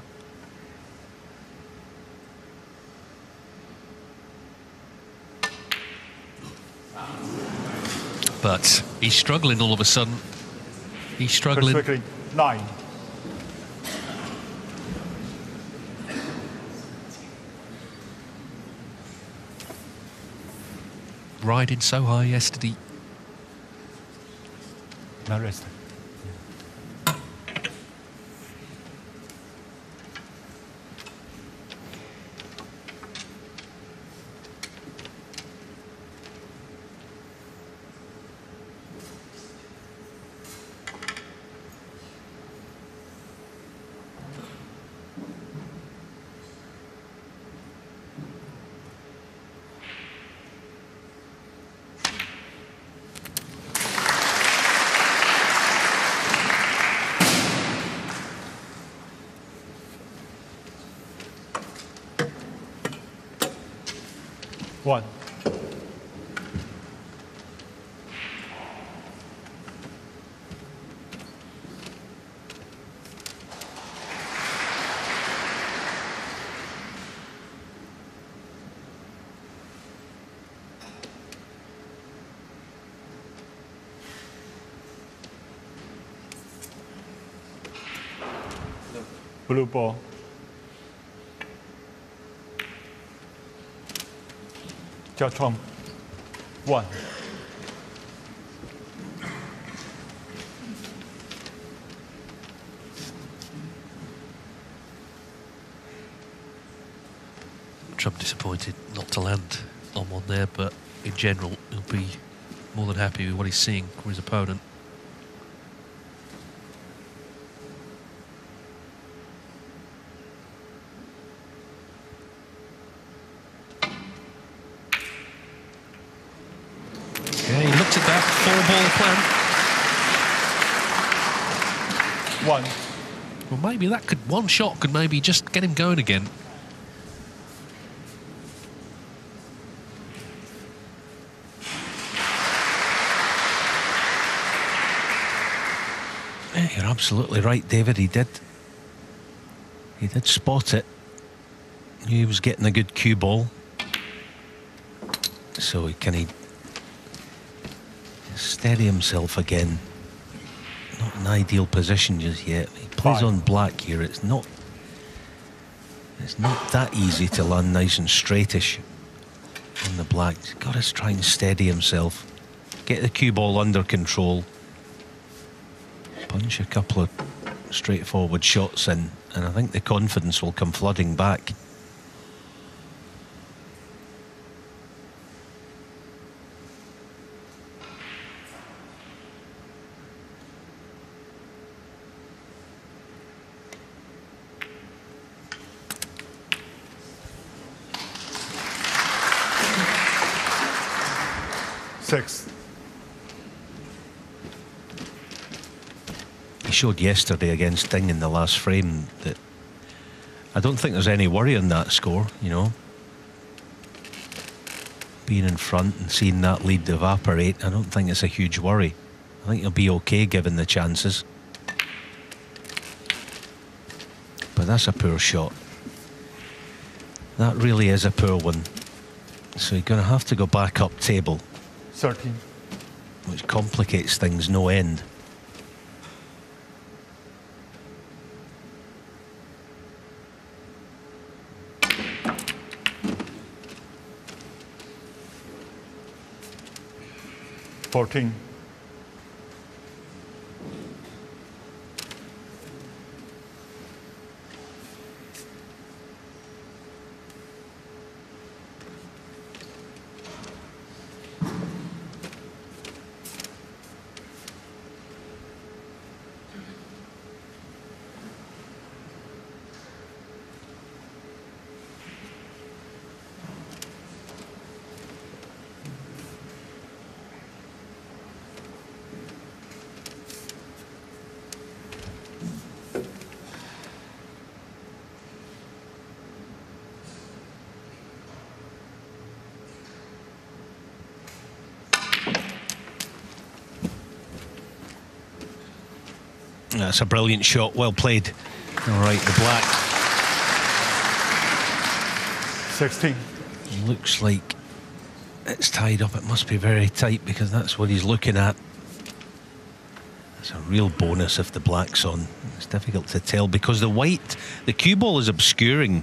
But he's struggling all of a sudden. He's struggling. Nine. Riding so high yesterday. Now rest. One. Blue ball. Trump. One. Trump disappointed not to land on one there, but in general, he'll be more than happy with what he's seeing from his opponent. Yeah, he looked at that four-ball plan. One. Well, maybe that could, one shot could maybe just get him going again. Yeah, you're absolutely right, David. He did spot it. He was getting a good cue ball. So can he steady himself again? Not an ideal position just yet. He plays on black here. It's not that easy to land nice and straightish on the black. He's got to try and steady himself. Get the cue ball under control. Punch a couple of straightforward shots in, and I think the confidence will come flooding back. Six. He showed yesterday against Ding in the last frame that I don't think there's any worry on that score, you know. Being in front and seeing that lead evaporate, I don't think it's a huge worry. I think he'll be okay given the chances. But that's a poor shot. That really is a poor one. So you're going to have to go back up table. 13. Which complicates things no end. $14. That's a brilliant shot, well played. All right, the black. 16. Looks like it's tied up. It must be very tight because that's what he's looking at. It's a real bonus if the black's on. It's difficult to tell because the white, the cue ball is obscuring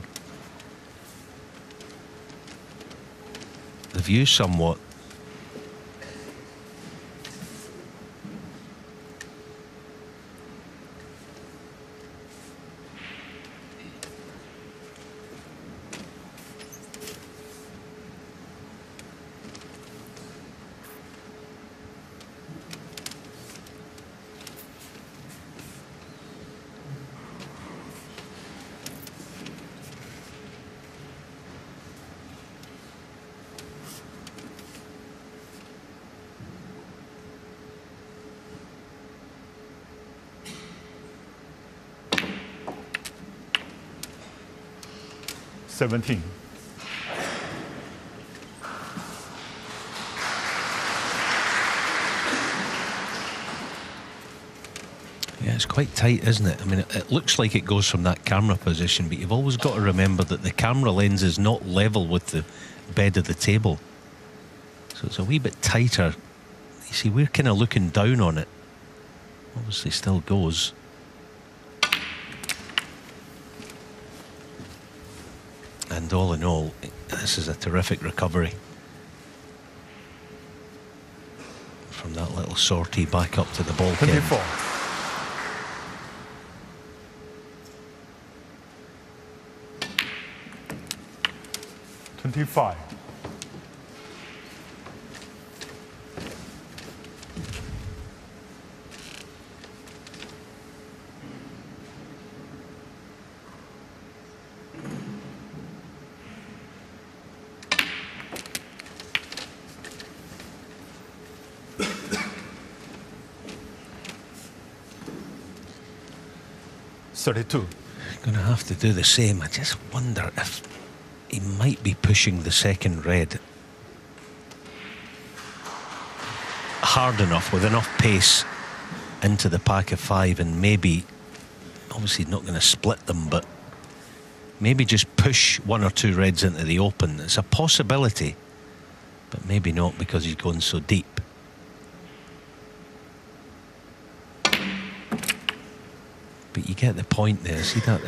the view somewhat. $17. Yeah, it's quite tight, isn't it? I mean, it looks like it goes from that camera position, but you've always got to remember that the camera lens is not level with the bed of the table. So it's a wee bit tighter. You see, we're kind of looking down on it. Obviously still goes. And all in all, this is a terrific recovery from that little sortie back up to the ball. 24. $25. $32. Going to have to do the same. I just wonder if he might be pushing the second red hard enough with enough pace into the pack of 5 and maybe, obviously not going to split them, but maybe just push 1 or 2 reds into the open. It's a possibility, but maybe not because he's gone so deep. But you get the point there. See that?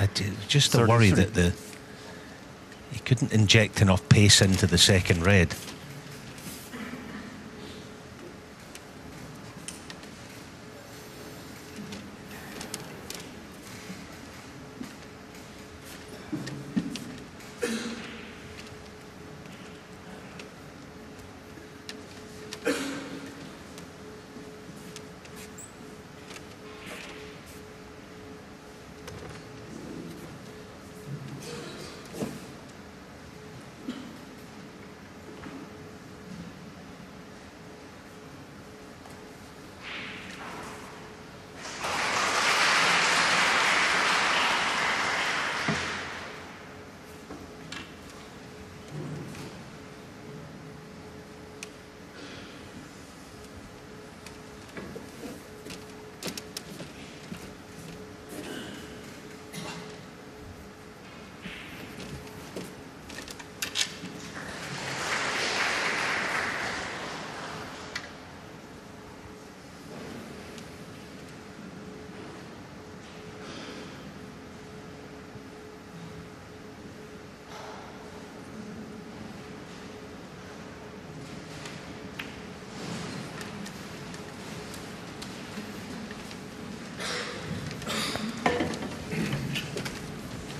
Just the worry that he couldn't inject enough pace into the second red.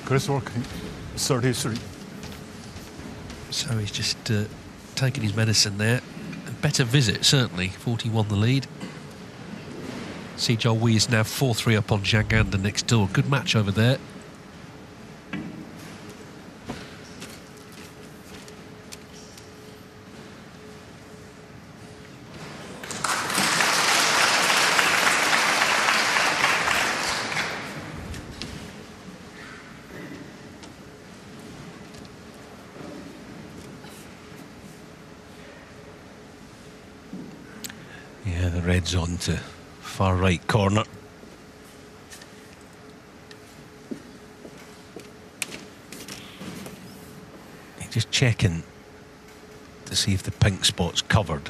Chris Walekin, 33. So he's just taking his medicine there. A better visit, certainly. 41 the lead. Si Jiahui is now 4-3 up on Zhang Anda next door. Good match over there. Yeah, the red's on to far right corner. He's just checking to see if the pink spot's covered.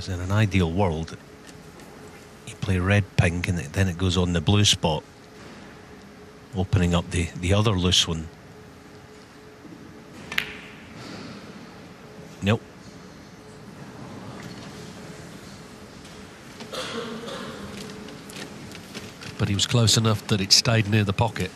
In an ideal world, you play red, pink, and then it goes on the blue spot, opening up the other loose one. Nope. But he was close enough that it stayed near the pocket.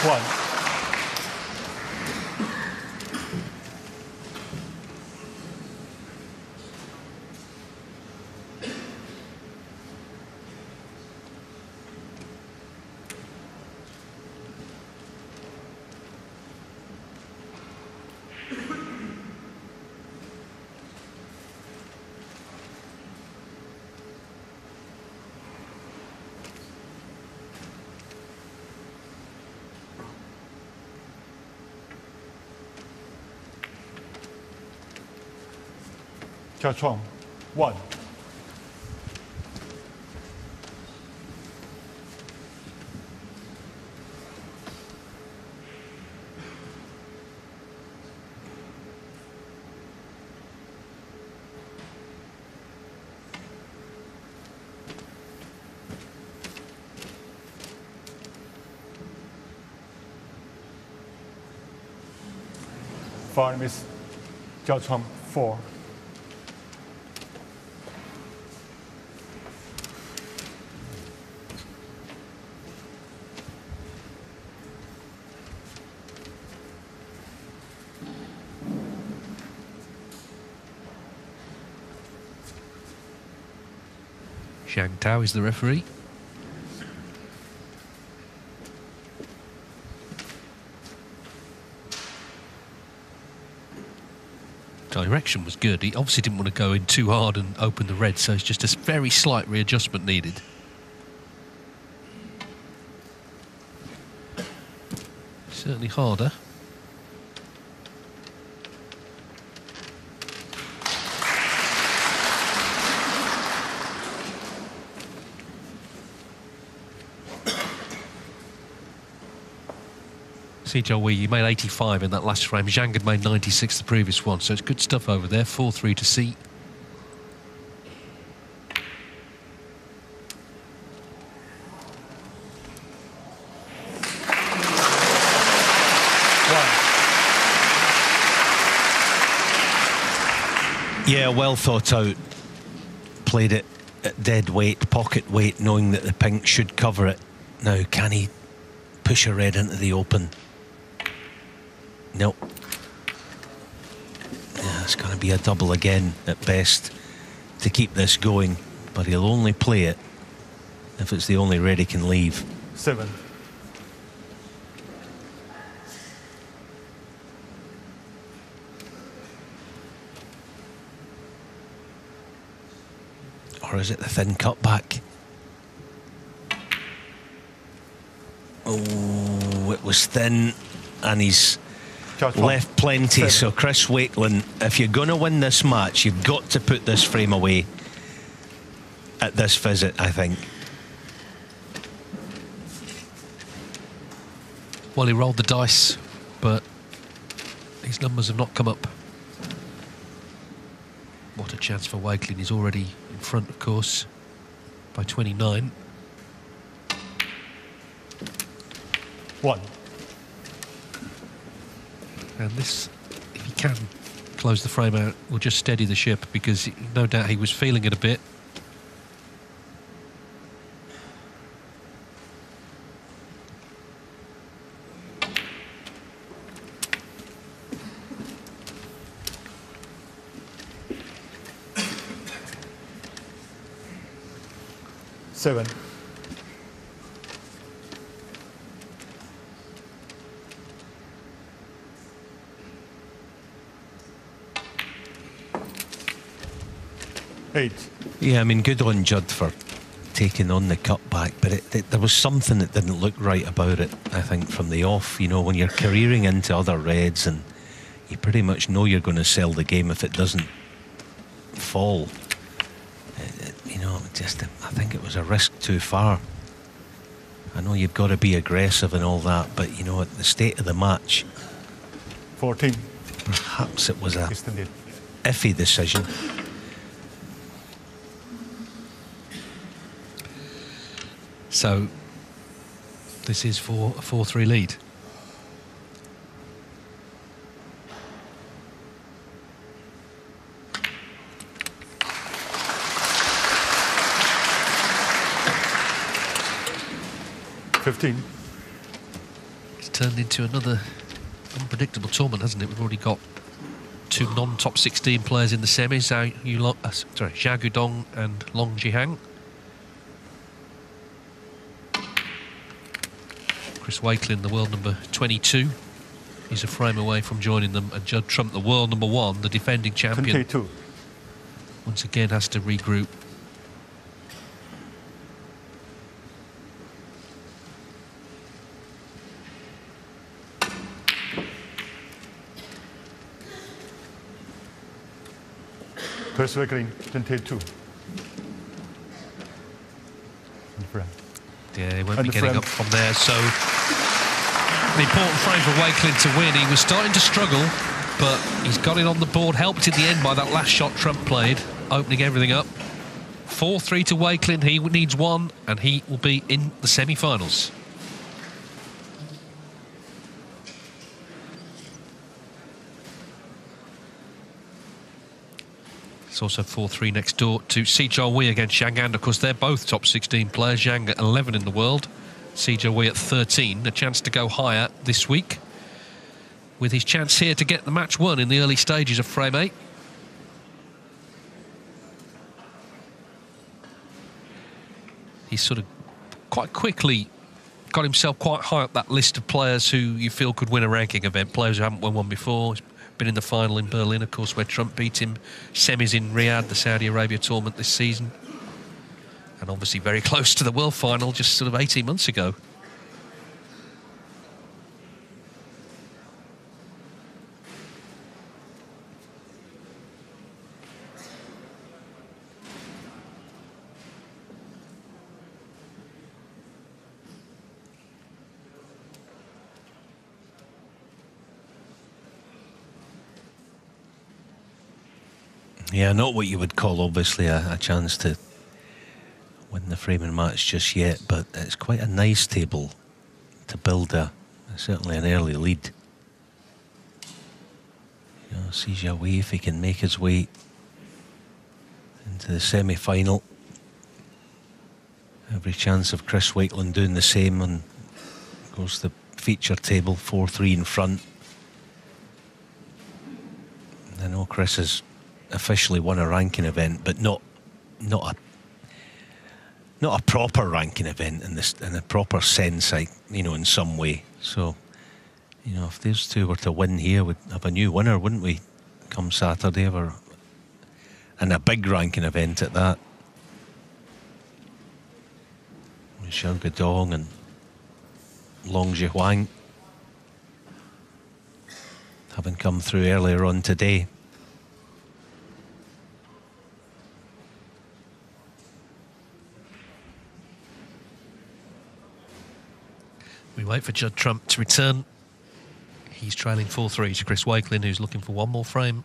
One. Jia Chuang, 1. Foul miss. Judge Trump 4. Zhang Tao is the referee. Direction was good. He obviously didn't want to go in too hard and open the red, so it's just a very slight readjustment needed. Certainly harder. See, Joey, you made 85 in that last frame. Zhang had made 96 the previous one, so it's good stuff over there. 4-3 to see. Yeah, well thought out. Played it at dead weight, pocket weight, knowing that the pink should cover it. Now, can he push a red into the open? No. Yeah, it's going to be a double again at best to keep this going, but he'll only play it if it's the only red he can leave. 7. Or is it the thin cutback? Oh, it was thin, and he's left plenty. 7. So Chris Wakelin, if you're going to win this match, you've got to put this frame away at this visit, I think. Well, he rolled the dice, but his numbers have not come up. What a chance for Wakelin. He's already in front, of course, by 29. 1. And this, if he can close the frame out, will just steady the ship, because no doubt he was feeling it a bit. Seven. 8. Yeah, I mean, good on Judd for taking on the cutback, but there was something that didn't look right about it, I think, from the off. You know, when you're careering into other reds and you pretty much know you're going to sell the game if it doesn't fall. You know, I think it was a risk too far. I know you've got to be aggressive and all that, but, you know, at the state of the match, 14. Perhaps it was a Extended. iffy decision. So this is for a 4-3 lead. It's turned into another unpredictable tournament, hasn't it? We've already got 2 non-top 16 players in the semis. Zhao Gudong and Long Jihang. Chris Wakelin, the world number 22. He's a frame away from joining them. And Judd Trump, the world number 1, the defending champion. 22. Once again has to regroup. Chris Wakelin, 22. Yeah, he won't be getting up from there. So, an important frame for Wakelin to win. He was starting to struggle, but he's got it on the board. Helped in the end by that last shot Trump played, opening everything up. 4-3 to Wakelin. He needs 1, and he will be in the semi-finals. It's also 4-3 next door to Si Jiawei against Zhang An. Of course, they're both top 16 players. Zhang at 11 in the world, Si Jiawei at 13. A chance to go higher this week, with his chance here to get the match won in the early stages of frame 8. He's sort of quite quickly got himself quite high up that list of players who you feel could win a ranking event. Players who haven't won one before. He's been in the final in Berlin, of course, where Trump beat him. Semis in Riyadh, the Saudi Arabia tournament this season. And obviously very close to the world final just sort of 18 months ago. Yeah, not what you would call, obviously, a chance to win the framing match just yet, but it's quite a nice table to build certainly an early lead. You know, Si Jiawei, if he can make his way into the semi-final, every chance of Chris Wakeland doing the same, and goes the feature table 4-3 in front. I know Chris has officially won a ranking event, but not a proper ranking event in a proper sense, in some way. So, if those two were to win here, we'd have a new winner, wouldn't we, come Saturday, and a big ranking event at that. With Xiao Guodong and Long Zhihuang having come through earlier on today. We wait for Judd Trump to return. He's trailing 4-3 to Chris Wakeling, who's looking for one more frame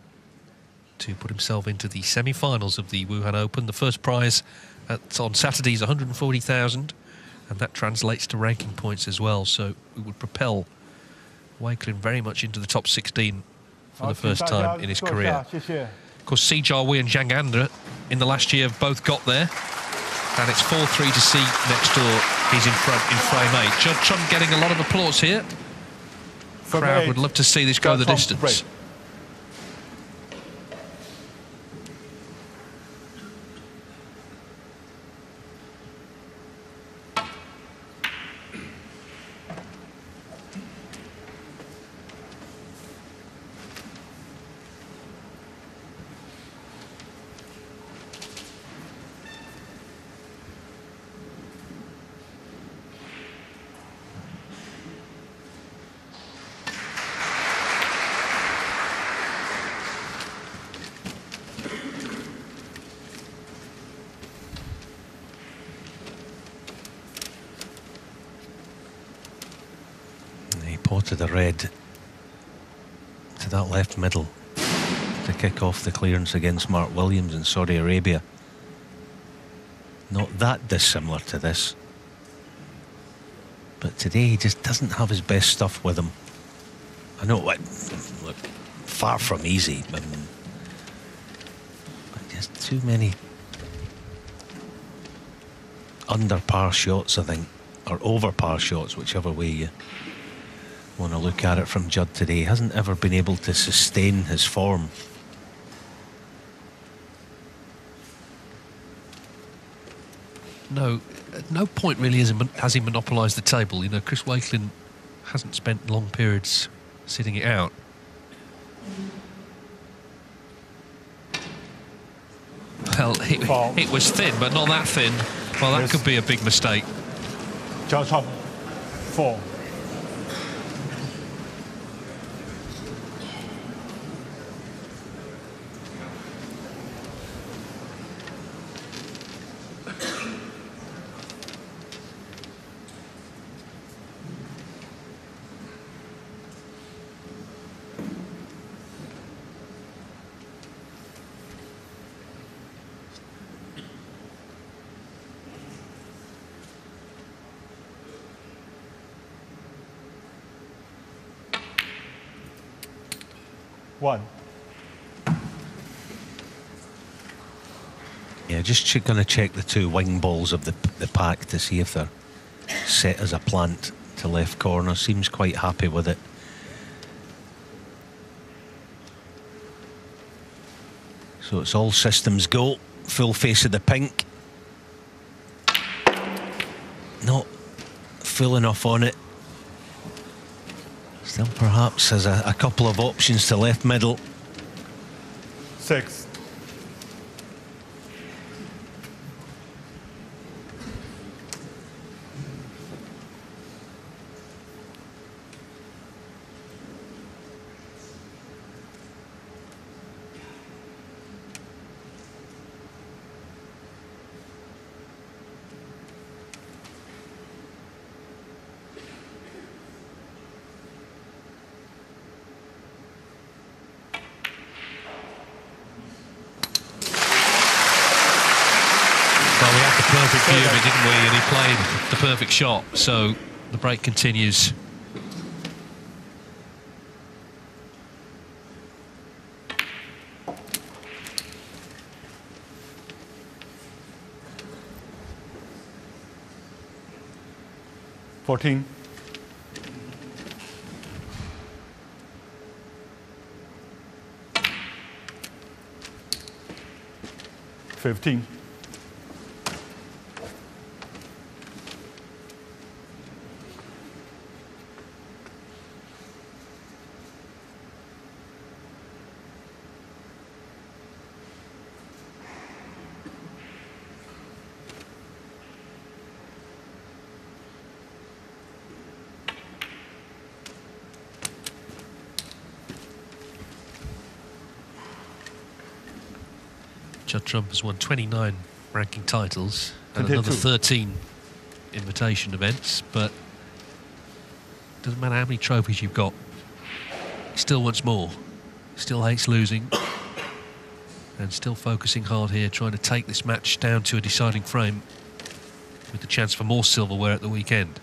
to put himself into the semi-finals of the Wuhan Open. The first prize on Saturday is 140,000, and that translates to ranking points as well. So it would propel Wakeling very much into the top 16 for the first time in his career. Of course, Si Jiawei and Zhang An in the last year have both got there. And it's 4-3 to Si next door. He's in front in frame 8. Judd Trump getting a lot of applause here. Crowd would love to see this go the distance. To the red, to that left middle, to kick off the clearance against Mark Williams in Saudi Arabia. Not that dissimilar to this, but today he just doesn't have his best stuff with him. I know, look, far from easy, but just too many under par shots, I think, or over par shots, whichever way you want to look at it from Judd today. He hasn't ever been able to sustain his form. No, at no point really has he monopolised the table. Chris Wakeling hasn't spent long periods sitting it out. Well, it was thin, but not that thin. Well, that could be a big mistake. Judge Trump, 4. One. Yeah, just going to check the two wing balls of the pack to see if they're set as a plant to left corner. Seems quite happy with it. So it's all systems go. Full face of the pink. Not full enough on it. Still perhaps has a couple of options to left middle. 6. Perfect view of it, didn't we? And he played the perfect shot, so the break continues. $14. 15. Judd Trump has won 29 ranking titles and another 13 invitation events, but doesn't matter how many trophies you've got, he still wants more, still hates losing, and still focusing hard here, trying to take this match down to a deciding frame with the chance for more silverware at the weekend.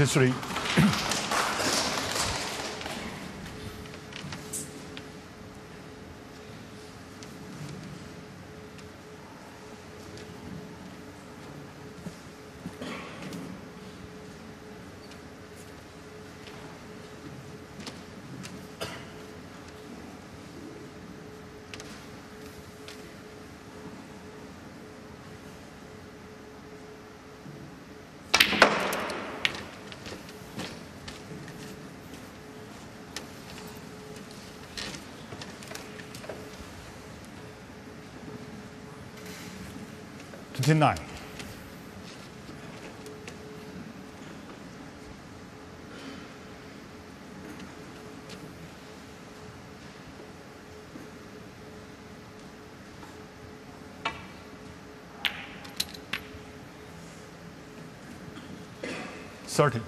Three. $29. $30.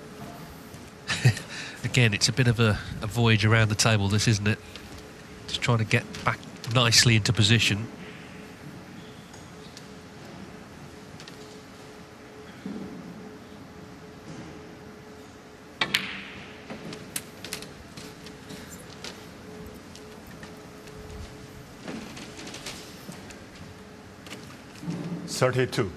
Again, it's a bit of a voyage around the table, this, isn't it? Just trying to get back nicely into position. $32.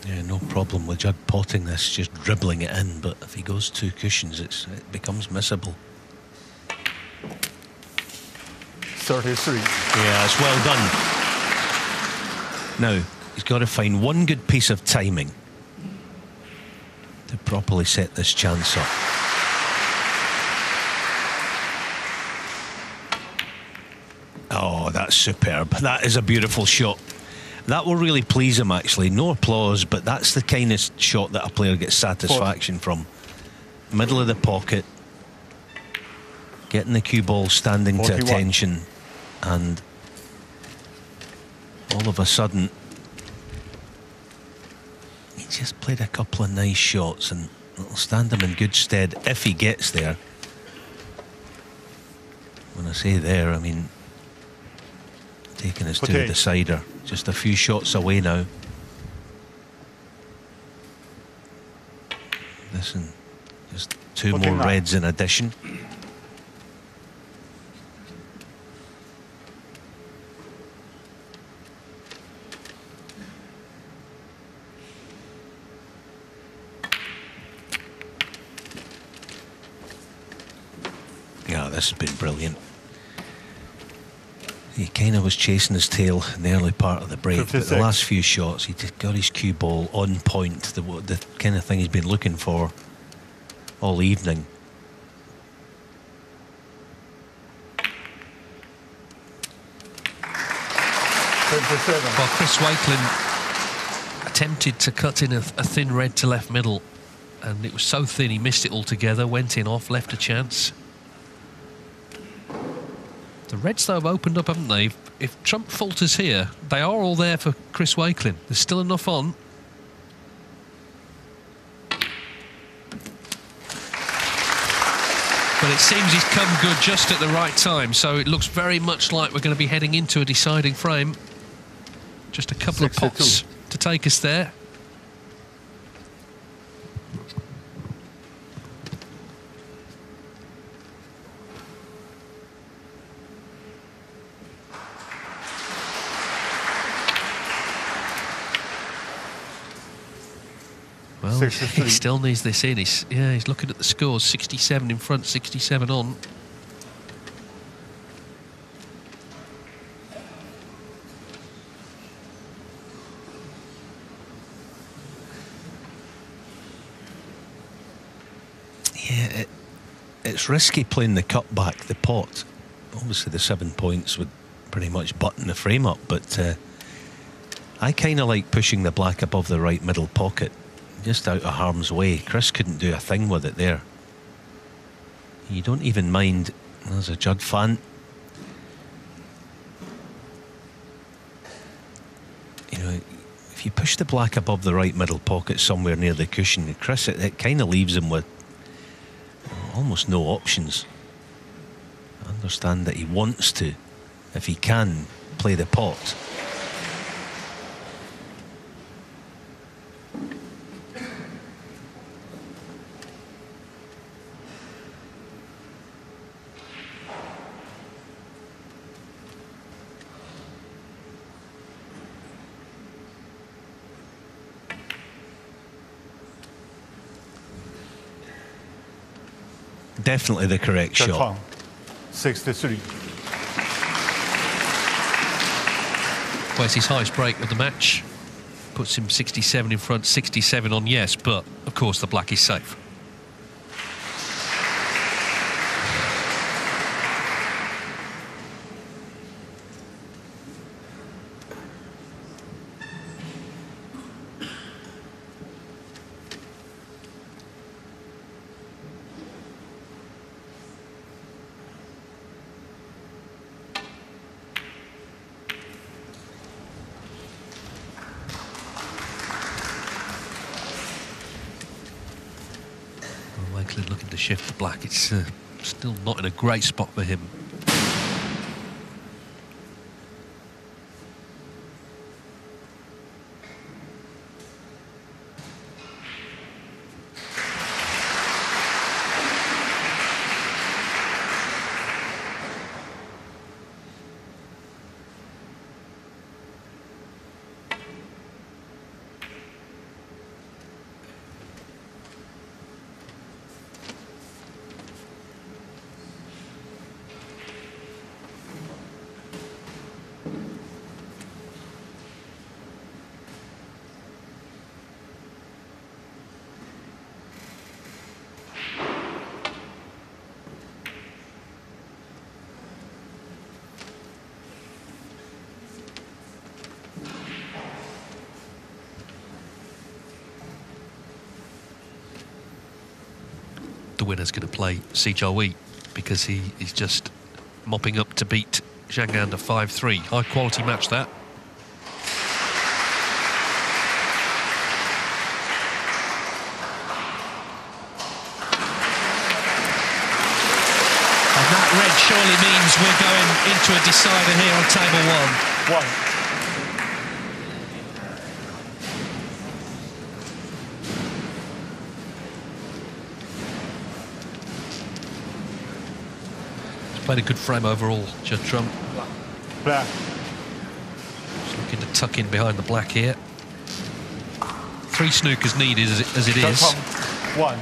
Yeah, no problem with Judd potting this, just dribbling it in, but if he goes two cushions, it becomes missable. 33. Yeah, it's well done. Now, he's got to find one good piece of timing to properly set this chance up. Oh, that's superb. That is a beautiful shot. That will really please him, actually. No applause, but that's the kind of shot that a player gets satisfaction from. Middle of the pocket, getting the cue ball standing 41. To attention, and all of a sudden he just played a couple of nice shots, and it'll stand him in good stead if he gets there. When I say there, I mean taking us to the decider. Just a few shots away now. Listen, just two more reds in addition. Yeah, this has been brilliant. He kind of was chasing his tail in the early part of the break, 56. But the last few shots, he just got his cue ball on point, the kind of thing he's been looking for all evening. Well, Chris Walekin attempted to cut in a thin red to left middle, and it was so thin he missed it altogether, went in off, left a chance. The Reds, though, have opened up, haven't they? If Trump falters here, they are all there for Chris Walekin. There's still enough on. But it seems he's come good just at the right time, so it looks very much like we're going to be heading into a deciding frame. Just a couple of pots to take us there. Well, he still needs this in. He's looking at the scores. 67 in front, 67 on. Yeah, it's risky playing the cut back, the pot. Obviously the 7 points would pretty much button the frame up, but I kind of like pushing the black above the right middle pocket, just out of harm's way. Chris couldn't do a thing with it there. You don't even mind. There's a Judd fan. You know, if you push the black above the right middle pocket somewhere near the cushion, Chris, it kind of leaves him with almost no options. I understand that he wants to, if he can, play the pot. Definitely the correct shot. 63. Well, it's his highest break of the match. Puts him 67 in front, 67 on, yes, but of course the black is safe. Looking to shift the black. It's still not in a great spot for him. The winner's going to play Sijawi because he is just mopping up to beat Zhang Anda 5-3. High quality match that. And that that red surely means we're going into a decider here on table one. He's played a good frame overall, Judd Trump. Black. Just looking to tuck in behind the black here. 3 snookers needed as it is. Trump, 1.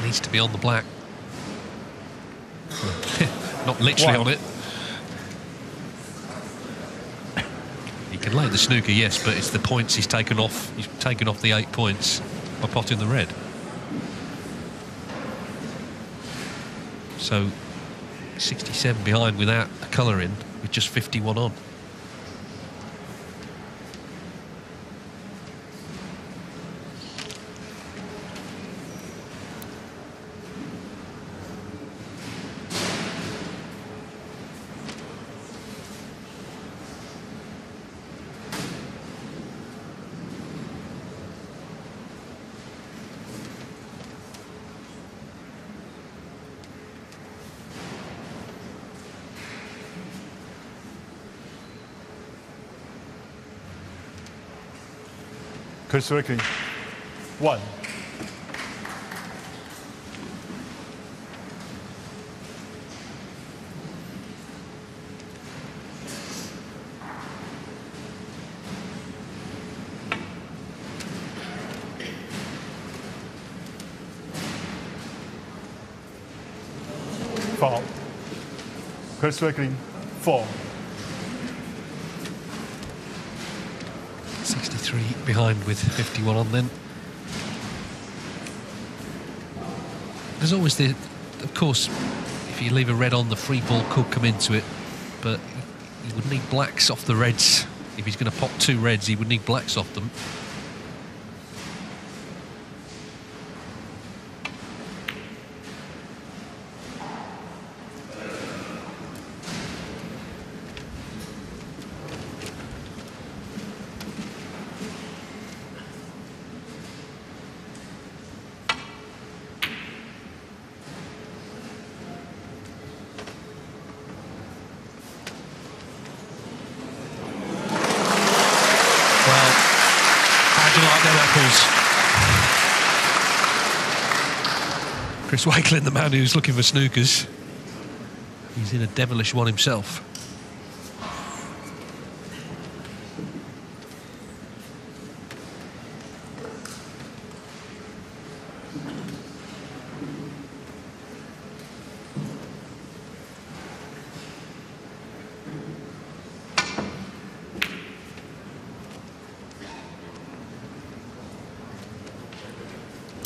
Needs to be on the black. Not literally on it. He can lay the snooker, yes, but it's the points he's taken off. He's taken off the 8 points by potting the red. So 67 behind without a colour in, with just 51 on. Chris Walekin, 1. Foul. Chris Walekin, 4. 63 behind with 51 on then. There's always the, of course, if you leave a red on, the free ball could come into it, but he would need blacks off the reds. If he's going to pop 2 reds, he would need blacks off them. Chris Walekin, the man who's looking for snookers, he's in a devilish one himself.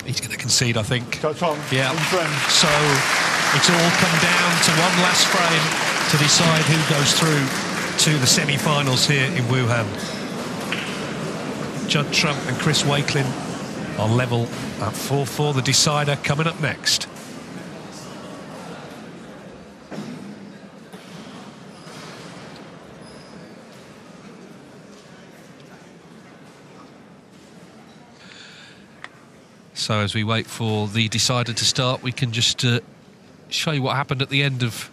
He's going to concede, I think. Yeah. So it's all come down to one last frame to decide who goes through to the semi-finals here in Wuhan. Judd Trump and Chris Walekin are level at 4-4. The decider coming up next. So as we wait for the decider to start, we can just show you what happened at the end of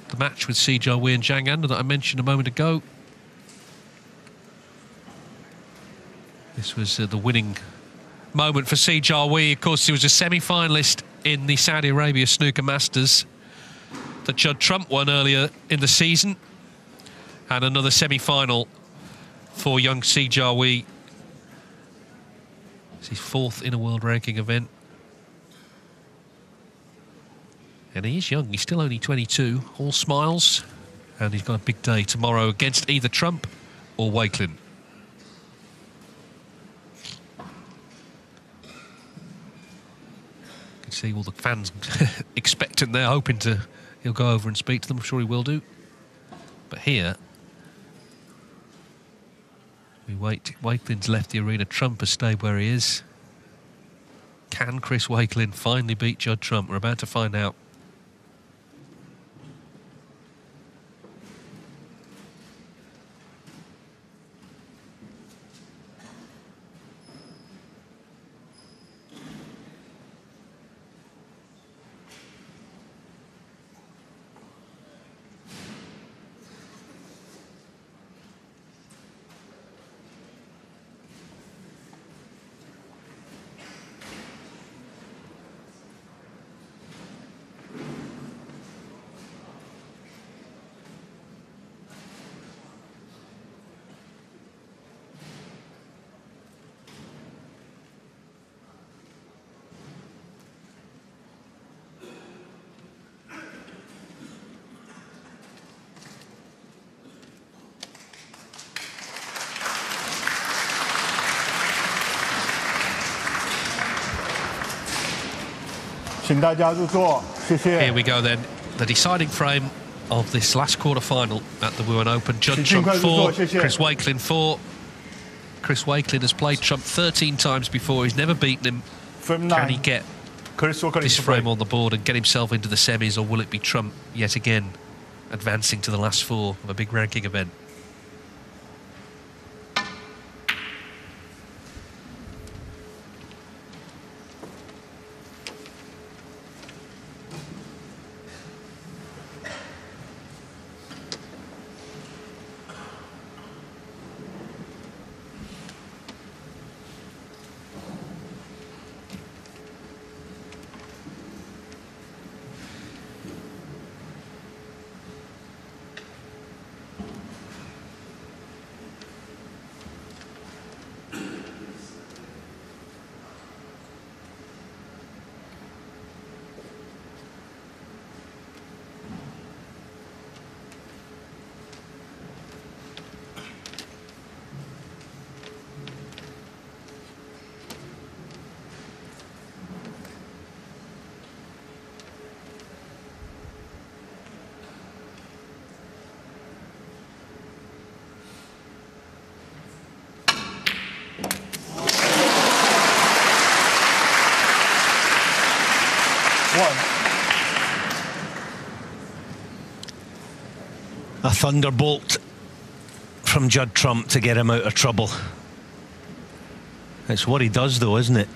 the match with Si Jiawei and Zhang Anda that I mentioned a moment ago. This was the winning moment for Si Jiawei. Of course, he was a semi-finalist in the Saudi Arabia Snooker Masters that Judd Trump won earlier in the season. And another semi-final for young Si Jiawei. It's his 4th in a world ranking event. And he is young, he's still only 22, all smiles. And he's got a big day tomorrow against either Trump or Walekin. You can see all the fans expectant there, hoping he'll go over and speak to them. I'm sure he will do. But here, we wait. Wakelin's left the arena. Trump has stayed where he is. Can Chris Walekin finally beat Judd Trump? We're about to find out. Here we go then, the deciding frame of this last quarter-final at the Wuhan Open. Judd Trump 4, Chris Walekin 4. Chris Walekin has played Trump 13 times before, he's never beaten him. Can he get this frame on the board and get himself into the semis, or will it be Trump yet again advancing to the last 4 of a big ranking event? A thunderbolt from Judd Trump to get him out of trouble. It's what he does though, isn't it?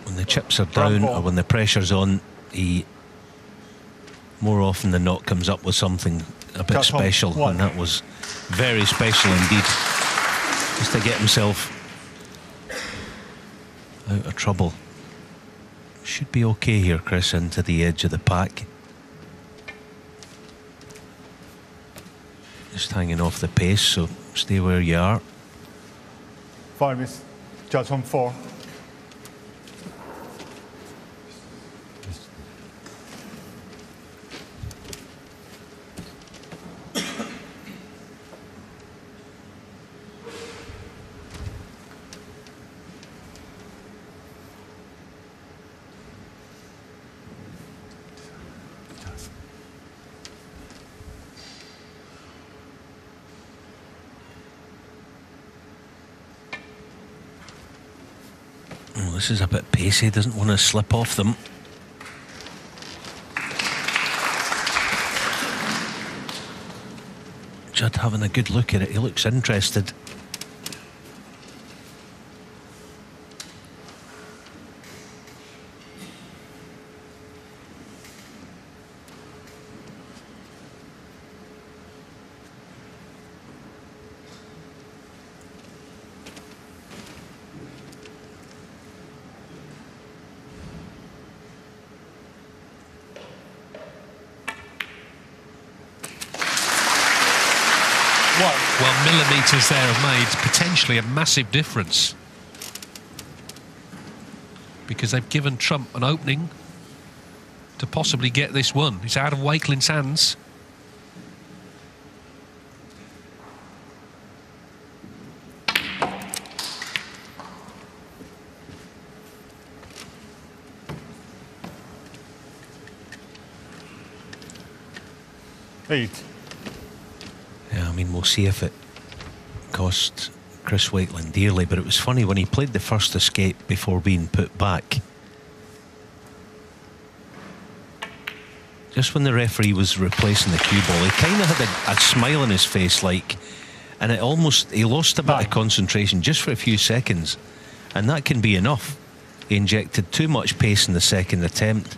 When the chips are down or when the pressure's on, he more often than not comes up with something a bit special, and that was very special indeed, just to get himself out of trouble. Should be okay here, Chris, into the edge of the pack. Just hanging off the pace, so stay where you are. 5 is Judd on 4. Oh, this is a bit pacey, doesn't want to slip off them. Judd having a good look at it, he looks interested. Well, millimetres there have made potentially a massive difference, because they've given Trump an opening to possibly get this one. It's out of Wakelin's hands. Eight. Yeah, I mean, we'll see if it costs Chris Wakeling dearly, but it was funny when he played the first escape before being put back. Just when the referee was replacing the cue ball, he kind of had a smile on his face, like, and it almost, he lost a bit of concentration just for a few seconds, and that can be enough. He injected too much pace in the second attempt.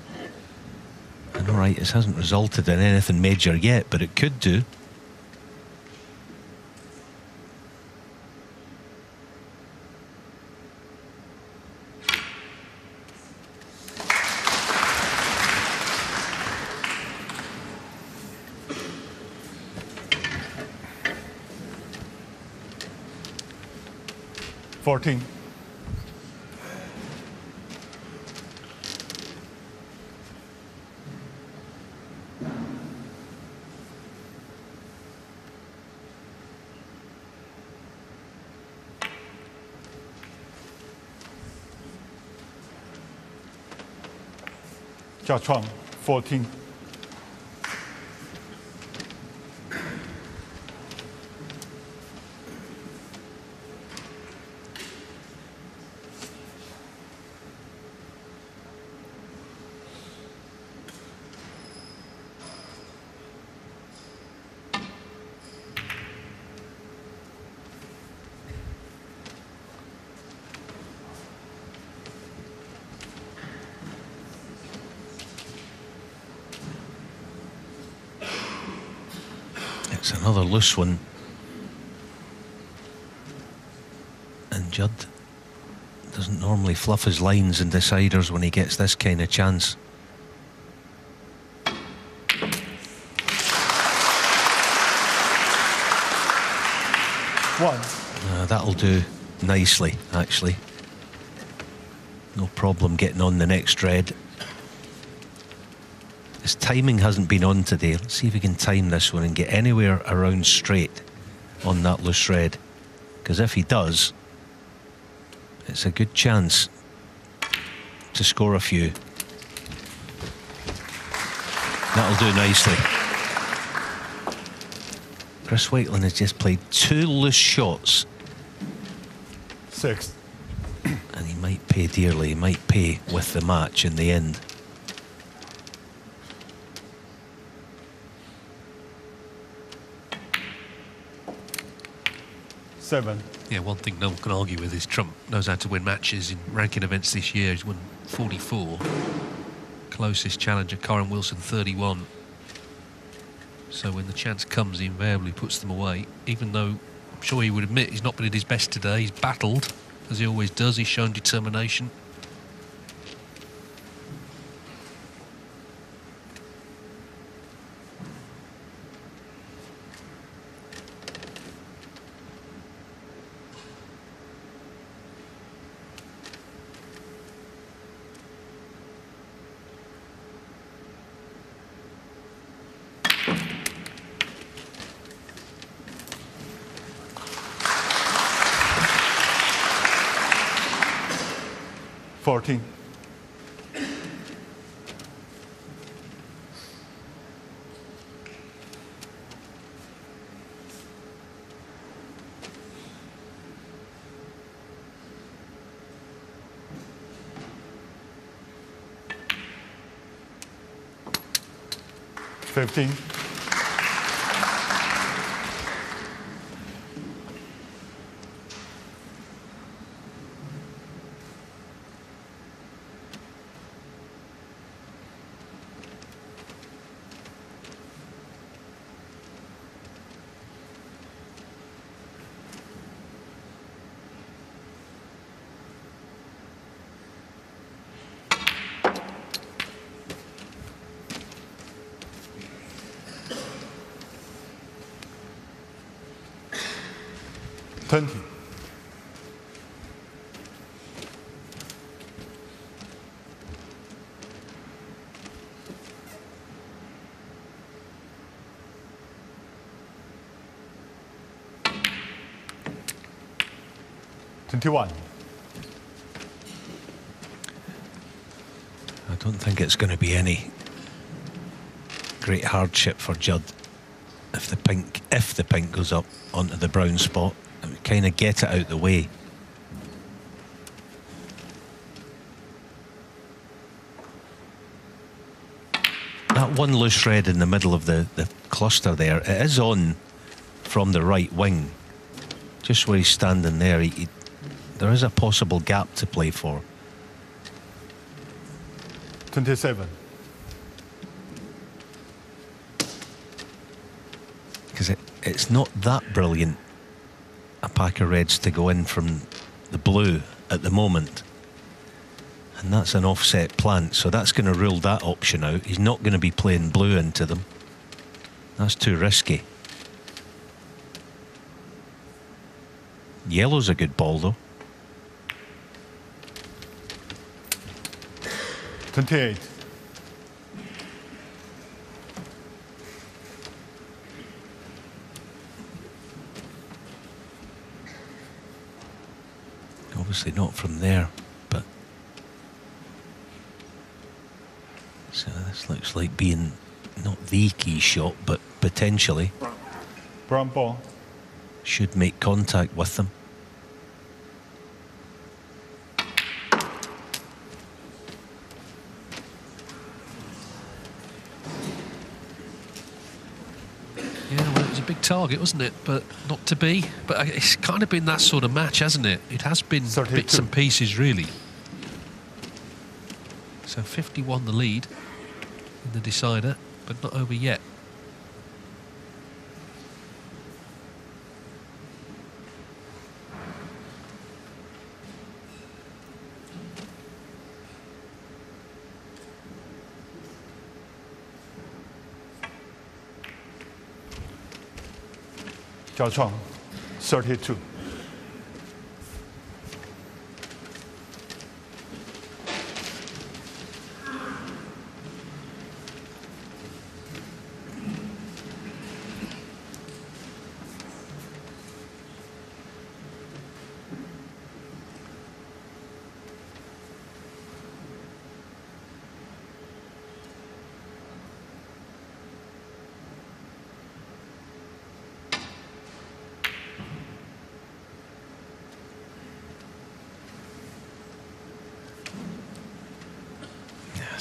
And alright, this hasn't resulted in anything major yet, but it could do. $14. Jia Chuang, 14. It's another loose one. And Judd doesn't normally fluff his lines and deciders when he gets this kind of chance. One. That'll do nicely, actually. No problem getting on the next red. His timing hasn't been on today. Let's see if he can time this one and get anywhere around straight on that loose red. Because if he does, it's a good chance to score a few. That'll do nicely. Chris Wakeling has just played 2 loose shots. 6. And he might pay dearly. He might pay with the match in the end. Seven. Yeah, one thing no one can argue with is Trump knows how to win matches in ranking events this year. He's won 44. Closest challenger, Karen Wilson, 31. So when the chance comes, he invariably puts them away. Even though I'm sure he would admit he's not been at his best today. He's battled, as he always does. He's shown determination. $14. $15. $20. $21. I don't think it's going to be any great hardship for Judd if the pink goes up onto the brown spot. It kind of get it out the way. That one loose red in the middle of the cluster there, it is on from the right wing. Just where he's standing there, there is a possible gap to play for. 27. Because it's not that brilliant a pack of reds to go in from the blue at the moment. And that's an offset plant, so that's going to rule that option out. He's not going to be playing blue into them. That's too risky. Yellow's a good ball though. 28. Obviously not from there, but so this looks like being not the key shot, but potentially Brown ball. should make contact with them. Yeah, well, it was a big target, wasn't it? But not to be. But it's kind of been that sort of match, hasn't it? It has been 32. bits and pieces, really. So 51 the lead in the decider, but not over yet. Zhao Chuang, 32.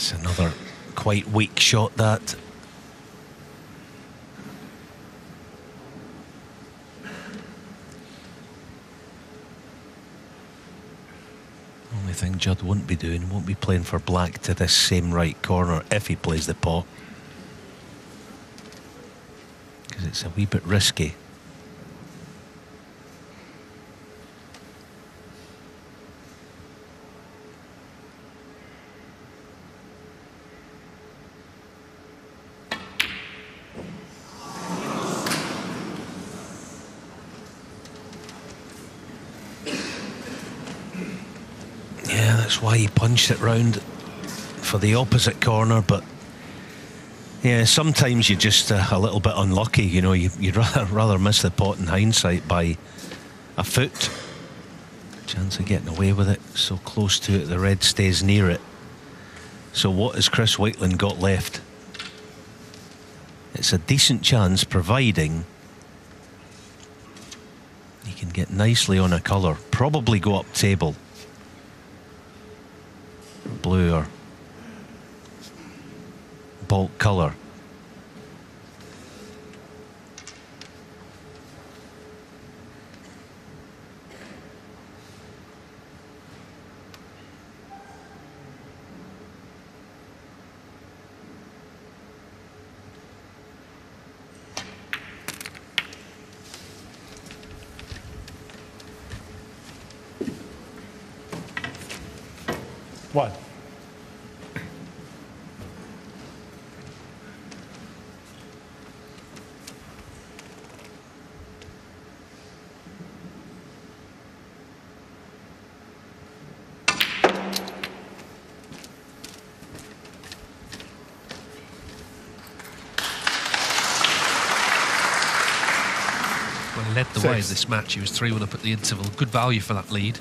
It's another quite weak shot, that. Only thing Judd won't be doing, won't be playing for black to this same right corner if he plays the pot, because it's a wee bit risky. That's why he punched it round for the opposite corner, but yeah, sometimes you're just a little bit unlucky, you know. You'd rather miss the pot in hindsight by a foot. Chance of getting away with it, so close to it the red stays near it. So what has Chris Walekin got left? It's a decent chance, providing he can get nicely on a colour, probably go up table. Blue or bulk colour. One. Led the way in this match. He was 3-1 up at the interval. Good value for that lead.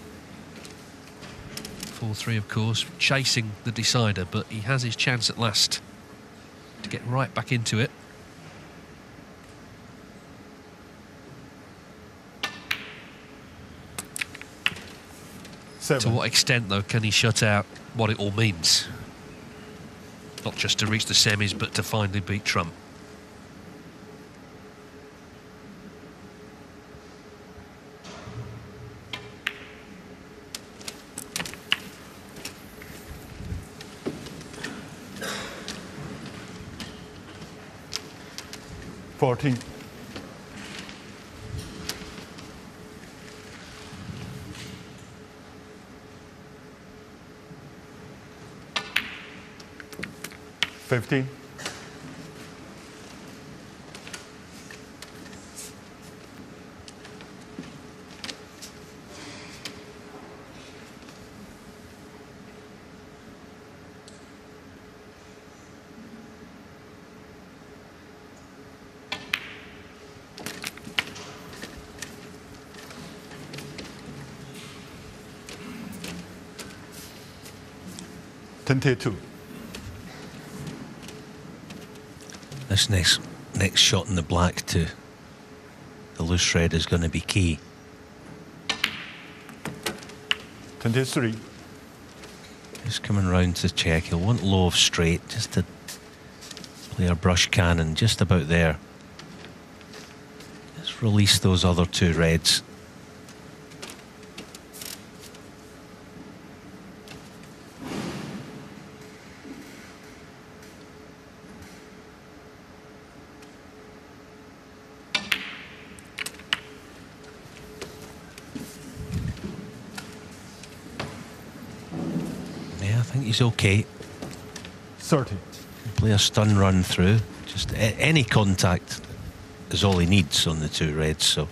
4-3, of course, chasing the decider, but he has his chance at last to get right back into it. To what extent, though, can he shut out what it all means? Not just to reach the semis, but to finally beat Trump. $14. $15. $22. This next shot in the black to the loose red is going to be key. 23. He's coming round to check. He'll want low of straight just to play a brush cannon just about there. Just release those other two reds. I think he's okay. 30. Play a stun run through. Just any contact is all he needs on the two reds. So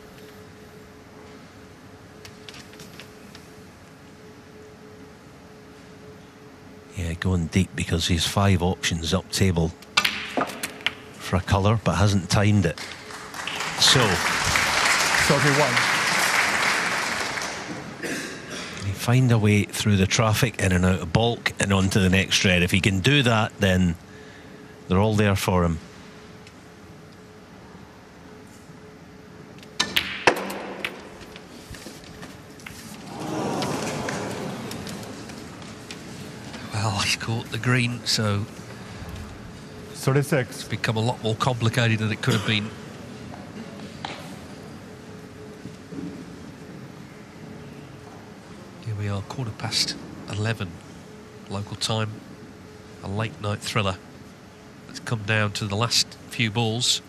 yeah, going deep because he's 5 options up table for a colour, but hasn't timed it. So 31. Find a way through the traffic, in and out of bulk and onto the next red. If he can do that, then they're all there for him. Well, he's caught the green, so 36. it's become a lot more complicated than it could have been. We are 11:15 local time. A late night thriller. It's come down to the last few balls.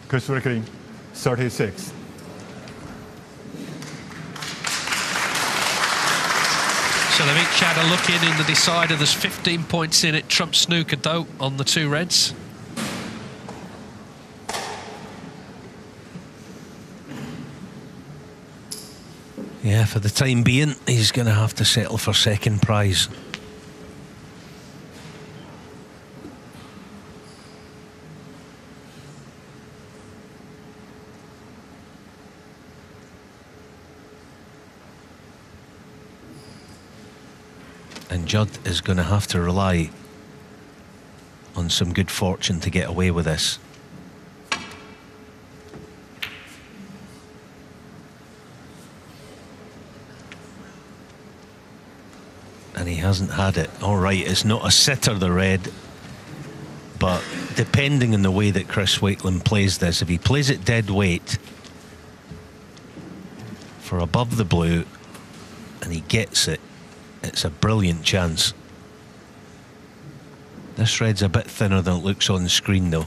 Chris Walekin, 36. So they've each had a look in the decider. There's 15 points in it. Trump snooker, though, on the two reds. Yeah, for the time being, he's going to have to settle for second prize. And Judd is going to have to rely on some good fortune to get away with this. And he hasn't had it. All right, it's not a sitter, the red, but depending on the way that Chris Walekin plays this, if he plays it dead weight for above the blue and he gets it, it's a brilliant chance. This red's a bit thinner than it looks on the screen, though.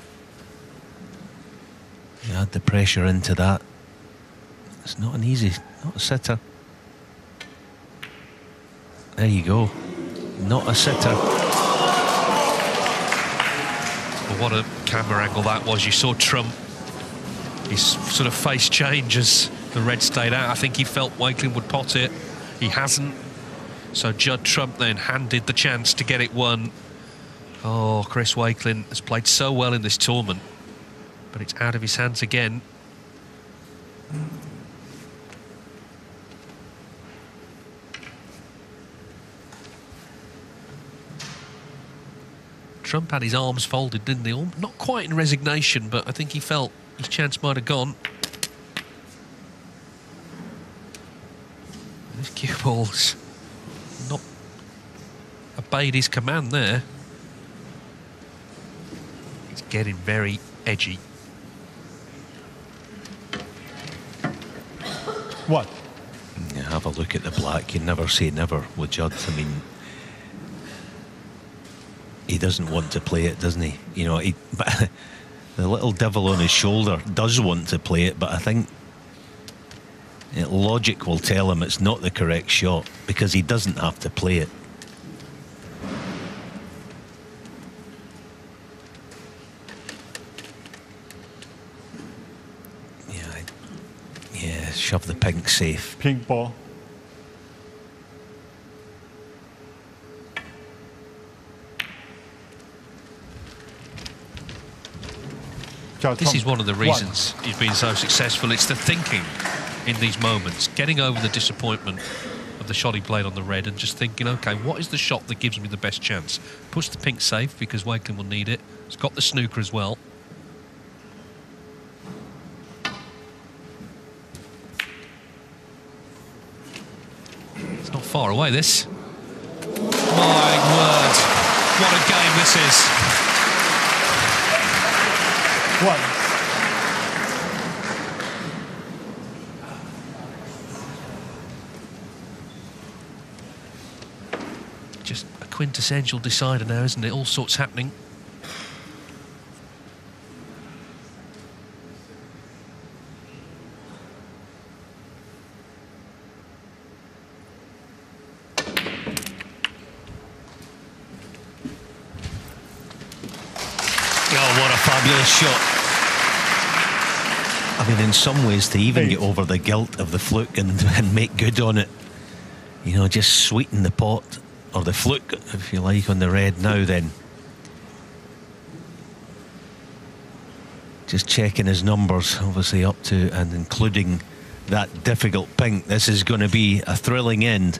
You add the pressure into that. It's not an easy, not a sitter. There you go. Not a sitter. Well, what a camera angle that was. You saw Trump His sort of face change as the red stayed out. I think he felt Walekin would pot it. He hasn't. So Judd Trump then handed the chance to get it won. Oh, Chris Walekin has played so well in this tournament, but it's out of his hands again. Trump had his arms folded, didn't he? Not quite in resignation, but I think he felt his chance might have gone. This cue ball's not obeyed his command there. It's getting very edgy. What? Yeah, have a look at the black. You never say never with Judd. I mean, he doesn't want to play it, doesn't he? You know, but the little devil on his shoulder does want to play it, but I think logic will tell him it's not the correct shot because he doesn't have to play it. Yeah, shove the pink safe. Pink ball. This is one of the reasons he's been so successful. It's the thinking in these moments, getting over the disappointment of the shot he played on the red and just thinking, OK, what is the shot that gives me the best chance? Push the pink safe because Walekin will need it. It's got the snooker as well. It's not far away, this. My word, what a game this is. What? Just a quintessential decider now, isn't it? All sorts happening. Oh, what a fabulous shot. I mean, in some ways, to even get over the guilt of the fluke and make good on it, you know, just sweeten the pot, or the fluke, if you like, on the red now then. Just checking his numbers, obviously up to and including that difficult pink. This is going to be a thrilling end.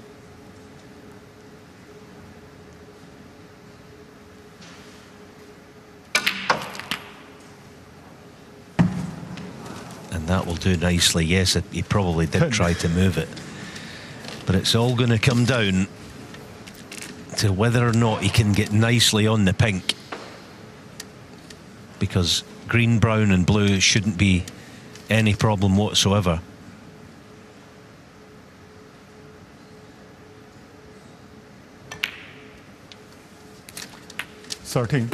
That will do nicely. Yes, he probably did try to move it, but it's all going to come down to whether or not he can get nicely on the pink, because green, brown and blue shouldn't be any problem whatsoever. Thirteen.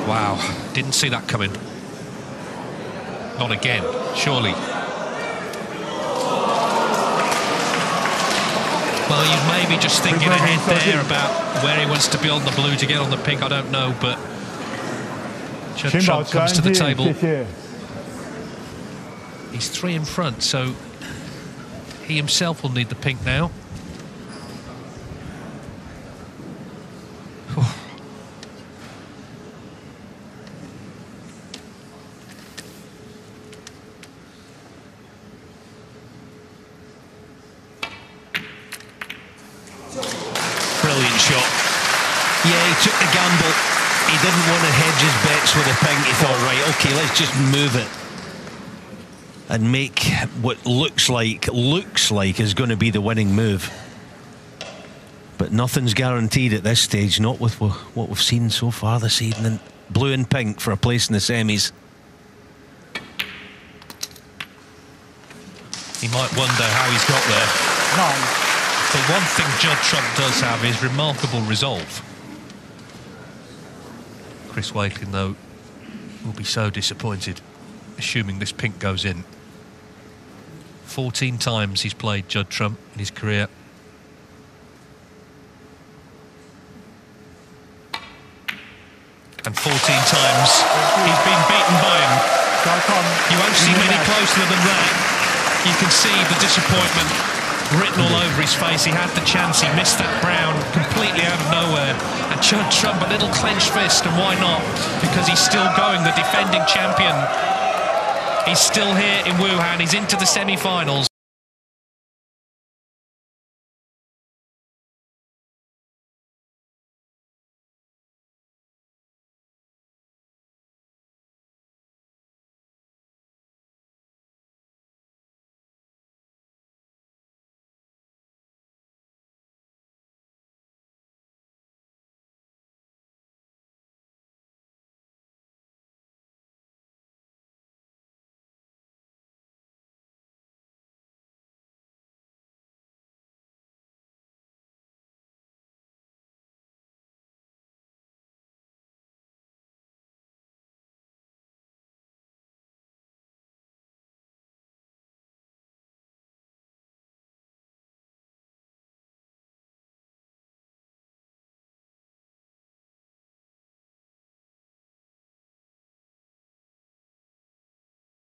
Wow, didn't see that coming. Not again, surely. Well, he's maybe just thinking ahead there about where he wants to be on the blue to get on the pink, I don't know, but Judd Trump comes to the table. He's 3 in front, so he himself will need the pink now. Brilliant shot. Yeah, he took the gamble. He didn't want to hedge his bets with a pink. He thought, right, okay, let's just move it and make what looks like is going to be the winning move. But nothing's guaranteed at this stage, not with what we've seen so far this evening. Blue and pink for a place in the semis. He might wonder how he's got there. The one thing Judd Trump does have is remarkable resolve. Chris Walekin, though, will be so disappointed, assuming this pink goes in. 14 times he's played Judd Trump in his career. And 14 times he's been beaten by him. You won't see many closer than that. You can see the disappointment written all over his face. He had the chance, he missed that brown completely out of nowhere. And Judd Trump, a little clenched fist, and why not? Because he's still going, the defending champion. He's still here in Wuhan, he's into the semi-finals.